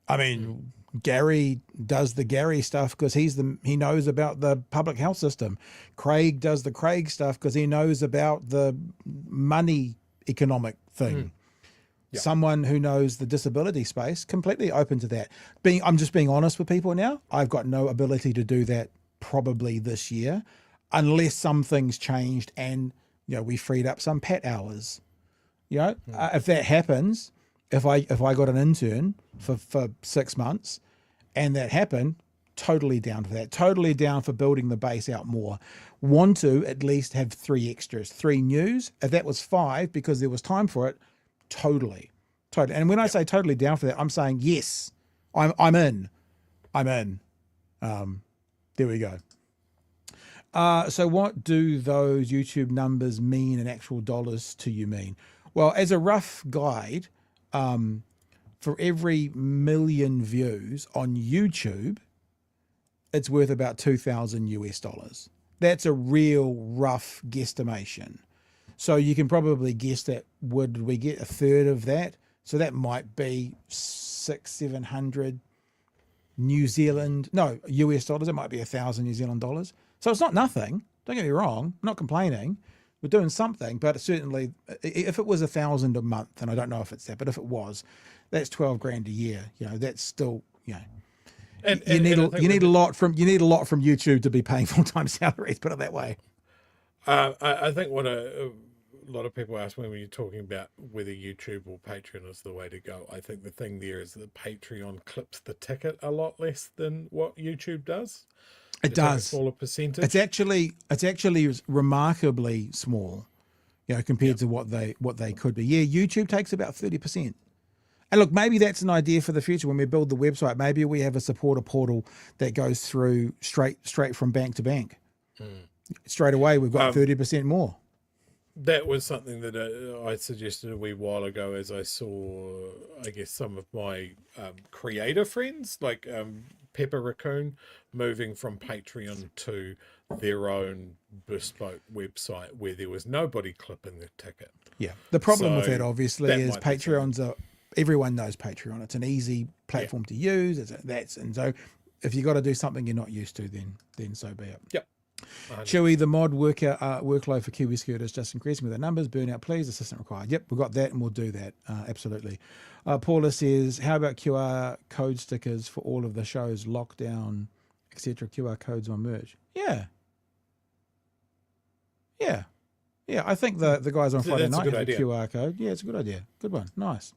I mean, Gary does the Gary stuff because he knows about the public health system. Craig does the Craig stuff because he knows about the money economic thing. Someone who knows the disability space, completely open to that. I'm just being honest with people now. I've got no ability to do that probably this year, unless some things changed and we freed up some PAT hours. If that happens, if I got an intern for 6 months, and that happened, totally down for that. Totally down for building the base out more. Want to at least have 3 extras, 3 news. If that was 5 because there was time for it, totally. And when I say totally down for that, I'm saying yes, I'm in. There we go. So what do those YouTube numbers mean in actual dollars to you mean? Well, as a rough guide, for every 1 million views on YouTube, it's worth about $2,000. That's a real rough guesstimation. So you can probably guess that would we get a third of that? So that might be 600-700 US dollars. It might be 1,000 New Zealand dollars. So it's not nothing. Don't get me wrong. I'm not complaining. We're doing something, but certainly if it was 1,000 a month, and I don't know if it's that, but if it was, that's 12 grand a year. That's still, And you need a lot from YouTube to be paying full-time salaries, put it that way. I think what a lot of people ask when you're talking about whether YouTube or Patreon is the way to go. I think the thing there is that Patreon clips the ticket a lot less than what YouTube does. It does. A smaller percentage. It's actually remarkably small, compared to what they could be. Yeah, YouTube takes about 30%. And look, maybe that's an idea for the future when we build the website. Maybe we have a supporter portal that goes through straight from bank to bank. Straight away, we've got 30% more. That was something that I suggested a wee while ago as I saw, I guess, some of my creator friends, like Pepper Raccoon, moving from Patreon to their own bespoke website where there was nobody clipping the ticket. Yeah. The problem with So that, obviously, that is might be Patreon's everyone knows Patreon. It's an easy platform to use. And so if you got to do something you're not used to, then so be it. Yep. Chewy, the mod workload for Kiwi Skirt is just increasing with the numbers. Burnout, please. Assistant required. Yep, we've got that and we'll do that. Absolutely. Paula says, how about QR code stickers for all of the shows, lockdown, etc. QR codes on merch? Yeah. I think the guys on Friday night have a QR code. Yeah, it's a good idea. Good one. Nice.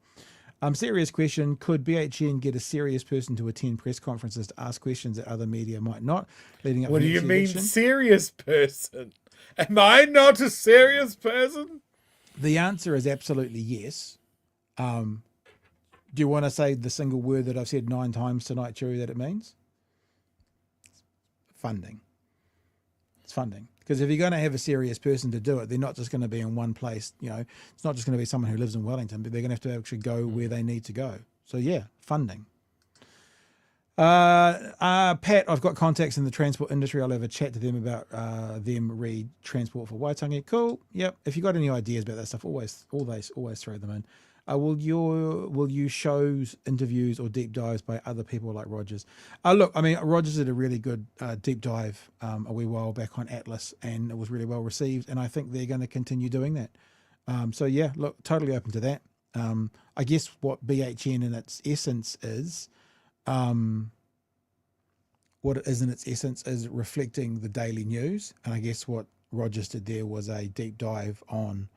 Serious question. Could BHN get a serious person to attend press conferences to ask questions that other media might not? Leading up What to do you next mean, election? serious person? Am I not a serious person? The answer is absolutely yes. Do you want to say the single word that I've said 9 times tonight, Chewy, that it means? Funding. It's funding. Because if you're going to have a serious person to do it, they're not just going to be in one place. It's not just going to be someone who lives in Wellington, but they're going to have to actually go where they need to go. So yeah, funding. Pat, I've got contacts in the transport industry. I'll have a chat to them about them read Transport for Waitangi. Cool. Yep. If you got any ideas about that stuff, always throw them in. Will you shows, interviews, or deep dives by other people like Rogers? Look, I mean, Rogers did a really good deep dive a wee while back on Atlas, and it was really well received. And I think they're going to continue doing that. So yeah, look, totally open to that. I guess what BHN in its essence is, is reflecting the daily news. And I guess what Rogers did there was a deep dive on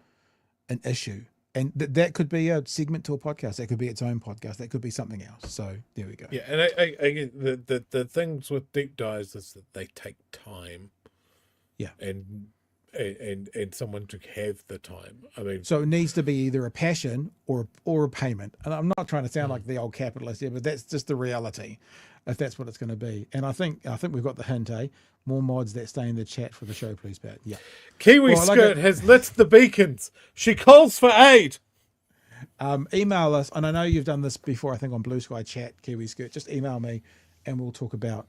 an issue. And that could be a segment to a podcast. That could be its own podcast. That could be something else. So there we go. Yeah, and I the things with deep dives is that they take time. Yeah. And someone to have the time. I mean, so it needs to be either a passion or a payment. And I'm not trying to sound like the old capitalist here, but that's just the reality, if that's what it's going to be. And I think we've got the hint, eh? More mods that stay in the chat for the show, please, Pat. Yeah. Kiwi Skirt has lit the beacons. She calls for aid. Email us, and I know you've done this before, I think on Blue Sky Chat, Kiwi Skirt. Just email me and we'll talk about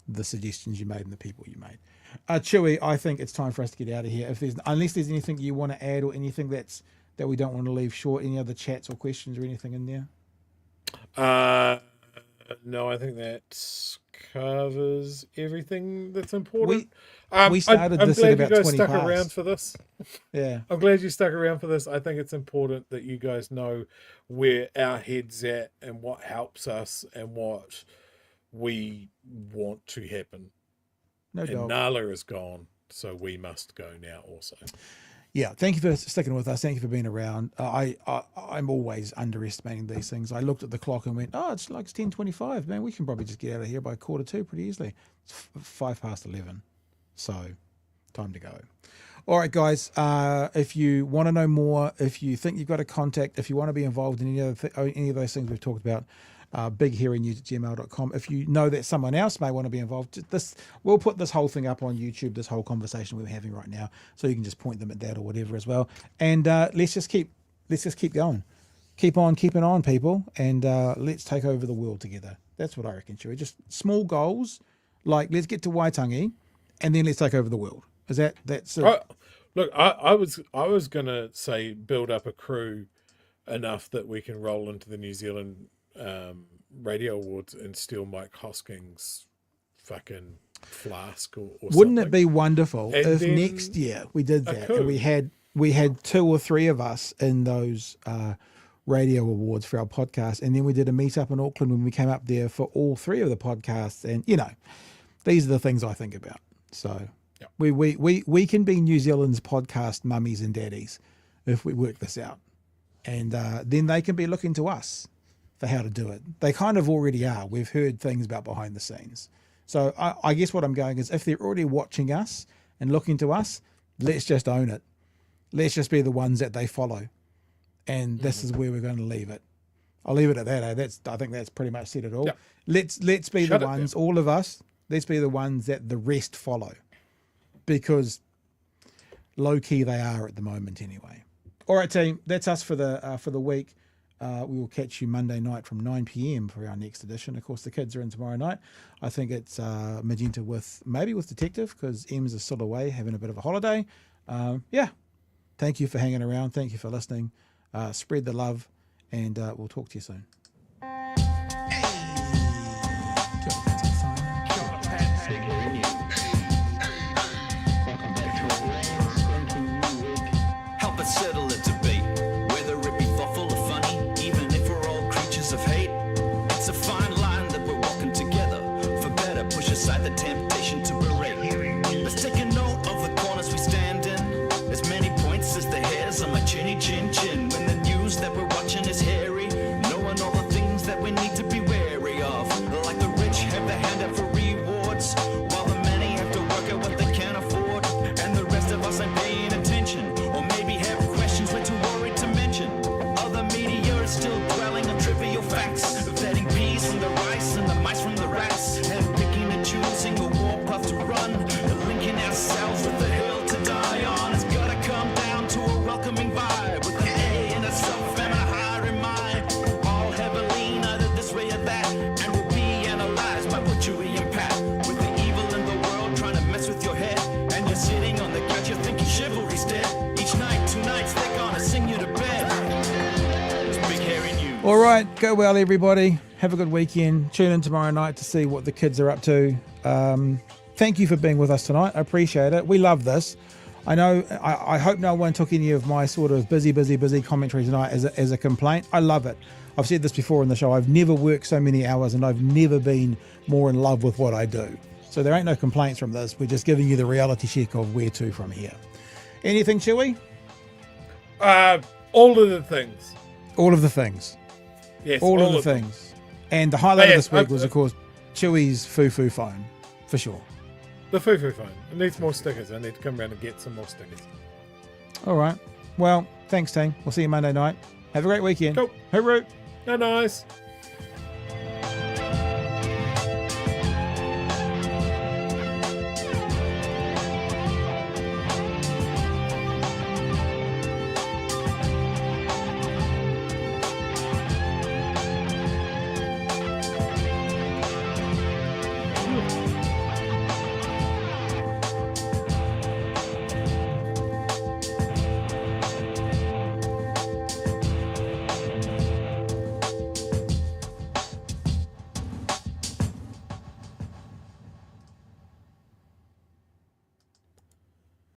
the suggestions you made and the people you made. Chewy, I think it's time for us to get out of here. Unless there's anything you want to add or anything that's that we don't want to leave short? Any other chats or questions or anything in there? No, I think that covers everything that's important. We started I'm this glad at about you guys 20 stuck past. around for this. Yeah. I'm glad you stuck around for this. I think it's important that you guys know where our head's at and what helps us and what we want to happen. No And doubt. Nala is gone, so we must go now also. Yeah, thank you for sticking with us. Thank you for being around. I'm always underestimating these things. I looked at the clock and went, oh, it's like 10:25. Man, we can probably just get out of here by 2:45 pretty easily. It's 11:05. So time to go. All right, guys, if you want to know more, if you think you've got a contact, if you want to be involved in any of those things we've talked about, bighearingnews@gmail.com. If you know that someone else may want to be involved, we'll put this whole thing up on YouTube, this whole conversation we're having right now, so you can just point them at that or whatever as well. And let's just keep going. Keep on keeping on, people, and let's take over the world together. That's what I reckon, Chewie. Just small goals, like let's get to Waitangi, and then let's take over the world. Is that's it? Look, I was gonna say build up a crew enough that we can roll into the New Zealand Radio Awards and steal Mike Hosking's fucking flask or Wouldn't something. it be wonderful And if then next year we did I that could. and we had 2 or 3 of us in those radio awards for our podcast, and then we did a meetup in Auckland when we came up there for all 3 of the podcasts, and these are the things I think about. So Yep. we can be New Zealand's podcast mummies and daddies if we work this out, and then they can be looking to us for how to do it. They kind of already are. We've heard things about behind the scenes. So I guess what I'm going is, if they're already watching us and looking to us, let's just own it. Let's just be the ones that they follow. And this is where we're going to leave it. I'll leave it at that. I think that's pretty much said it all. Yep. Let's be Shut the it ones, down. all of us, let's be the ones that the rest follow. Because low key they are at the moment anyway. All right, team, that's us for the week. We will catch you Monday night from 9 p.m. for our next edition. Of course, the kids are in tomorrow night. I think it's Magenta with Detective, because Ems is still away having a bit of a holiday. Yeah. Thank you for hanging around. Thank you for listening. Spread the love, and we'll talk to you soon. Help us settle a debate, whether it be thoughtful or funny, even if we're all creatures of hate. It's a fine line that we're walking together. For better, push aside the temptation to berate. Let's take a note of the corners we stand in. As many points as the hairs on my chinny chin chin. When the news that we're watching is hairy, knowing all the things that we need to be wary of. Like the rich have the handout for rewards, while the many have to work out what they can afford. And the rest of us ain't paying attention, or maybe have questions we're too worried to mention. Other media is still dwelling on trivial facts, vetting peas from the rice and the mice from the rats, and picking and choosing a warpath to run, linking ourselves with the hill to die on. It's gotta come down to a welcoming vibe, with an A and a self and a higher in mind. All have a lean either this way or that, and will be analyzed by butchery and pat. With the evil in the world trying to mess with your head, and you're sitting on the couch, you're thinking chivalry's dead. Each night, 2 nights, they're gonna sing you to bed. It's Big Hairy News. All right, go well, everybody. Have a good weekend. Tune in tomorrow night to see what the kids are up to. Thank you for being with us tonight. I appreciate it. We love this. I know. I hope no one took any of my sort of busy commentary tonight as a complaint. I love it. I've said this before in the show. I've never worked so many hours, and I've never been more in love with what I do. So there ain't no complaints from this. We're just giving you the reality check of where to from here. Anything, Chewie? All of the things. All of the things. Yes, All of the them. things. And the highlight of Yes, this week was, of course, Chewie's foo-foo phone, for sure. The foo-foo phone. It needs more stickers. I need to come around and get some more stickers. All right. Well, thanks, team. We'll see you Monday night. Have a great weekend. Cool. Hooroo. No, nice.